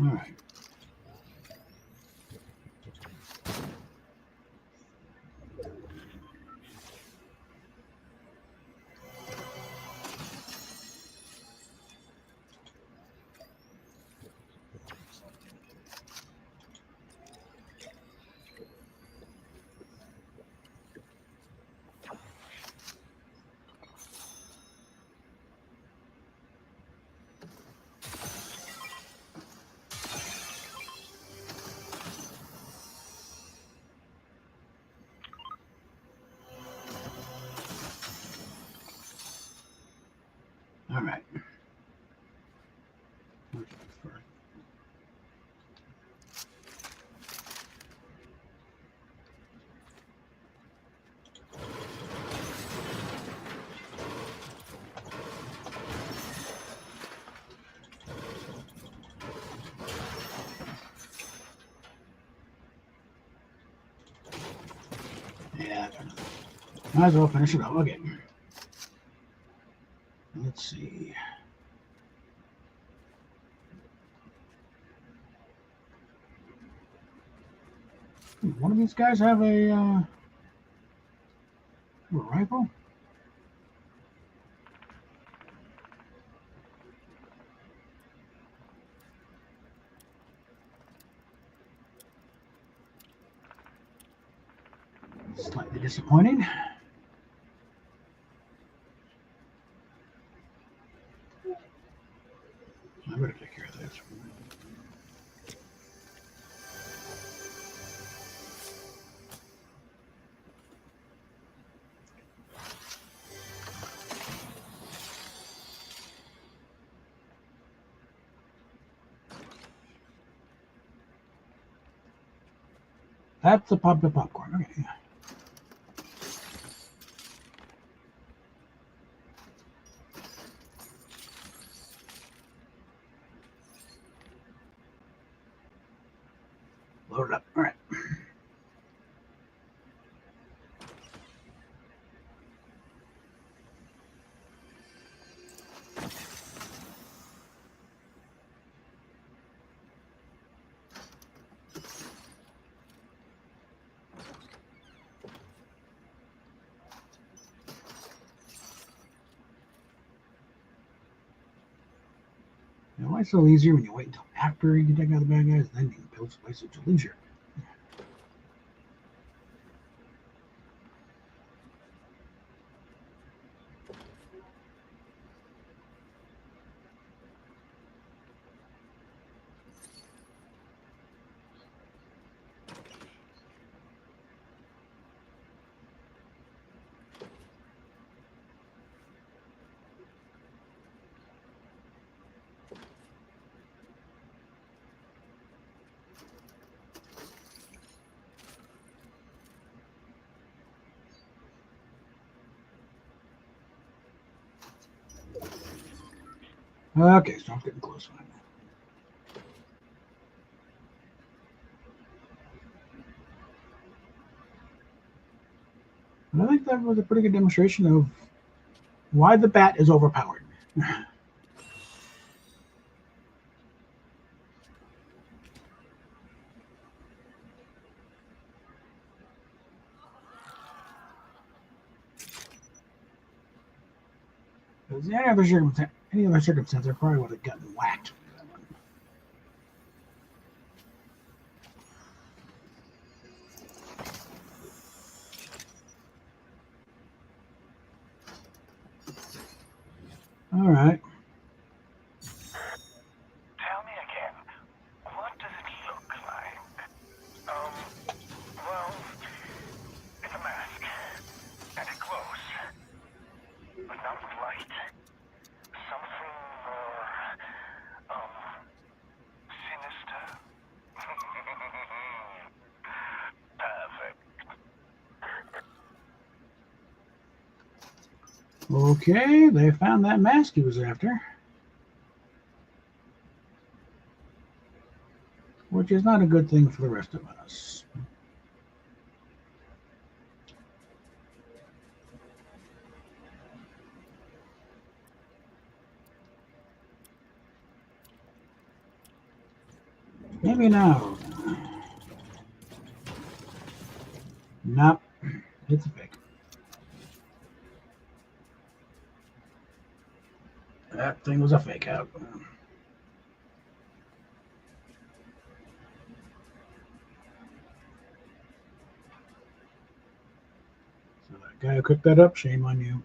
All right. All right. Yeah. Might as well finish it up. Okay. Let's see. One of these guys have a rifle? disappointing. I better take care of this. That's the popcorn. Okay. Load it up. All right. Now, why it's so easier when you wait until after you can take out the bad guys, then you can build places at your leisure. Okay, so I'm getting close. And I think that was a pretty good demonstration of why the bat is overpowered. Because any other circumstance, I probably would have gotten whacked. All right. Tell me again, what does it look like? Well, it's a mask. And it glows. But not with light. Something more, sinister. Perfect. Okay, they found that mask he was after. Which is not a good thing for the rest of us. Maybe now. Nope. It's a fake. That thing was a fake out. So that guy who cooked that up, shame on you.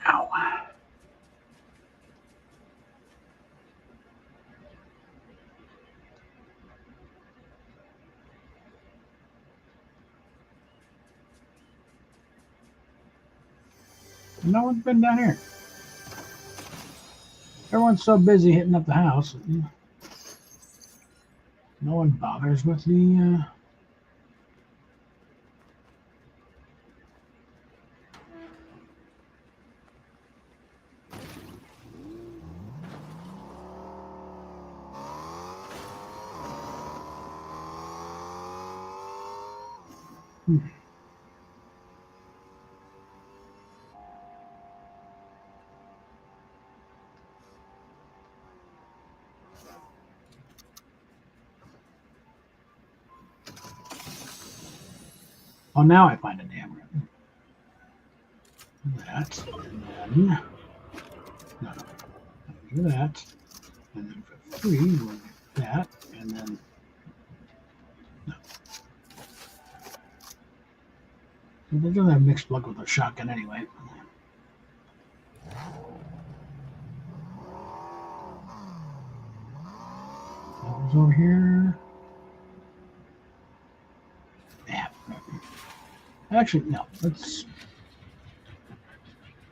Ow. No one's been down here. Everyone's so busy hitting up the house. No one bothers with the Oh, now I find a damn room. That. No, do that. And then for 3, we'll get that. And then, no. They're going to have mixed plug with a shotgun anyway. That was over here. Yeah. Actually, no. Let's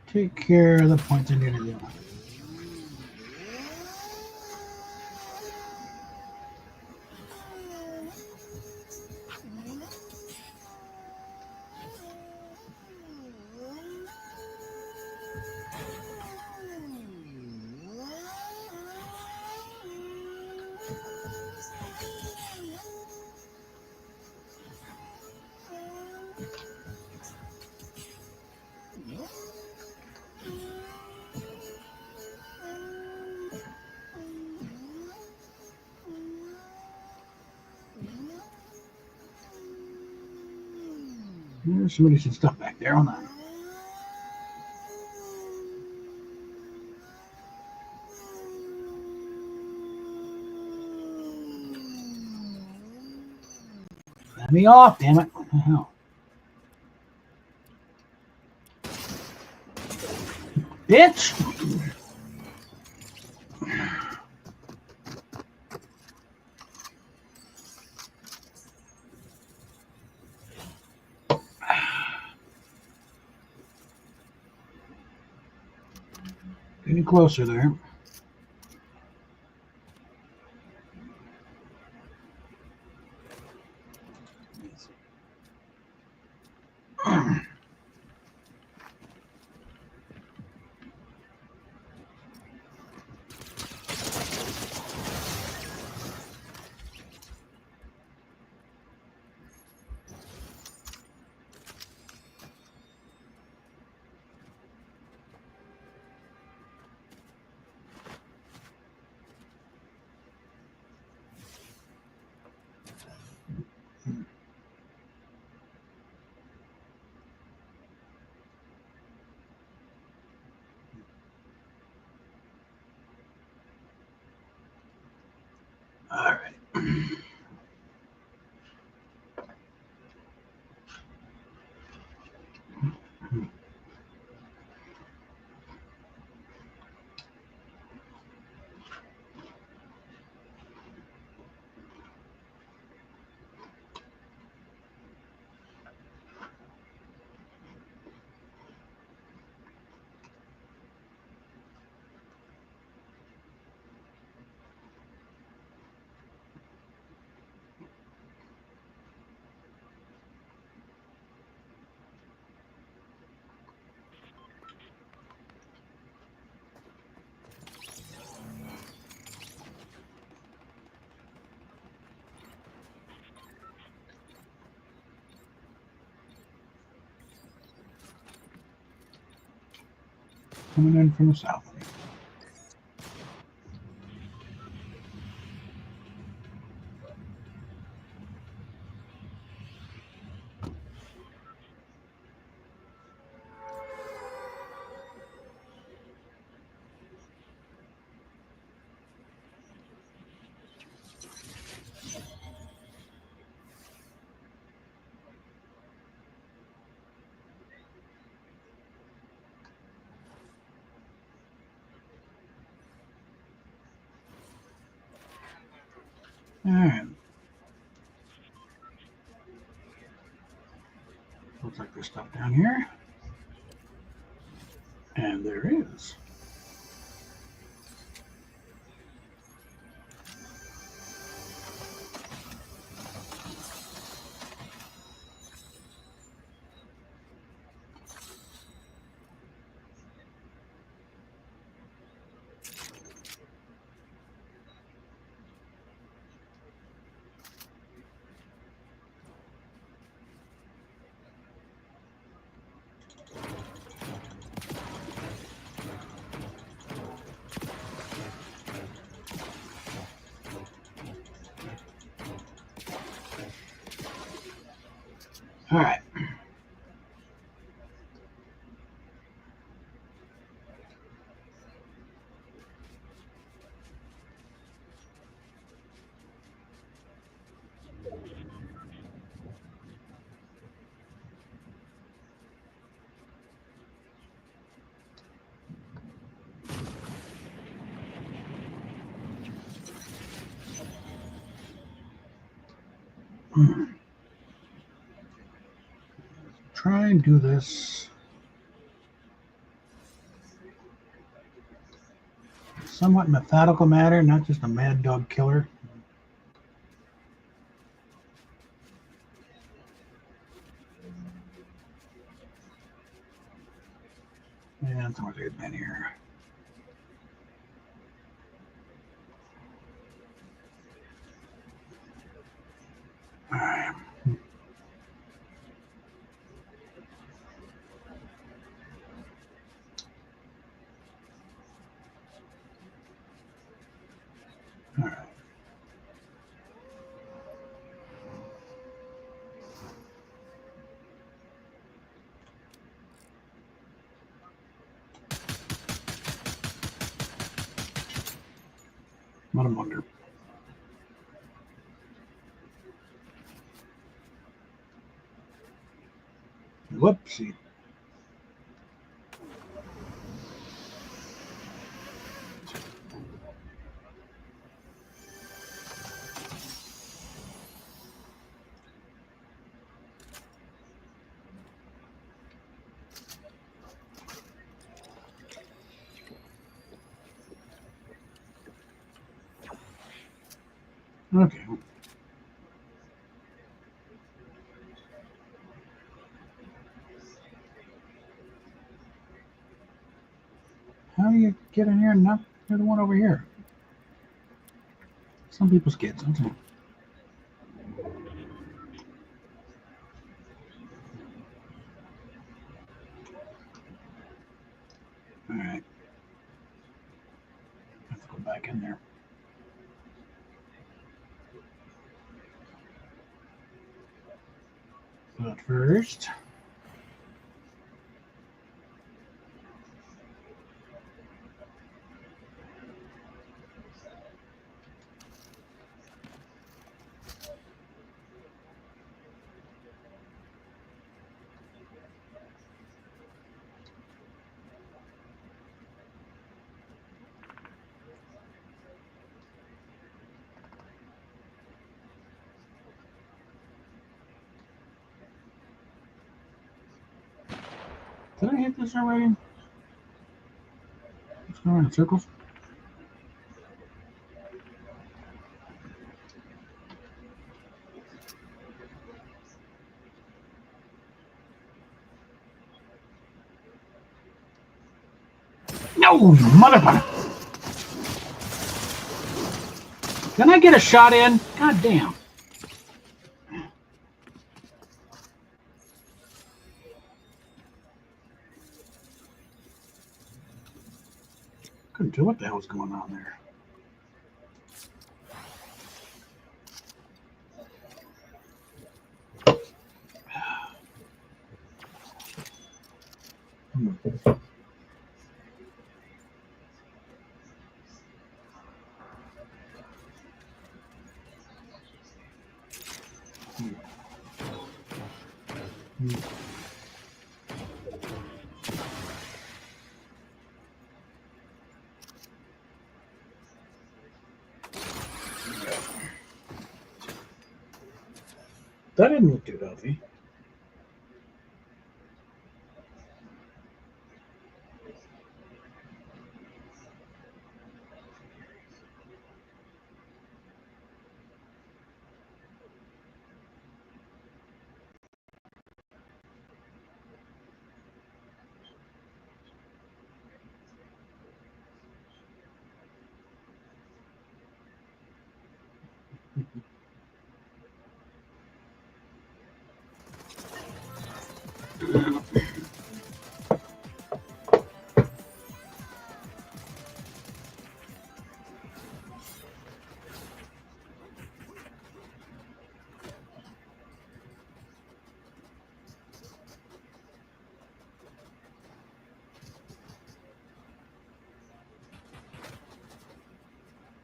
take care of the points I need to do. There's some decent stuff back there. Hold on. Let me off, damn it. What the hell? Bitch! Getting closer there. All right. Coming in from the south. All right. Looks like there's stuff down here. And there is. All right. Try and do this somewhat methodical matter, not just a mad dog killer. And someone's a good man here. All right. All right. What a wonder. Whoopsie. Okay. How do you get in here and not you're the one over here? Some people's kids. Okay. All right. Let's go back in there. But first, did I hit this already? Let's go around in circles. No, motherfucker! Can I get a shot in? God damn. Couldn't tell what the hell was going on there. That didn't look too healthy.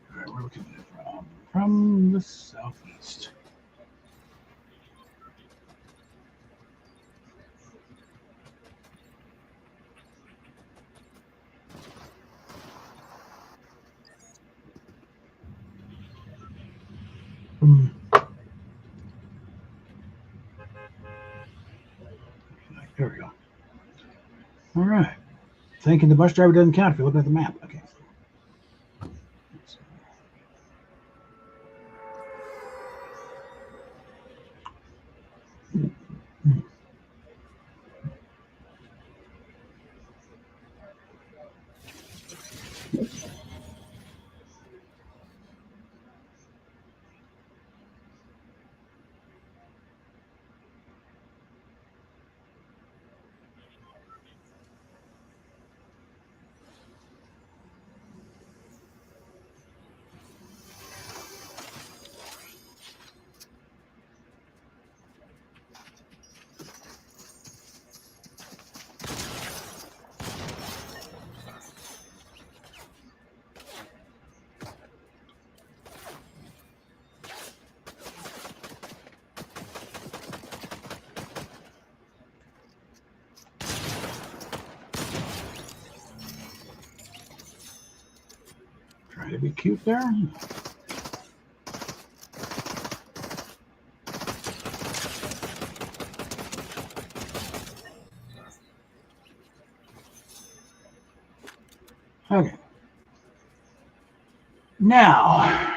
All right, we're looking at it from the southeast. thinking the bus driver doesn't count if you're looking at the map. Okay. Trying to be cute there. Okay. Now,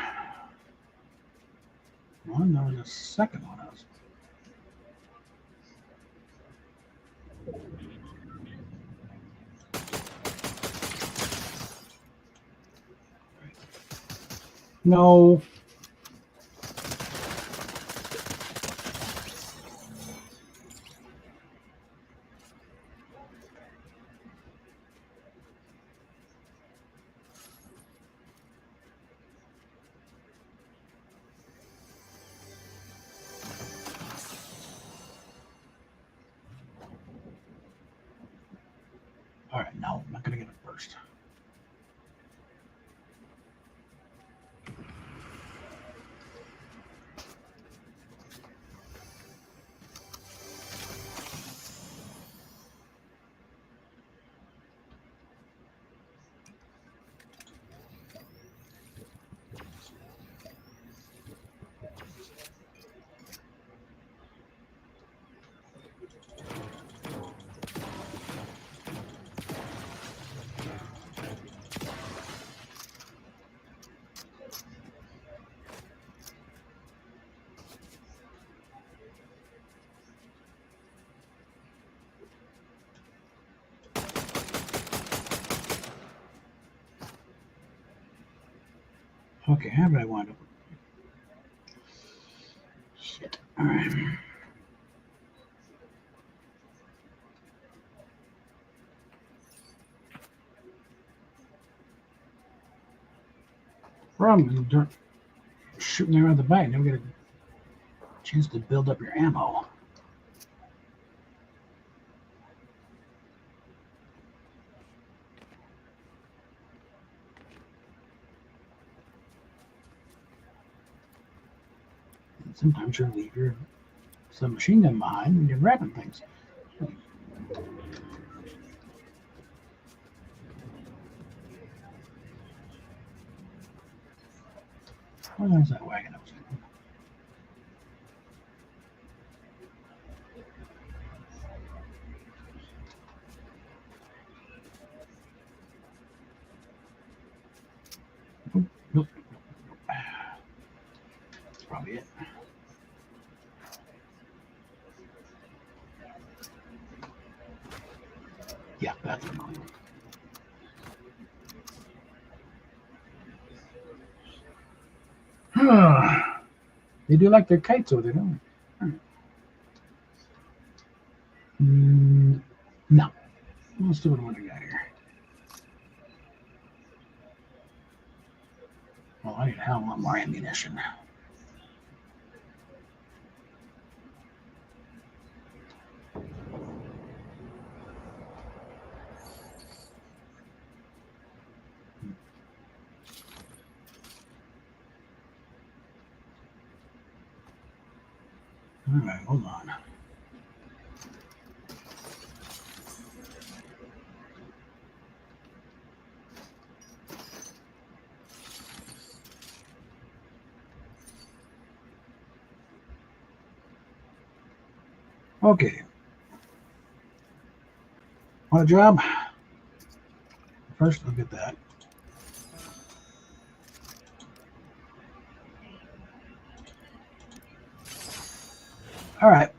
well, there was a second one. No. All right, no, I'm not going to get it first. Okay, how did I wind up? Shit. All right. Problem is, shooting around the back, never get a chance to build up your ammo. And sometimes you leave your submachine gun behind when you're grabbing things. Where's that wagon I was in? Nope. That's probably it. Yeah, that's the one. They do like their kites over there, don't they? No. Let's do what I got here. Well, I need a hell of a lot more ammunition. All right, hold on. Okay. Want a job? first look at that. All right.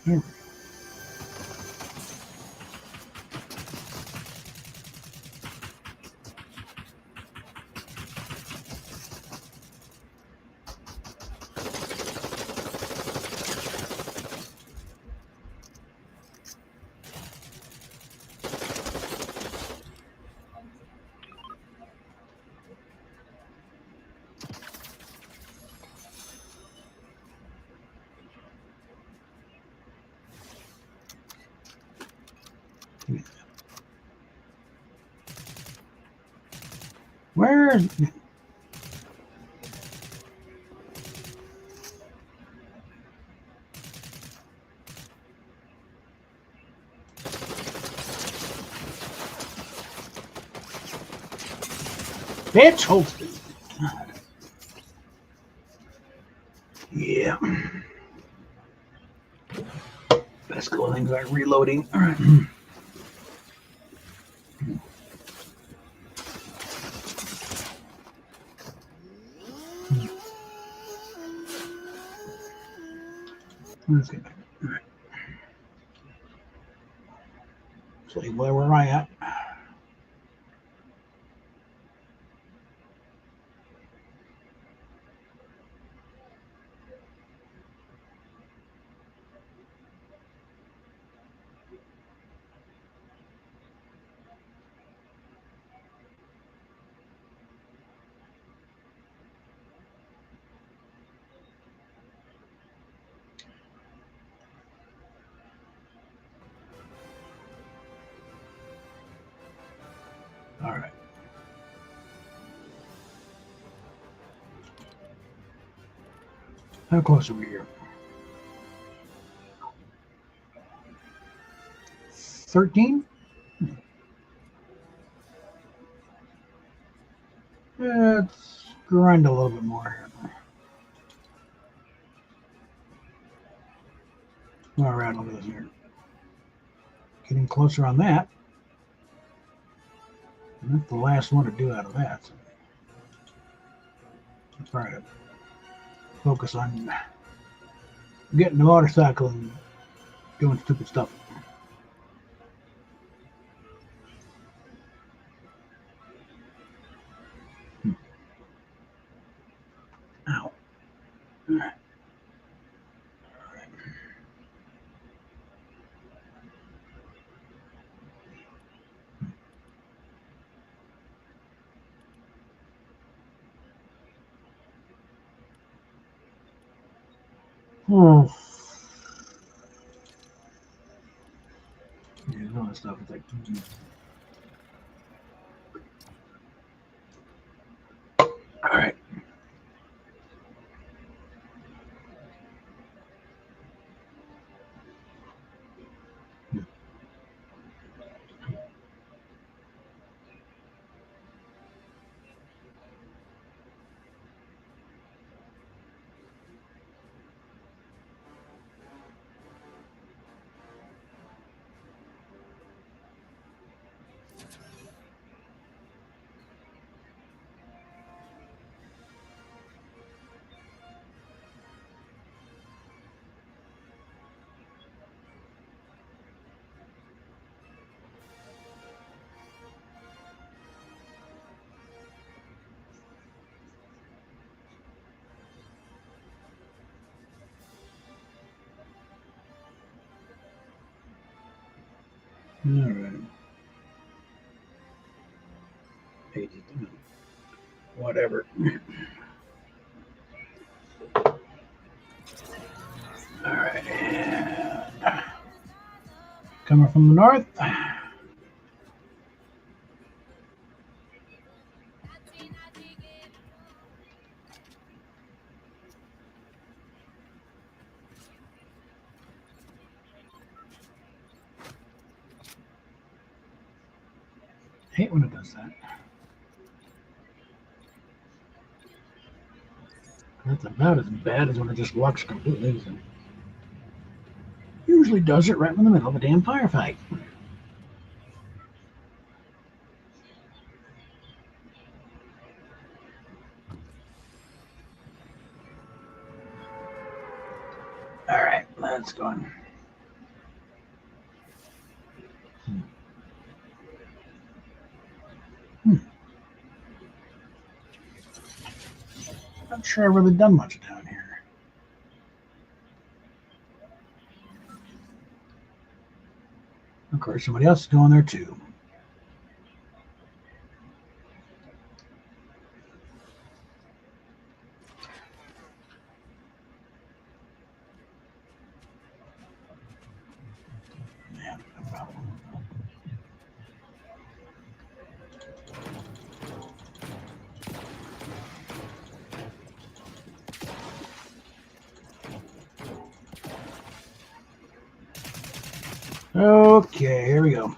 Here. Where is bitch holster? God. Yeah. Best couple of things like reloading. All right. Let's get back. All right. So where am I at? All right. How close are we here? 13? Let's grind a little bit more. All right, look at this here. Getting closer on that. And that's the last one to do out of that. So let's try to focus on getting the motorcycle and doing stupid stuff. Ow. All right. Oh. Yeah, all that stuff. It's like, all right. All right. Pages. Whatever. All right. And coming from the north. hate when it does that. That's about as bad as when it just walks completely. So. Usually does it right in the middle of a damn firefight. All right, let's go on. Not sure I've really done much down here. Of course, somebody else is going there too. Man, no problem. Okay, here we go.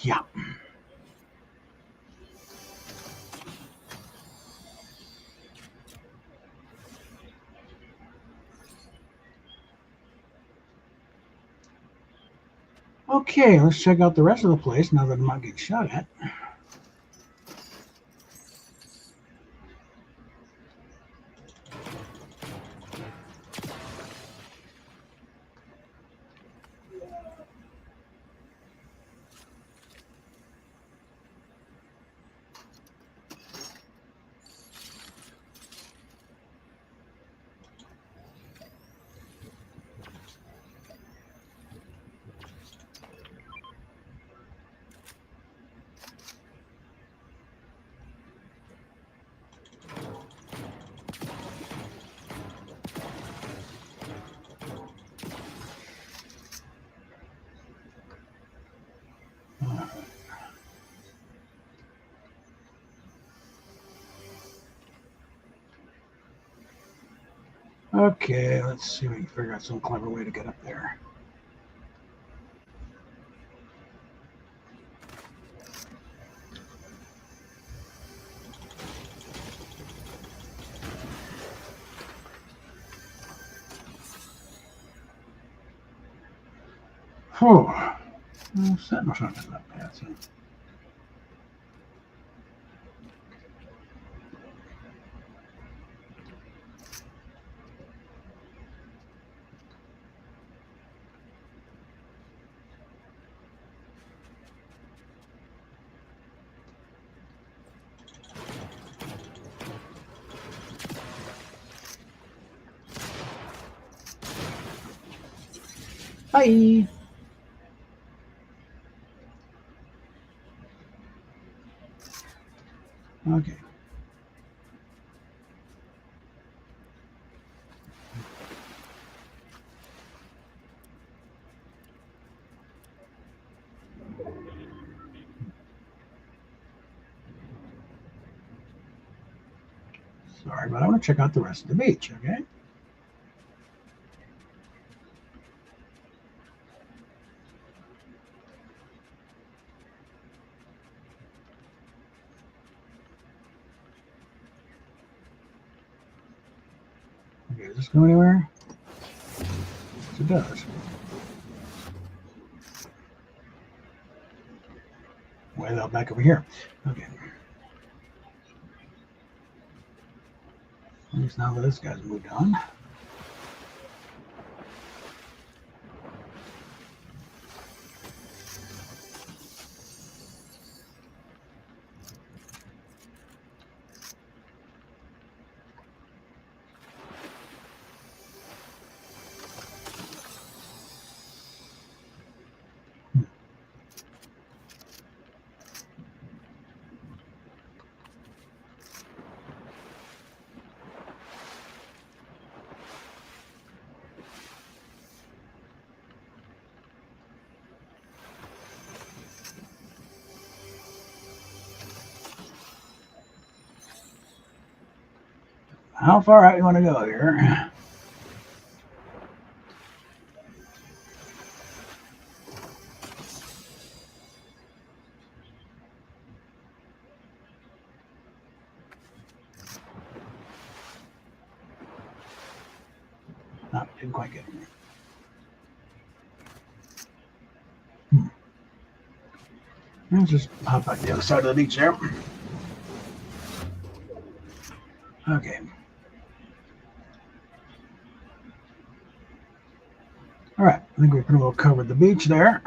Yeah. Okay, let's check out the rest of the place now that I'm not getting shot at. Okay, let's see if we can figure out some clever way to get up there. Whew. Well, Sentinel shotgun's not bad, so. Bye. Okay. Sorry, but I want to check out the rest of the beach, okay? Okay, does this go anywhere? Yes, it does. Way out back over here. Okay. At least now that this guy's moved on. How far out you want to go here? No, didn't quite get me. Let's just hop back to the other side of the beach there. Okay. All right. I think we pretty well covered the beach there.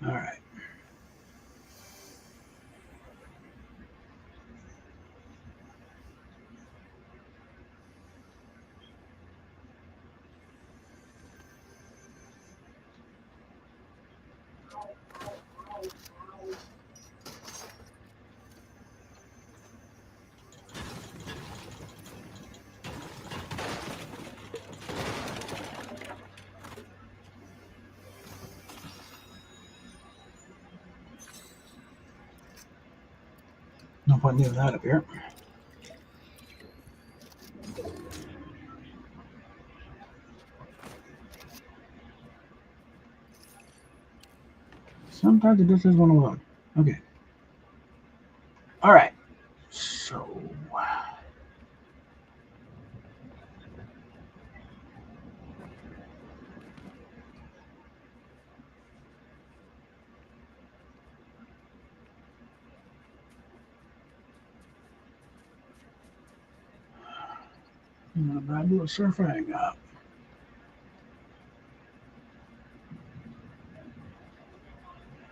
All right. No point leaving that up here. Sometimes it just doesn't want to load. Okay. All right. So. I'm going to do a surfing up.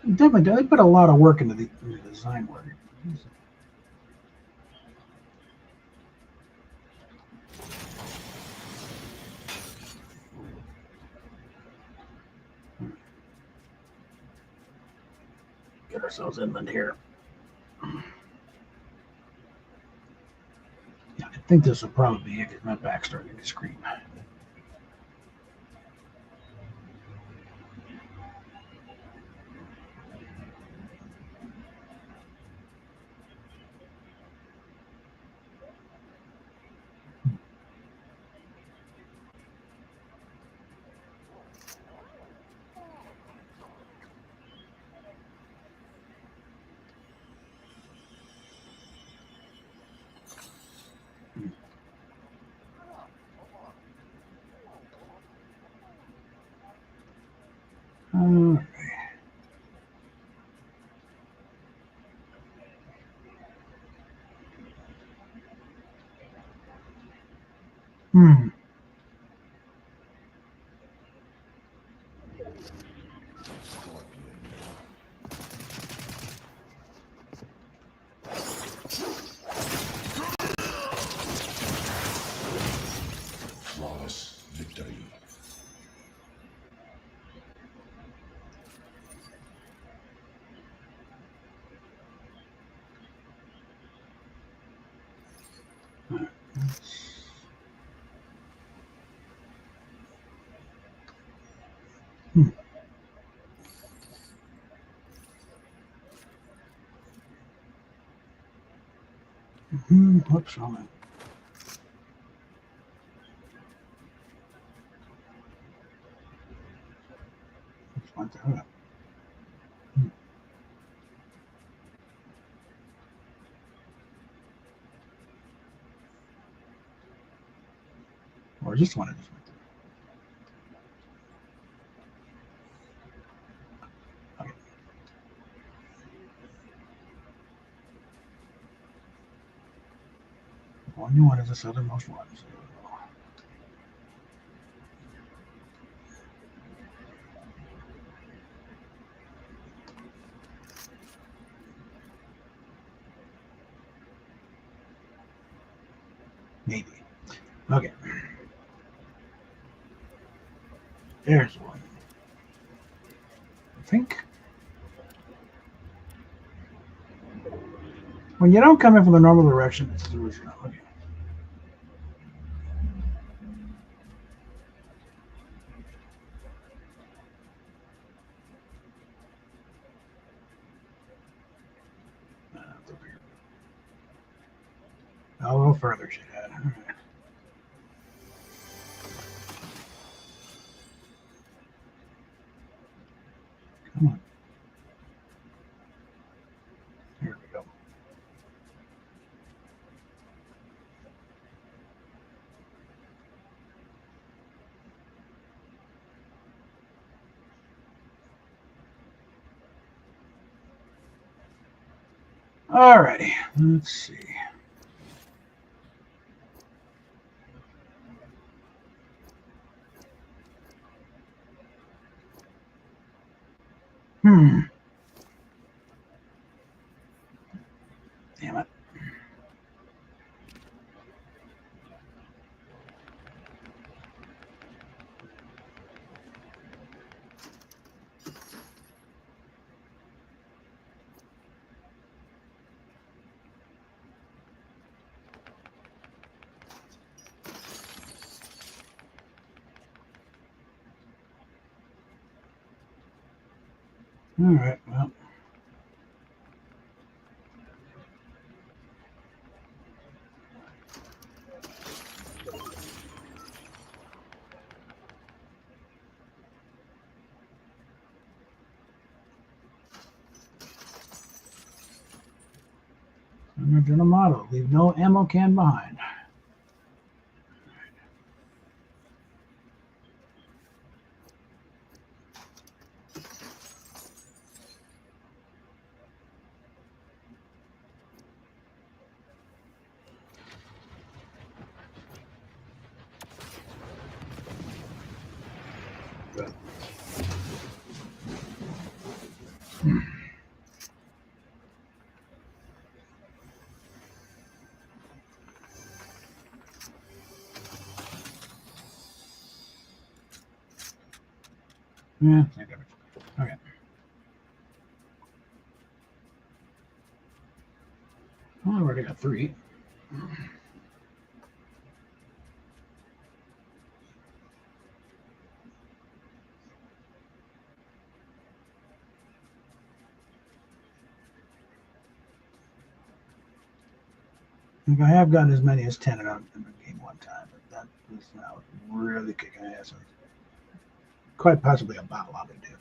Definitely, they put a lot of work into the design work. Get ourselves inland here. Yeah, I think this will probably be it because my back's starting to scream. Okay. Hmm. Flawless victory. Whoops, hold on. Let's want that up. Or just want to just. Okay. One you want is the southernmost one. So. Maybe. Okay. There's one. I think. When you don't come in from the normal direction, it's the original. Okay. It's over here. A little further, should add. All right. Come on. Here we go. All righty. Let's see. Damn it. All right. Well. Original motto: leave no ammo can behind. Good. Yeah, I got it. Okay. Well, I already got 3. Like I have gotten as many as 10 in the game one time, but that was now really kicking ass. Quite possibly a bottle of it, too.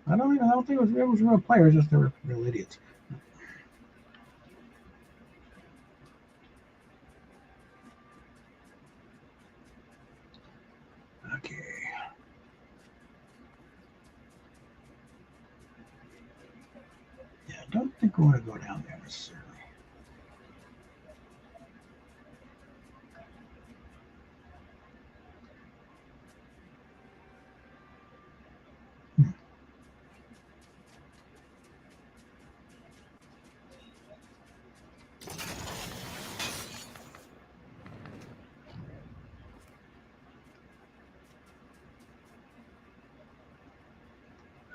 I don't think it was real players, just they were real idiots. Okay. Yeah, I don't think we want to go down there necessarily.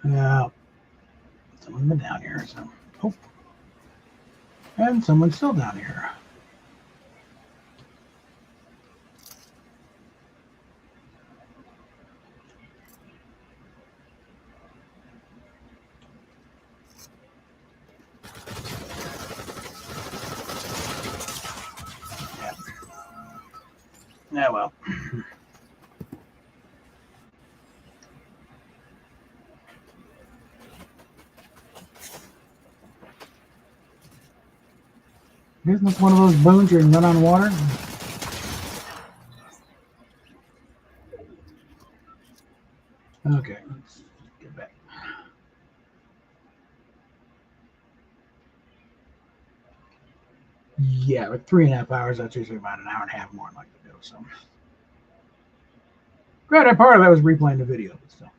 Yeah. Someone's been down here, so. Oh. And someone's still down here. Yeah, well. Isn't this one of those boons you can run on water? Okay, let's get back. Yeah, with 3.5 hours, that's usually about an hour and a half more I'd like to do. So, Granted, part of that was replaying the video, but still.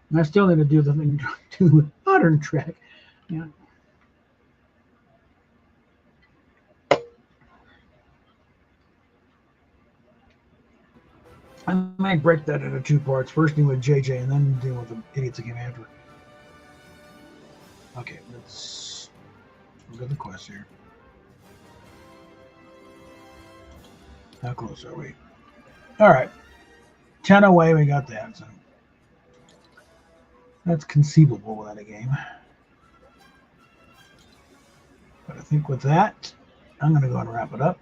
And I still need to do the thing to modern track. Yeah. I might break that into 2 parts. First deal with JJ and then deal with the idiots that came after. Okay, let's look at the quest here. How close are we? All right. 10 away, we got that. So that's conceivable without a game. But I think with that, I'm going to go and wrap it up.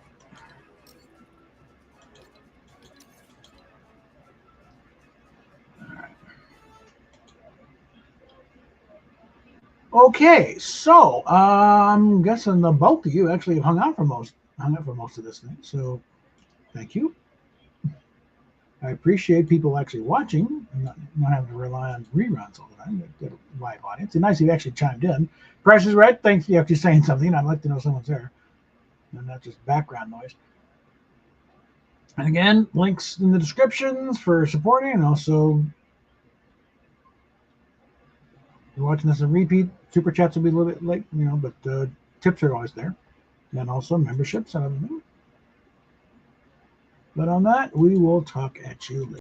Okay, so I'm guessing the bulk of you actually hung out for most of this thing. So thank you. I appreciate people actually watching and not having to rely on reruns all the time. Get a live audience. It's nice you actually chimed in. Price is right. Thanks you actually saying something. I'd like to know someone's there and not just background noise. And again, links in the descriptions for supporting, and also if you're watching this on repeat, super chats will be a little bit late, but tips are always there. And also memberships and everything. But on that, we will talk at you later.